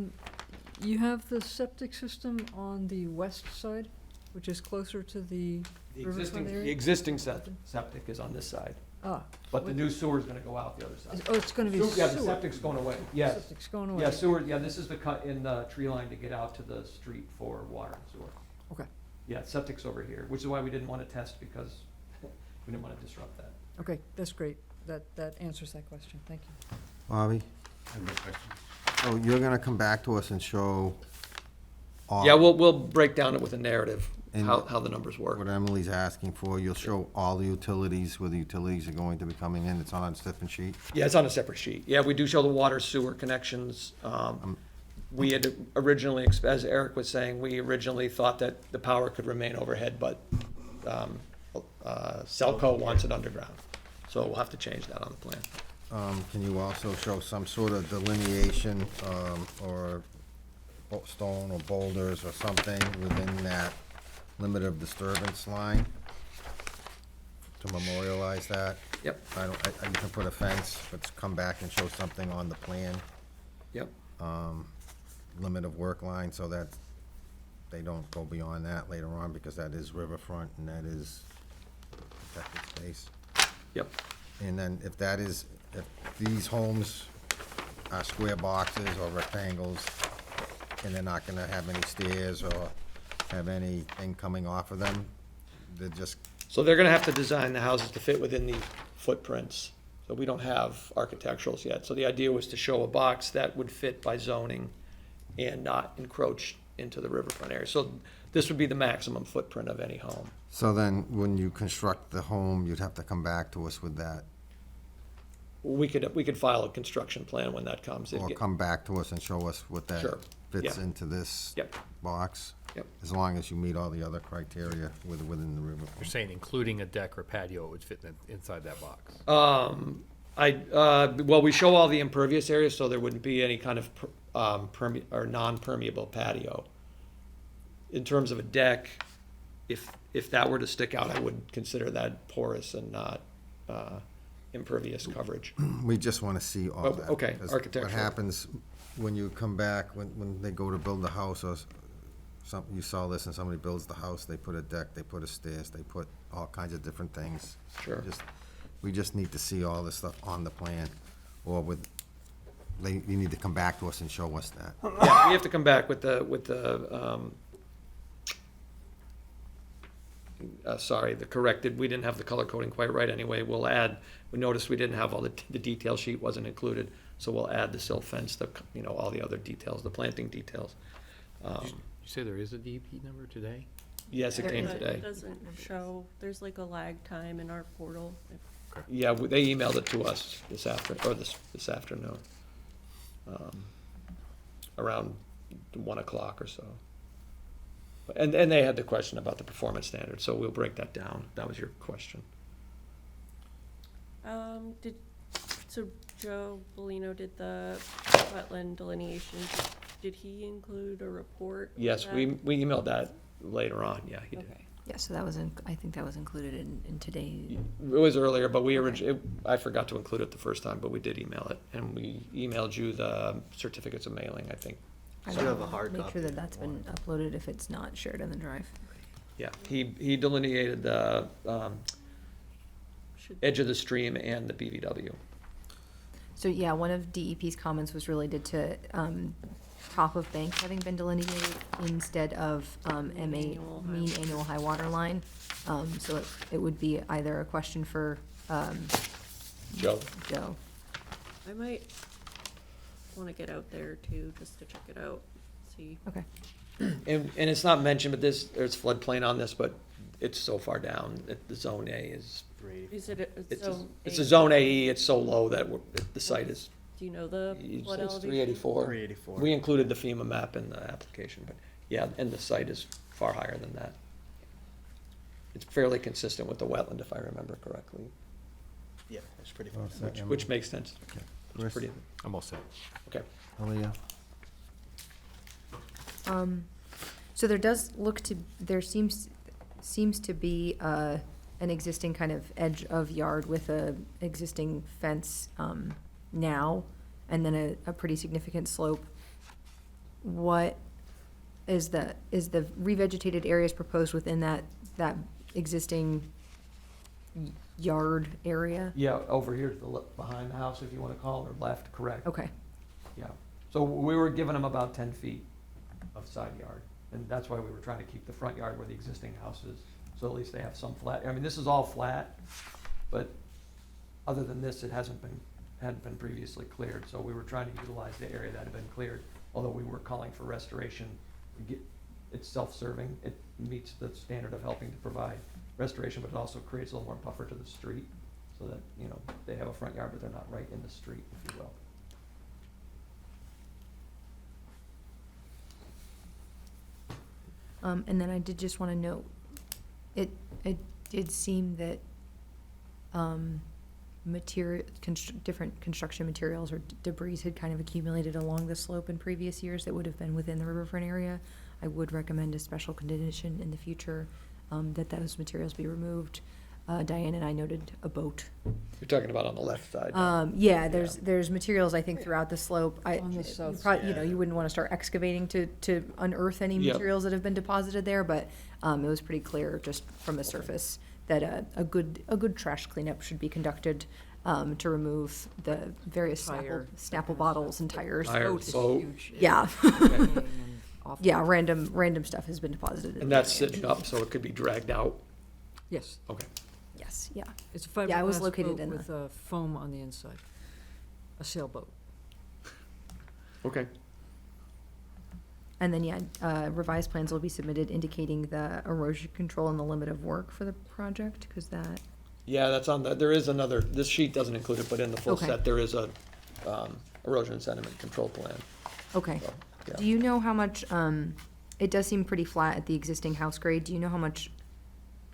you have the septic system on the west side, which is closer to the riverfront area? The existing septic is on this side, Ah. but the new sewer is gonna go out the other side. Oh, it's gonna be Yeah, the sewer. septic's going away, yes. Septic's going away. Yeah, sewer, this is the cut in the tree line to get out to the street for water and sewer. Okay. Yeah, septic's over here, which is why we didn't want to test, because we didn't want to disrupt that. Okay, that's great. That answers that question. Thank you. Bobby? I have no questions. So you're gonna come back to us and show all. Yeah, we'll break down it with a narrative, And how the numbers work. What Emily's asking for, you'll show all the utilities, where the utilities are going to be coming in, it's on a different sheet? Yeah, it's on a separate sheet. Yeah, we do show the water sewer connections. We had originally, as Eric was saying, we originally thought that the power could remain overhead, but Celco wants it underground. So we'll have to change that on the plan. Can you also show some sort of delineation, or stone or boulders or something within that limit of disturbance line to memorialize that? Yep. You can put a fence, but come back and show something on the plan. Yep. Limit of work line, so that they don't go beyond that later on, because that is riverfront and that is protected space. Yep. And then if these homes are square boxes or rectangles, and they're not gonna have any stairs or have anything coming off of them, they're just, So they're gonna have to design the houses to fit within the footprints. So we don't have architecturals yet. So the idea was to show a box that would fit by zoning and not encroach into the riverfront area. So this would be the maximum footprint of any home. so then when you construct the home, you'd have to come back to us with that, We could file a construction plan when that comes. or come back to us and show us what that Sure. fits Yeah. into this Yep. box? Yep. As long as you meet all the other criteria within the river. You're saying including a deck or patio, it would fit inside that box? Well, we show all the impervious areas, so there wouldn't be any kind of or non-permeable patio. In terms of a deck, if that were to stick out, I would consider that porous and not impervious coverage. We just wanna see all Oh, that. okay, 'cause architectural. What happens when you come back, when they go to build the house, or you saw this, and somebody builds the house, they put a deck, they put a stairs, they put all kinds of different things. Sure. We just need to see all this stuff on the plan, or you need to come back to us and show us that. Yeah, we have to come back with the corrected, we didn't have the color coding quite right anyway. We noticed we didn't have all the detail sheet wasn't included, so we'll add the silt fence, all the other details, the planting details. You say there is a DEP number today? Yes, it came But today. It doesn't show, there's like a lag time in our portal. Yeah, they emailed it to us this afternoon, around 1 o'clock or so. And they had the question about the performance standard, so we'll break that down. That was your question. So Joe Bellino did the wetland delineation. Did he include a report? of Yes, that? we emailed that later on, yeah, he did. Okay. Yeah, so that was I think that was included in today. It was earlier, but I forgot to include it the first time, but we did email it, and we emailed you the certificates of mailing, I think. I So you have will a hard make copy sure that if that's you been uploaded if it's not shared in the drive. Yeah, he delineated the edge of the stream and the BVW. So yeah, one of DEP's comments was related to top of bank having been delineated instead of mean annual high water line. So it would be either a question for Joe. I might want to get out there too, just to check it out, see. Okay. And it's not mentioned, but there's floodplain on this, but it's so far down, the zone A is, Is it it's a zone AE, it's so low that the site is. Do you know the flood It's elevation? 384. 384. We included the FEMA map in the application, but yeah, and the site is far higher than that. It's fairly consistent with the wetland, if I remember correctly, Yeah, it's pretty Well, fun. so- which makes sense. It's Chris? pretty, I'm all set. okay. Aaliyah? So there seems to be an existing kind of edge of yard with a existing fence now, and then a pretty significant slope. What is the revegetated areas proposed within that existing yard area? Yeah, over here to the behind the house, if you want to call it, or left, correct. Okay. Yeah, so we were giving them about 10 feet of side yard, and that's why we were trying to keep the front yard where the existing house is, so at least they have some flat, I mean, this is all flat, but other than this, it hadn't been previously cleared, so we were trying to utilize the area that had been cleared, although we were calling for restoration. It's self-serving, it meets the standard of helping to provide restoration, but it also creates a little more buffer to the street, so that, you know, they have a front yard, but they're not right in the street, if you will. And then I did just want to note, it did seem that different construction materials or debris had kind of accumulated along the slope in previous years that would have been within the riverfront area. I would recommend a special condition in the future that those materials be removed. Diane and I noted a boat. You're talking about on the left side. Yeah, there's materials, I think, throughout the slope. On the south You wouldn't want to start excavating to unearth any Yep. materials that have been deposited there, but it was pretty clear just from the surface that a good trash cleanup should be conducted to remove the various Tire, Snapple bottles and tires. Tires, Boat is so- huge. Yeah. And awful. Yeah, random stuff has been deposited. in And the that's area. sitting up, so it could be dragged out. Yes, Okay. Yes, yeah. it's a Yeah, it was fiberglass located boat in with foam on the inside, a sailboat. Okay. And then, revised plans will be submitted indicating the erosion control and the limit of work for the project, because that, Yeah, that's on there is another, this sheet doesn't include it, but in the full Okay. set, there is a erosion and sediment control plan. okay. So, yeah. Do you know how much, it does seem pretty flat at the existing house grade. Do you know how much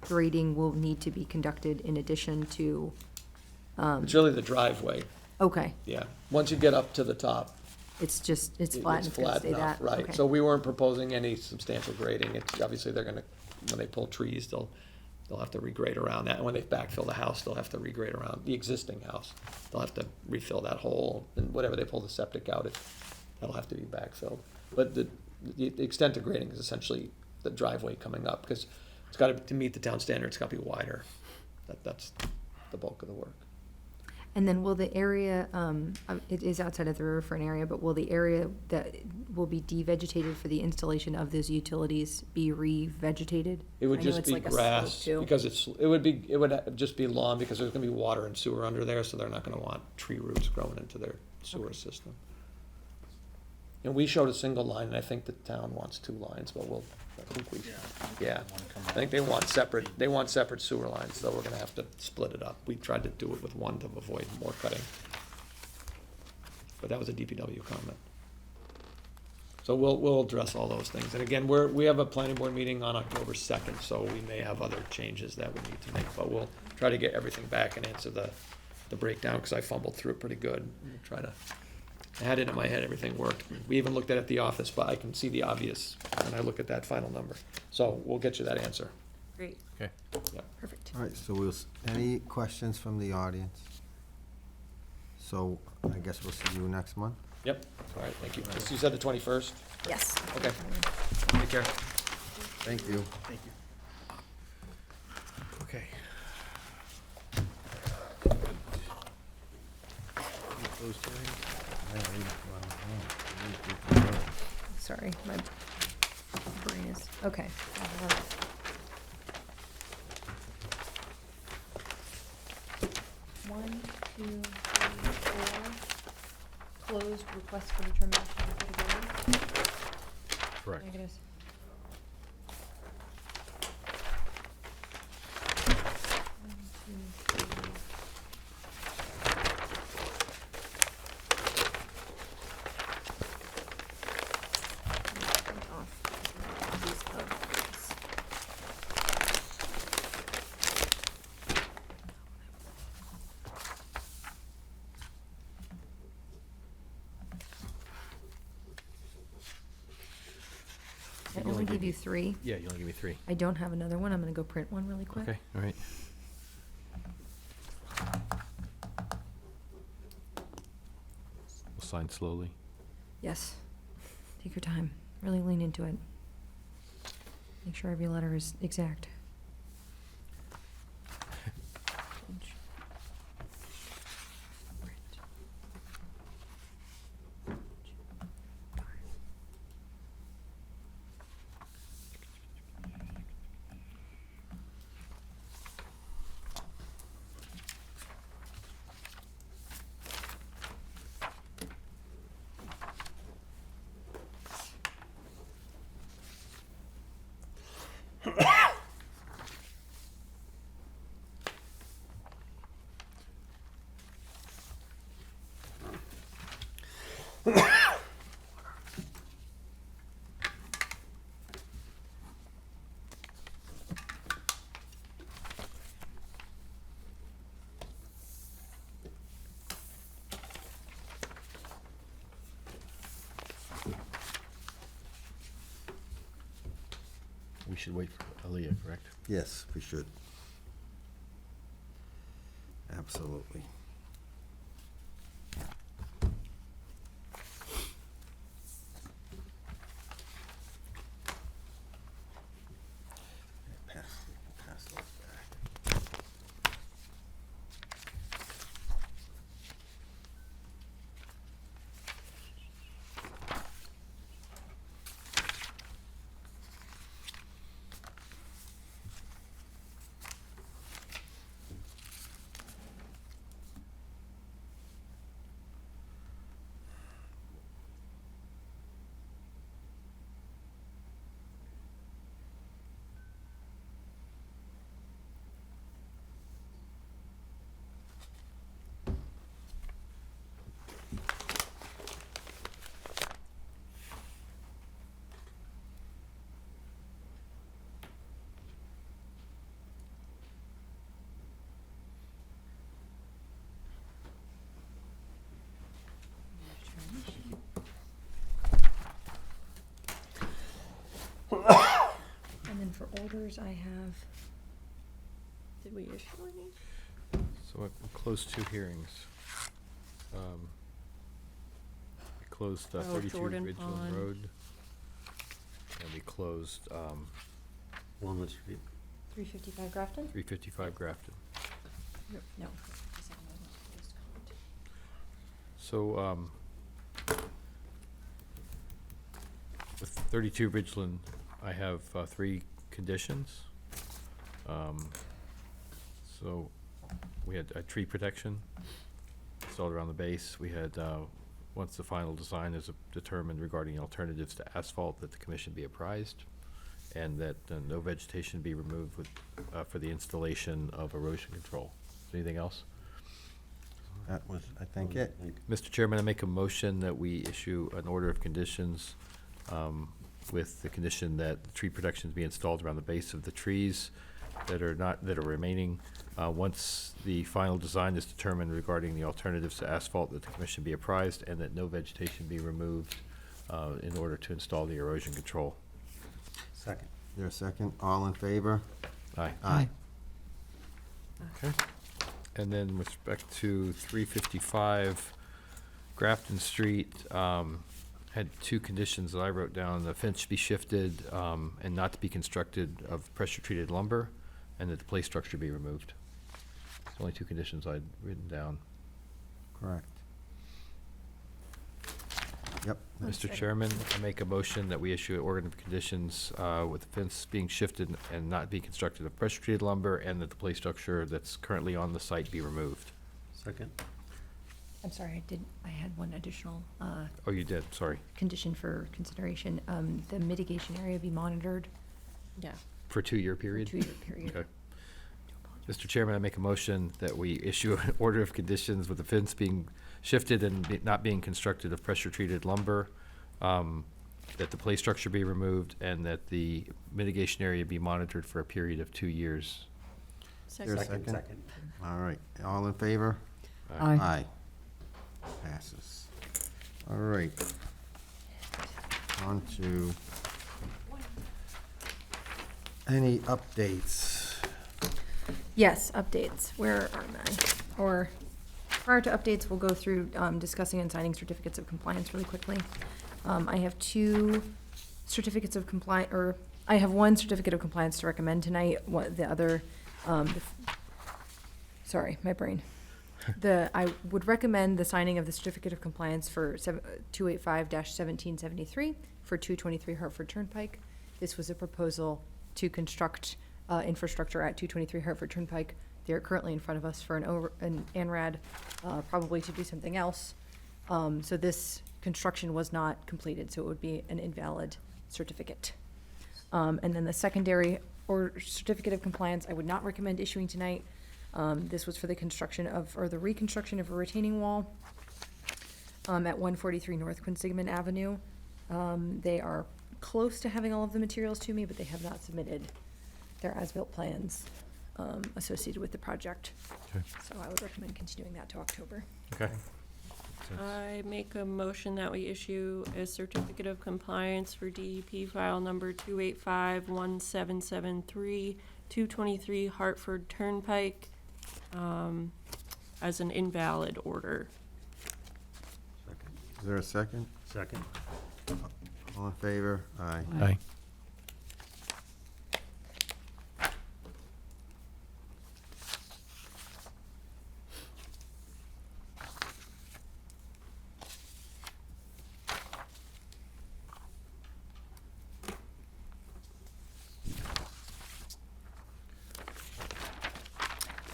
grading will need to be conducted in addition to, It's really the driveway, okay, yeah. Once you get up to the top, it's flat and it's it's gonna flat stay enough, that? right? Okay. So we weren't proposing any substantial grading. It's, obviously, they're gonna, when they pull trees, they'll have to regrade around that. And when they backfill the house, they'll have to regrade around the existing house. They'll have to refill that hole, and whatever they pull the septic out, that'll have to be backfilled. But the extent of grading is essentially the driveway coming up, because it's got to meet the town standard, it's got to be wider. That's the bulk of the work. And then will the area, it is outside of the riverfront area, but will the area that will be devegetated for the installation of those utilities be revegetated? It would I know just it's be like a slope, grass, too. because it would just be lawn, because there's gonna be water and sewer under there, so they're not gonna want tree roots growing into their sewer system. And we showed a single line, and I think the town wants 2 lines, but yeah. I think they want separate sewer lines, so we're gonna have to split it up. We tried to do it with one to avoid more cutting. But that was a DPW comment. So we'll address all those things. And again, we have a planning board meeting on October 2nd, so we may have other changes that we need to make, but we'll try to get everything back and answer the breakdown, because I fumbled through it pretty good. We'll try to, I had it in my head, everything worked. We even looked at it at the office, but I can see the obvious when I look at that final number. So we'll get you that answer. Great. Okay. Yeah. Perfect. All right, so any questions from the audience? So I guess we'll see you next month. Yep. All right, thank you. You said the 21st? Yes. Okay. Take care. Thank you. Thank you. Okay. Sorry, my brain is, okay. One, two, three, four. Closed, request for determination of suitability. Correct. Negatives. One, two, three. Print off these codes. I only give you three. Yeah, you only give me 3. I don't have another one. I'm gonna go print one really quick. Okay, all right. We'll sign slowly. Yes. Take your time. Really lean into it. Make sure every letter is exact. We should wait for Aaliyah, correct? Yes, we should. Absolutely. Pass those back. And then for orders, I have, Did we issue any? So we closed 2 hearings. We closed 32 Jordan Ridgeland Pond. Road. And we closed Walnut Street. 355 Grafton? 355 Grafton. No. So, with 32 Ridgeland, I have 3 conditions. So, we had a tree protection installed around the base. We had, once the final design is determined regarding alternatives to asphalt, that the commission be apprised, and that no vegetation be removed with, for the installation of erosion control. Anything else? That was, I think, it. Mr. Chairman, I make a motion that we issue an order of conditions with the condition that tree protections be installed around the base of the trees that are remaining. Once the final design is determined regarding the alternatives to asphalt, that the commission be apprised, and that no vegetation be removed in order to install the erosion control. Second. Is there a second? All in favor? Aye. Aye. Okay. And then with respect to 355 Grafton Street, had two conditions that I wrote down: the fence be shifted and not to be constructed of pressure-treated lumber, and that the play structure be removed. It's only two conditions I'd written down. Correct. Yep. Mr. Chairman, I make a motion that we issue an order of conditions with the fence being shifted and not be constructed of pressure-treated lumber, and that the play structure that's currently on the site be removed. Second. I'm sorry, I had one additional, Oh, you did, sorry. condition for consideration. The mitigation area be monitored. Yeah. For a 2-year period? 2-year period. Okay. Mr. Chairman, I make a motion that we issue an order of conditions with the fence being shifted and not being constructed of pressure-treated lumber, that the play structure be removed, and that the mitigation area be monitored for a period of 2 years. Is there a Second. All right, all in favor? Aye. Aye. Passes. All right. On to any updates? Yes, updates. Where are they? Or prior to updates, we'll go through discussing and signing certificates of compliance really quickly. I have two certificates of compliance, or I have one certificate of compliance to recommend tonight. What the other? Sorry, my brain. I would recommend the signing of the certificate of compliance for 285-1773 for 223 Hartford Turnpike. This was a proposal to construct infrastructure at 223 Hartford Turnpike. They're currently in front of us for an ANRAD, probably to do something else. So this construction was not completed, so it would be an invalid certificate. And then the secondary or certificate of compliance, I would not recommend issuing tonight. This was for the construction of, or the reconstruction of a retaining wall at 143 North Quinsigamond Avenue. They are close to having all of the materials to me, but they have not submitted their as-built plans associated with the project. Okay. So I would recommend continuing that to October. Okay. I make a motion that we issue a certificate of compliance for DEP file number 2851773, 223 Hartford Turnpike, as an invalid order. Is there a second? Second. All in favor? Aye. Aye.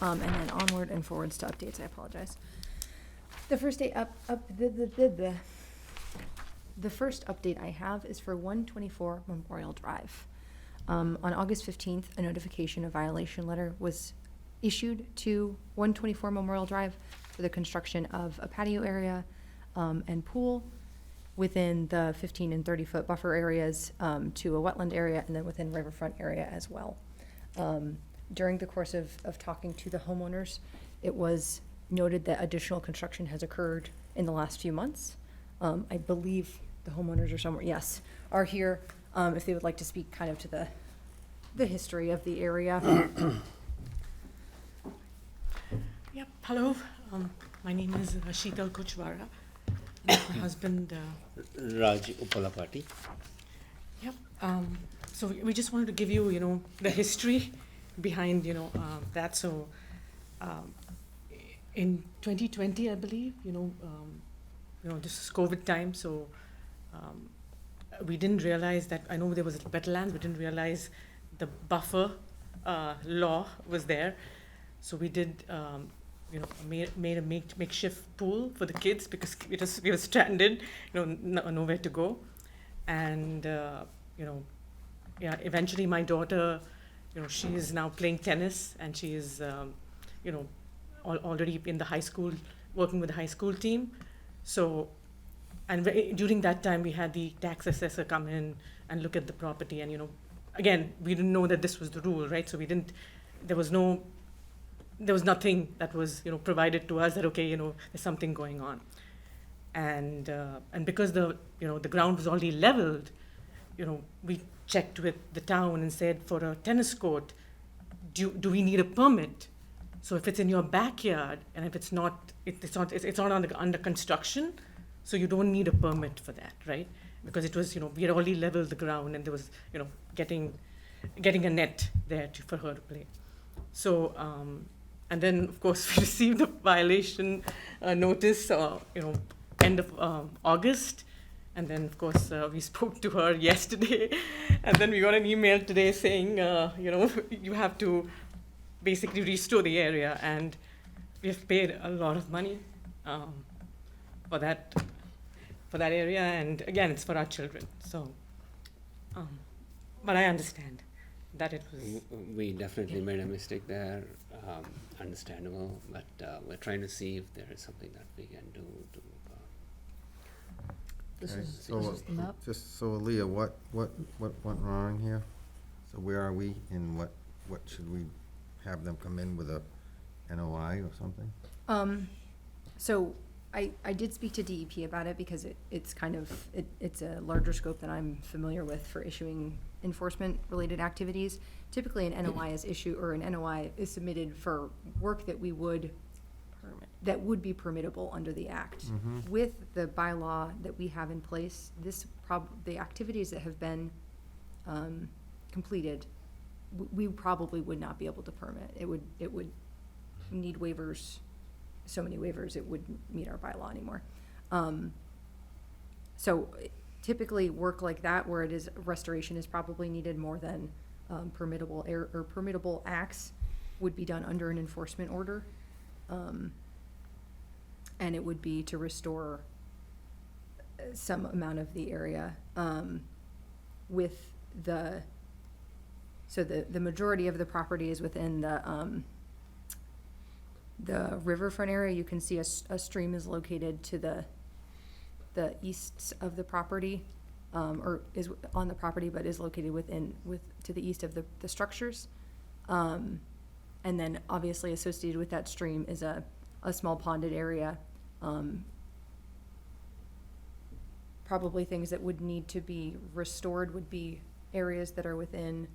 And then onward and forwards to updates, I apologize. The first the first update I have is for 124 Memorial Drive. On August 15th, a notification of violation letter was issued to 124 Memorial Drive for the construction of a patio area and pool within the 15 and 30-foot buffer areas to a wetland area, and then within riverfront area as well. During the course of talking to the homeowners, it was noted that additional construction has occurred in the last few months. I believe the homeowners are somewhere, yes, are here, if they would like to speak kind of to the history of the area. Yep, hello, my name is Sheetal Kuchwara. My husband, Raj Upalapati. Yep, so we just wanted to give you, the history behind, that. So, in 2020, I believe, this is COVID time, so we didn't realize that, I know there was wetlands, we didn't realize the buffer law was there. So we did, made a makeshift pool for the kids because we were stranded, nowhere to go. And, eventually my daughter, she is now playing tennis, and she is, already in the high school, working with the high school team. So And during that time, we had the tax assessor come in and look at the property, and, again, we didn't know that this was the rule, right? So there was nothing that was, provided to us that, okay, there's something going on. And because the ground was already leveled, we checked with the town and said, for a tennis court, do we need a permit? So if it's in your backyard and if it's not under construction, so you don't need a permit for that, right? Because it was, we had already leveled the ground, and there was, getting a net there for her to play. So, and then of course we received a violation notice, end of August. And then, of course, we spoke to her yesterday, and then we got an email today saying, you have to basically restore the area, and we've paid a lot of money for that area, and again, it's for our children. So, but I understand that it was. We definitely made a mistake there. Understandable, but we're trying to see if there is something that we can do to. This Okay, is so, the map? just so Aaliyah, what went wrong here? So where are we, and what should we have them come in with a NOI or something? So I did speak to DEP about it because it's kind of, it's a larger scope than I'm familiar with for issuing enforcement-related activities. Typically, an NOI is issued, or an NOI is submitted for work that would be permittable under the Act. Mhm. With the bylaw that we have in place, the activities that have been completed, we probably would not be able to permit. It would need waivers, so many waivers, it wouldn't meet our bylaw anymore. So typically, work like that, where it is, restoration is probably needed more than permittable or permittable acts, would be done under an enforcement order. And it would be to restore some amount of the area with the majority of the property is within the riverfront area. You can see a stream is located to the east of the property, or is on the property, but is located to the east of the structures. And then obviously associated with that stream is a small ponded area. Probably things that would need to be restored would be areas that are within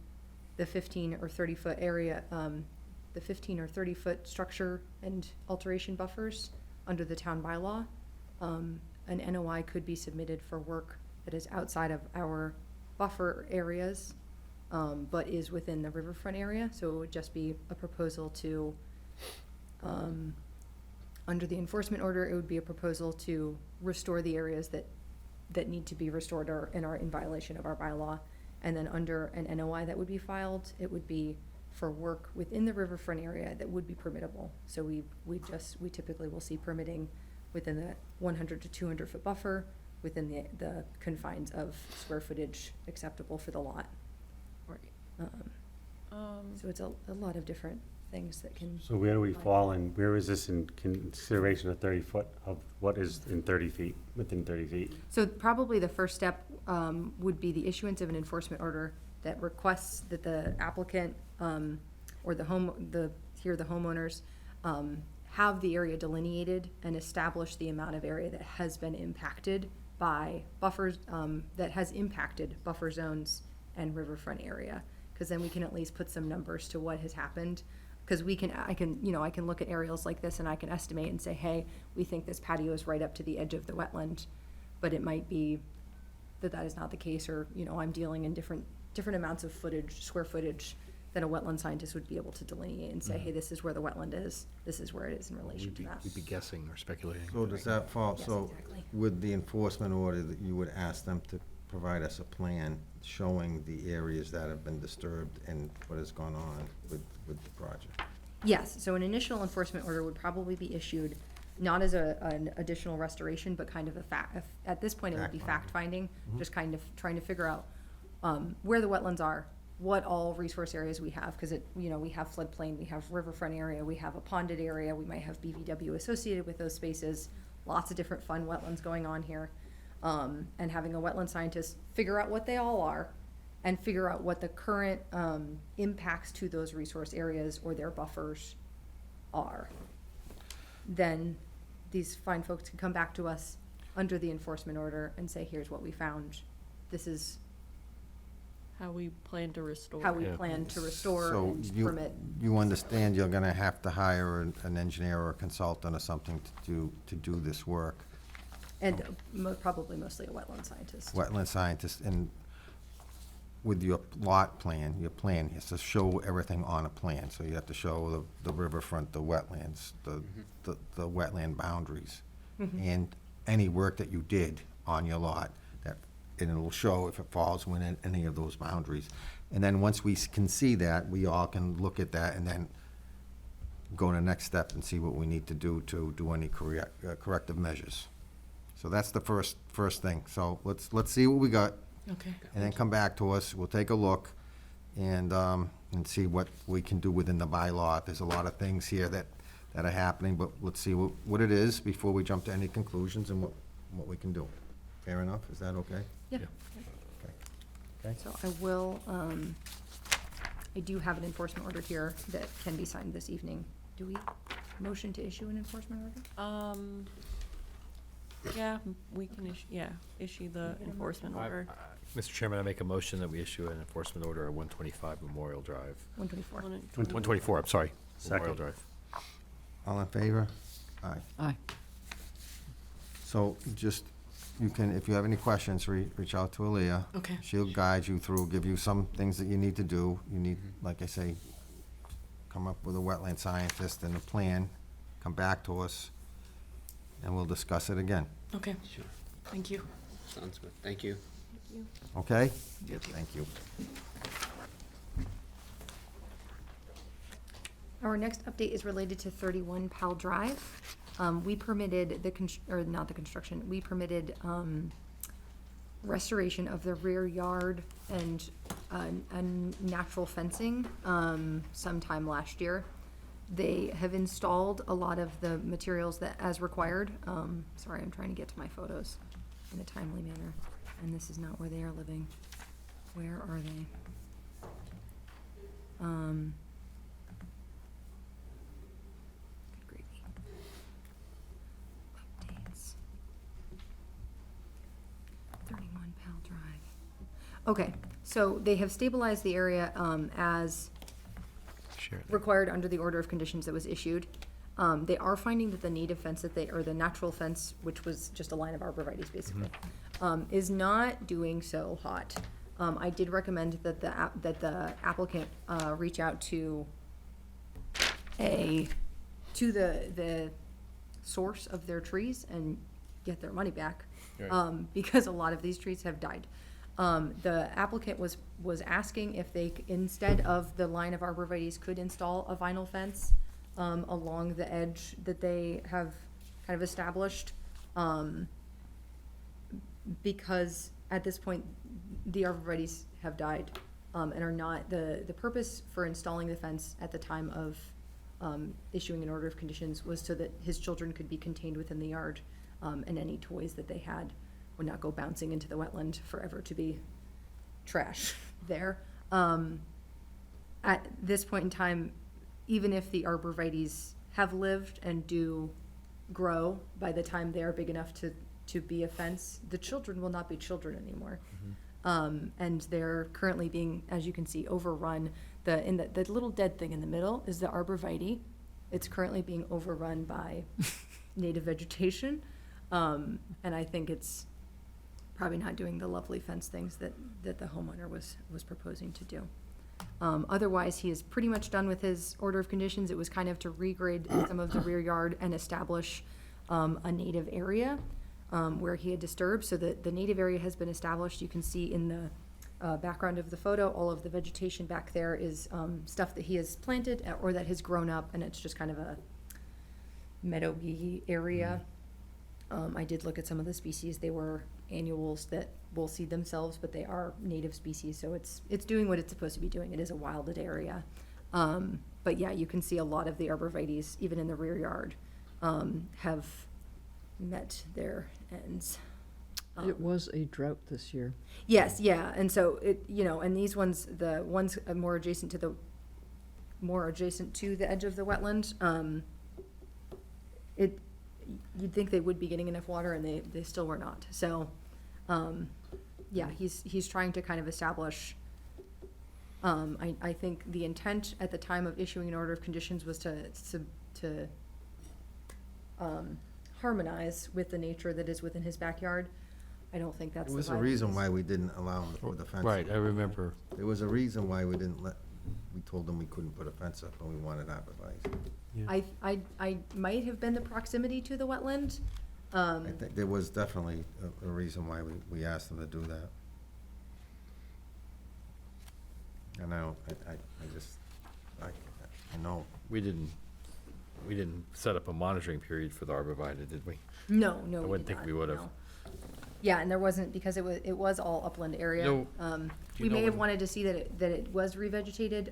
the 15 or 30 foot area, the 15 or 30 foot structure and alteration buffers under the town bylaw. An NOI could be submitted for work that is outside of our buffer areas, but is within the riverfront area. So it would just be a proposal to, under the enforcement order, it would be a proposal to restore the areas that need to be restored or are in violation of our bylaw. And then under an NOI that would be filed, it would be for work within the riverfront area that would be permittable. So we typically will see permitting within the 100 to 200 foot buffer within the confines of square footage acceptable for the lot. So it's a lot of different things that can. So where do we fall, and where is this in consideration of 30 foot of what is in 30 feet, within 30 feet? So probably the first step would be the issuance of an enforcement order that requests that the applicant or the homeowners have the area delineated and establish the amount of area that has been impacted by buffers, that has impacted buffer zones and riverfront area. Because then we can at least put some numbers to what has happened. Because I can look at aerials like this and I can estimate and say, hey, we think this patio is right up to the edge of the wetland, but it might be that is not the case, or I'm dealing in different amounts of square footage that a wetland scientist would be able to delineate and say, hey, this is where the wetland is, this is where it is in relation to that. We'd be guessing or speculating. So does that fall, Yes, so exactly. with the enforcement order, that you would ask them to provide us a plan showing the areas that have been disturbed and what has gone on with the project? Yes, so an initial enforcement order would probably be issued not as an additional restoration, but kind of at this point, it would be fact-finding, just kind of trying to figure out where the wetlands are, what all resource areas we have, because we have floodplain, we have riverfront area, we have a ponded area, we might have BVW associated with those spaces, lots of different fun wetlands going on here. and having a wetland scientist figure out what they all are and figure out what the current impacts to those resource areas or their buffers are. Then these fine folks can come back to us under the enforcement order and say, here's what we found. This is How we plan to restore. how we plan to restore So and you, permit. you understand you're gonna have to hire an engineer or a consultant or something to do this work. And probably mostly a wetland scientist. Wetland scientist, and with your lot plan, your plan has to show everything on a plan. So you have to show the riverfront, the wetlands, the wetland boundaries, and any work that you did on your lot, that, and it'll show if it falls within any of those boundaries. And then once we can see that, we all can look at that and then go to the next step and see what we need to do any corrective measures. So that's the first thing. So let's see what we got. Okay. And then come back to us, we'll take a look and see what we can do within the bylaw. There's a lot of things here that are happening, but let's see what it is before we jump to any conclusions and what we can do. Fair enough? Is that okay? Yeah. Okay. So I will, I do have an enforcement order here that can be signed this evening. Do we motion to issue an enforcement order? Yeah, we can issue the enforcement order. Mr. Chairman, I make a motion that we issue an enforcement order at 125 Memorial Drive. 124. 124, I'm sorry, Memorial Second. Drive. All in favor? Aye. Aye. So just, you can, if you have any questions, reach out to Aaliyah. Okay. She'll guide you through, give you some things that you need to do. You need, like I say, come up with a wetland scientist and a plan, come back to us, and we'll discuss it again. Okay. Sure. Thank you. Sounds good. Thank you. Okay? Thank you. Our next update is related to 31 Powell Drive. We permitted not the construction, we permitted restoration of the rear yard and natural fencing sometime last year. They have installed a lot of the materials that as required. Sorry, I'm trying to get to my photos in a timely manner, and this is not where they are living. Where are they? Good gravy. Updates. 31 Powell Drive. Okay, so they have stabilized the area as Share it. required under the order of conditions that was issued. They are finding that the native fence or the natural fence, which was just a line of arborvitae basically, is not doing so hot. I did recommend that the applicant reach out to the source of their trees and get their money back, because a lot of these trees have died. The applicant was asking if they, instead of the line of arborvitaes, could install a vinyl fence along the edge that they have kind of established, because at this point, the arborvitaes have died and are not, the purpose for installing the fence at the time of issuing an order of conditions was so that his children could be contained within the yard, and any toys that they had would not go bouncing into the wetland forever to be trash there. At this point in time, even if the arborvitaes have lived and do grow, by the time they are big enough to be a fence, the children will not be children anymore. And they're currently being, as you can see, overrun. The little dead thing in the middle is the arborvitae. It's currently being overrun by native vegetation. And I think it's probably not doing the lovely fence things that the homeowner was proposing to do. Otherwise, he is pretty much done with his order of conditions. It was kind of to regrade some of the rear yard and establish a native area where he had disturbed. So the native area has been established. You can see in the background of the photo, all of the vegetation back there is stuff that he has planted or that has grown up, and it's just kind of a meadowy area. I did look at some of the species. They were annuals that will seed themselves, but they are native species, so it's doing what it's supposed to be doing. It is a wilded area. But yeah, you can see a lot of the arborvitaes, even in the rear yard, have met their ends. It was a drought this year. Yes, yeah, and so it, and these ones, the ones more adjacent to the edge of the wetland, you'd think they would be getting enough water, and they still were not. So, yeah, he's trying to kind of establish, I think the intent at the time of issuing an order of conditions was to harmonize with the nature that is within his backyard. I don't think that's There the was a vibe of reason this. why we didn't allow him to put the fence up. Right, I remember. There was a reason why we didn't we told them we couldn't put a fence up, and we wanted arborvitae. I might have been the proximity to the wetland. I think there was definitely a reason why we asked them to do that. And I know. We didn't set up a monitoring period for the arborvitae, did we? No, I we wouldn't did think we not, would have. no. Yeah, and there wasn't, because it was all upland area. No. We know may have when- wanted to see that it was revegetated,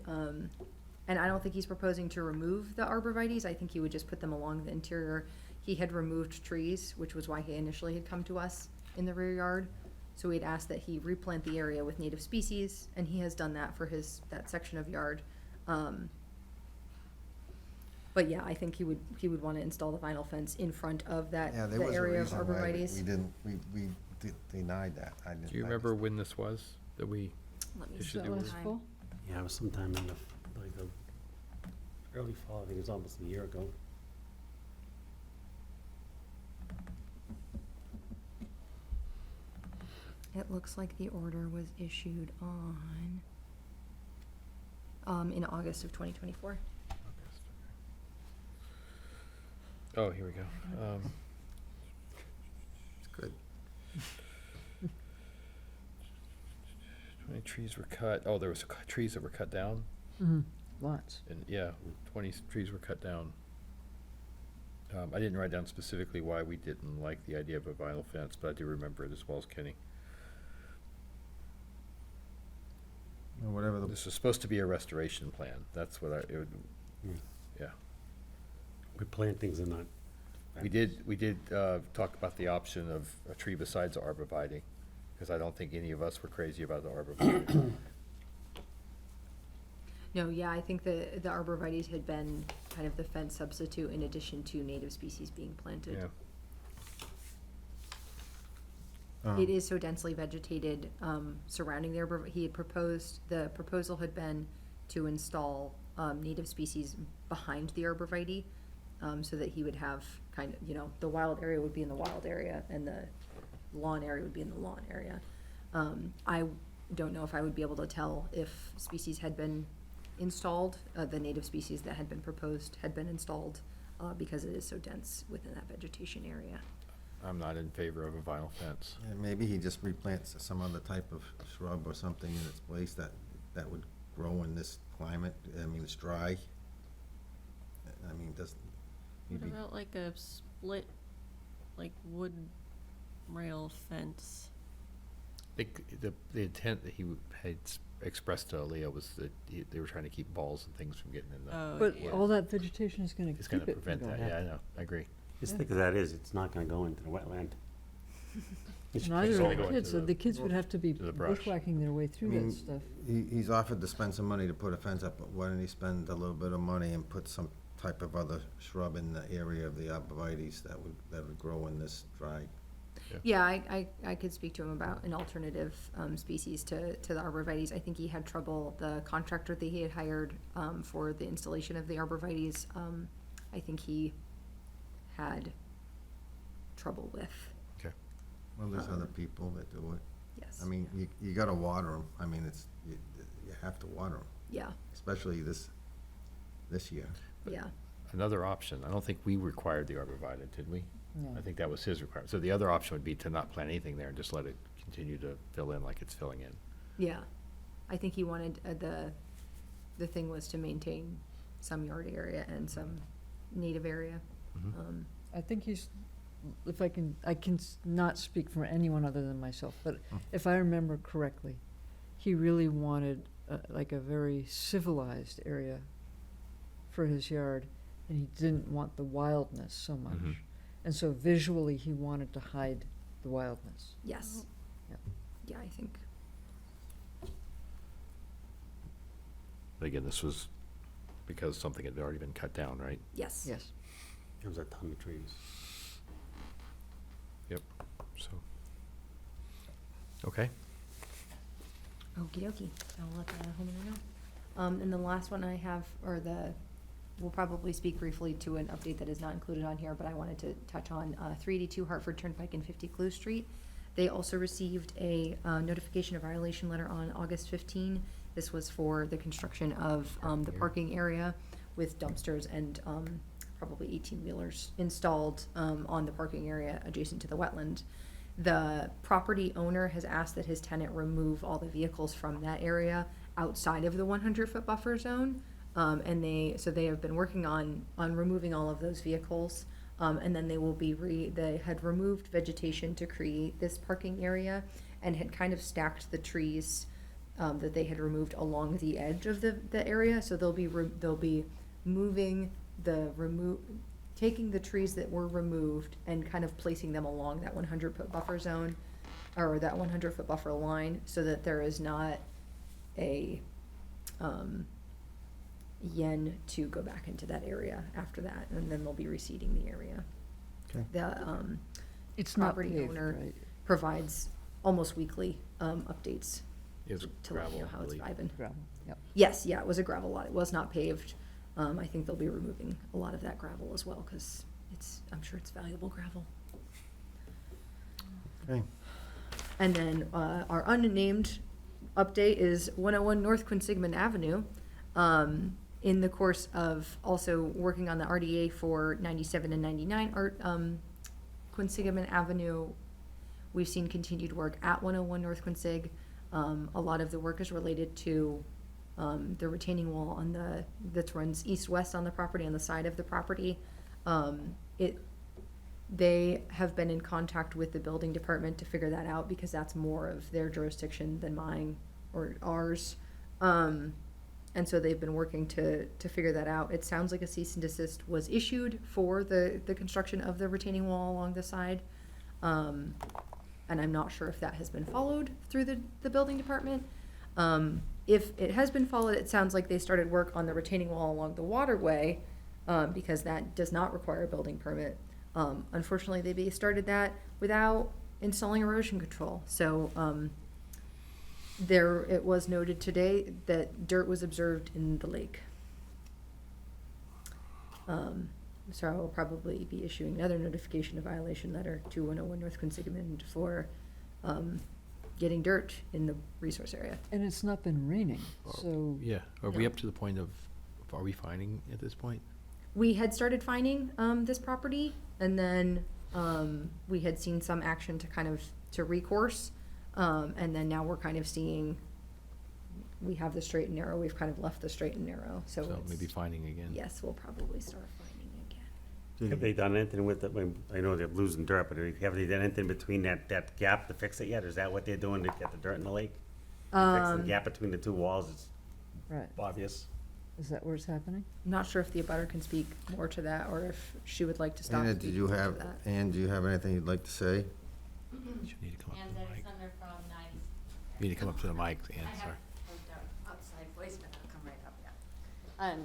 and I don't think he's proposing to remove the arborvitaes. I think he would just put them along the interior. He had removed trees, which was why he initially had come to us in the rear yard. So we'd asked that he replant the area with native species, and he has done that for that section of yard. But yeah, I think he would want to install the vinyl fence in front of the area of arborvitaes. We denied that. Do you remember when this was, that we Let me issued see. the order? Last fall? Yeah, it was sometime in the early fall, I think it was almost a year ago. It looks like the order was issued in August of 2024. Oh, here we go. It's good. 20 trees were cut. Oh, there was trees that were cut down? Lots. And, yeah, 20 trees were cut down. I didn't write down specifically why we didn't like the idea of a vinyl fence, but I do remember it as well as Kenny. Or whatever the. This was supposed to be a restoration plan. That's what yeah. We plant things and not. We did talk about the option of a tree besides the arborvitae, because I don't think any of us were crazy about the arborvitae. No, yeah, I think the arborvitaes had been kind of the fence substitute in addition to native species being planted. Yeah. It is so densely vegetated surrounding the the proposal had been to install native species behind the arborvitae, so that he would have kind of, the wild area would be in the wild area and the lawn area would be in the lawn area. I don't know if I would be able to tell if species had been installed, the native species that had been proposed had been installed, because it is so dense within that vegetation area. I'm not in favor of a vinyl fence. Yeah, maybe he just replants some other type of shrub or something in its place that would grow in this climate. I mean, it's dry. I mean, doesn't. What about like a split, like wood rail fence? The intent that he had expressed to Leah was that they were trying to keep balls and things from getting in the. Oh, But yeah. all that vegetation is gonna It's keep gonna it from prevent going. that, yeah, I know, I agree. As thick as that is, it's not gonna go into the wetland. Neither It's only are the going kids, to so the kids would have to be to the brush. bushwhacking their way I through mean, that stuff. he's offered to spend some money to put a fence up, but why don't he spend a little bit of money and put some type of other shrub in the area of the arborvitaes that would grow in this dry. Yeah, I could speak to him about an alternative species to the arborvitaes. I think he had trouble, the contractor that he had hired for the installation of the arborvitaes, I think he had trouble with. Okay. Well, there's other people that do it. Yes. I mean, you gotta water them. I mean, you have to water them, Yeah, especially this year. yeah. Another option, I don't think we required the arborvitae, did we? No. I think that was his requirement. So the other option would be to not plant anything there and just let it continue to fill in like it's filling in. Yeah, I think he wanted, the thing was to maintain some yard area and some native area. Mhm. I think he's, if I can not speak for anyone other than myself, but if I remember correctly, he really wanted like a very civilized area for his yard, and he didn't want the wildness so much. Mhm. And so visually, he wanted to hide the wildness. Yes. Yeah. Yeah, I think. Again, this was because something had already been cut down, right? Yes. Yes. There was a ton of trees. Yep, so. Okay. Okie dokie. I'll let the homeowner know. And the last one I have, we'll probably speak briefly to an update that is not included on here, but I wanted to touch on 382 Hartford Turnpike and 50 Clue Street. They also received a notification of violation letter on August 15. This was for the construction of the parking area with dumpsters and probably 18-wheelers installed on the parking area adjacent to the wetland. The property owner has asked that his tenant remove all the vehicles from that area outside of the 100-foot buffer zone. And they have been working on removing all of those vehicles. And then they had removed vegetation to create this parking area and had kind of stacked the trees that they had removed along the edge of the area. So they'll be moving taking the trees that were removed and kind of placing them along that 100-foot buffer zone, or that 100-foot buffer line, so that there is not a yen to go back into that area after that, and then they'll be reseeding the area. Okay. The It's not property paved, owner right? provides almost weekly updates It was to let you know gravel, how I it's believe. vibing. Gravel, yep. Yes, yeah, it was a gravel lot. It was not paved. I think they'll be removing a lot of that gravel as well, because I'm sure it's valuable gravel. Okay. And then our unnamed update is 101 North Quinsigamond Avenue. In the course of also working on the RDA for 97 and 99 Quinsigamond Avenue, we've seen continued work at 101 North Quinsig. A lot of the work is related to the retaining wall that runs east-west on the property, on the side of the property. They have been in contact with the building department to figure that out, because that's more of their jurisdiction than mine or ours. And so they've been working to figure that out. It sounds like a cease and desist was issued for the construction of the retaining wall along the side. And I'm not sure if that has been followed through the building department. If it has been followed, it sounds like they started work on the retaining wall along the waterway, because that does not require a building permit. Unfortunately, they started that without installing erosion control. So it was noted today that dirt was observed in the lake. So I will probably be issuing another notification of violation letter to 101 North Quinsigamond for getting dirt in the resource area. And it's not been raining, so. Yeah, are we No. up to the point of, are we finding at this point? We had started finding this property, and then we had seen some action to recourse, and then now we're kind of seeing, we have the straight and narrow, we've kind of left the straight and narrow, so So it's, maybe finding again? yes, we'll probably start finding again. Have they done anything with I know they're losing dirt, but have they done anything between that gap to fix it yet? Is that what they're doing to get the dirt in the lake? Fixing the gap between the two walls is Right. obvious. Is that where it's happening? I'm not sure if the abutter can speak more to that, or if she would like to stop Anna, speaking do you to have, that. Ann, do you have anything you'd like to say? You need to come up And to the then mic. it's under from 90. You need to come up to the mic, Ann, I have sorry. outside voice, but I'll come right up, yeah.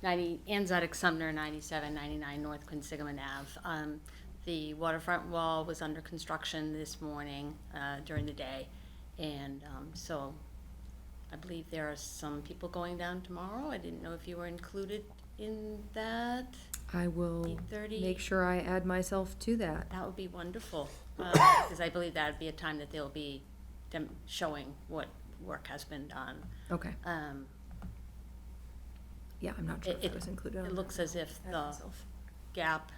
90, Ann Zedek Sumner, 9799 North Quinsigamond Ave. The waterfront wall was under construction this morning during the day, and so I believe there are some people going down tomorrow. I didn't know if you were included in that. I will 8:30. make sure I add myself to that. That would be wonderful, because I believe that would be a time that they'll be showing what work has been done. Okay. Yeah, I'm not sure if that was included on It that. looks as if Add the myself. gap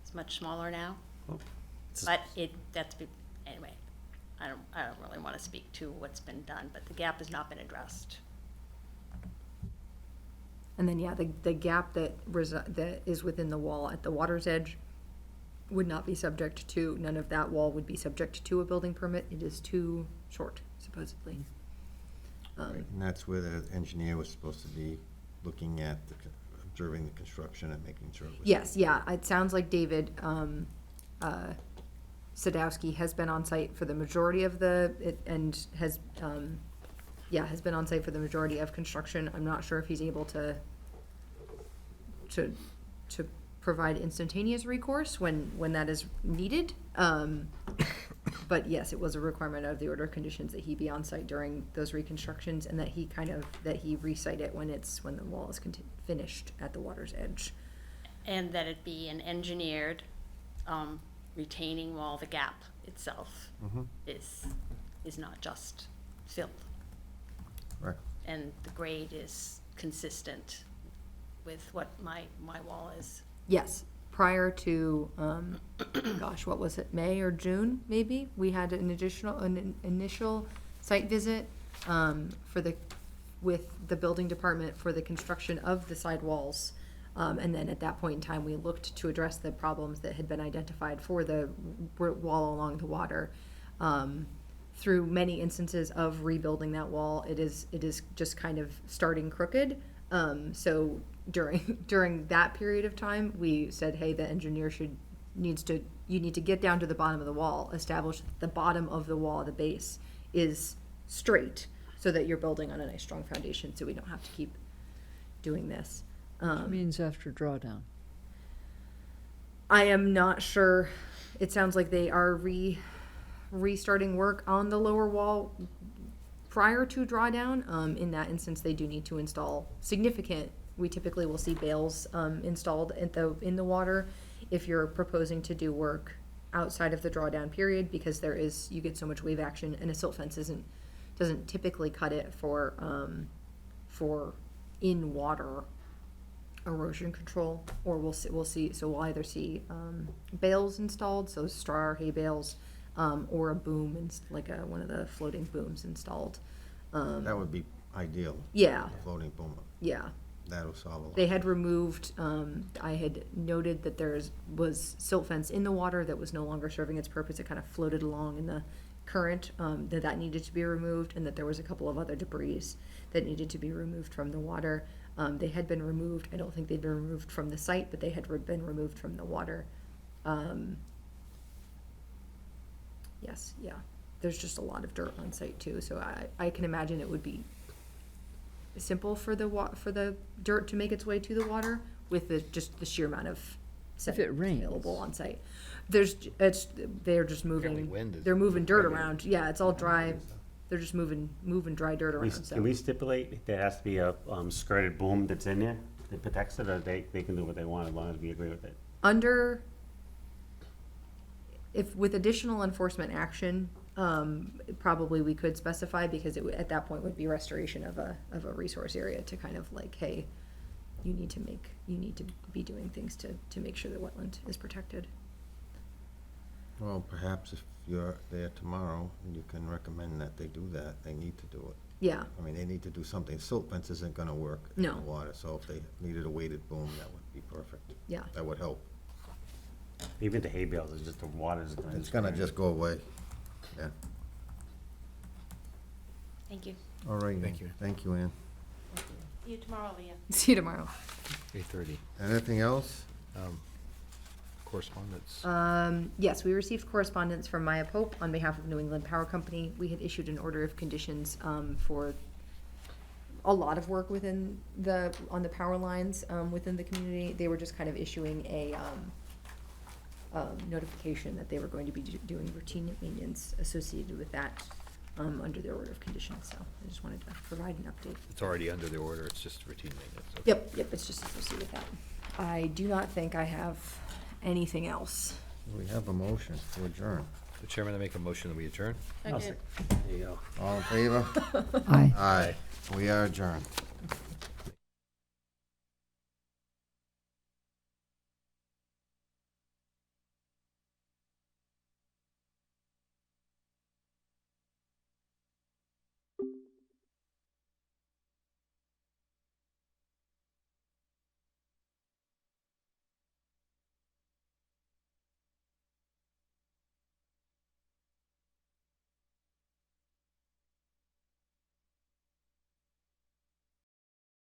is much smaller now, Oh, but anyway, I don't really want to speak to what's been done, but the gap has not been addressed. And then, yeah, the gap that is within the wall at the water's edge would not be subject to, none of that wall would be subject to a building permit. It is too short, supposedly. And that's where the engineer was supposed to be looking at, observing the construction and making sure it was. Yes, yeah, it sounds like David Sadowski has been on site for the majority of and has, has been on site for the majority of construction. I'm not sure if he's able to provide instantaneous recourse when that is needed. But yes, it was a requirement of the order of conditions that he be on site during those reconstructions and that he re-site it when the wall is finished at the water's edge. And that it be an engineered retaining wall. The gap itself is not just filled. Right. And the grade is consistent with what my wall is. Yes, prior to, what was it, May or June, maybe? We had an initial site visit with the building department for the construction of the sidewalls. And then at that point in time, we looked to address the problems that had been identified for the wall along the water. Through many instances of rebuilding that wall, it is just kind of starting crooked. So during that period of time, we said, hey, the engineer you need to get down to the bottom of the wall, establish that the bottom of the wall, the base, is straight, so that you're building on a nice strong foundation, so we don't have to keep doing this. Which means after drawdown. I am not sure. It sounds like they are restarting work on the lower wall prior to drawdown. In that instance, they do need to install significant. We typically will see bales installed in the water if you're proposing to do work outside of the drawdown period, because you get so much wave action, and a silt fence doesn't typically cut it for in water erosion control. Or we'll either see bales installed, so straw or hay bales, or a boom, one of the floating booms installed. That would be ideal. Yeah. Floating boom. Yeah. That'll solve a lot. They had removed, I had noted that was silt fence in the water that was no longer serving its purpose. It kind of floated along in the current, that needed to be removed, and that there was a couple of other debris that needed to be removed from the water. They had been removed. I don't think they'd been removed from the site, but they had been removed from the water. Yes, yeah. There's just a lot of dirt on site too, so I can imagine it would be simple for the dirt to make its way to the water with just the sheer amount of If it rains. available on site. They're just moving. They're moving dirt around. Yeah, it's all dry. They're just moving dry dirt around. Can we stipulate there has to be a skirted boom that's in there that protects it, or they can do what they want as long as we agree with it? If with additional enforcement action, probably we could specify, because at that point would be restoration of a resource area to kind of like, hey, you need to be doing things to make sure the wetland is protected. Well, perhaps if you're there tomorrow, you can recommend that they do that. They need to do it. Yeah. I mean, they need to do something. Silt fence isn't gonna work in No. the water, so if they needed a weighted boom, that would be perfect. Yeah. That would help. Even the hay bales, it's just the water's gonna. It's gonna just go away. Yeah. Thank you. All right. Thank you. Thank you, Ann. See you tomorrow, Leah. See you tomorrow. 8:30. Anything else? Correspondence? Yes, we received correspondence from Maya Pope on behalf of New England Power Company. We had issued an order of conditions for a lot of work on the power lines within the community. They were just kind of issuing a notification that they were going to be doing routine maintenance associated with that under their order of conditions. So I just wanted to provide an update. It's already under the order, it's just routine maintenance. Okay. Yep, it's just associated with that. I do not think I have anything else. We have a motion to adjourn. The chairman, I make a motion that we adjourn. There you go. All in favor? Aye. Aye. We are adjourned.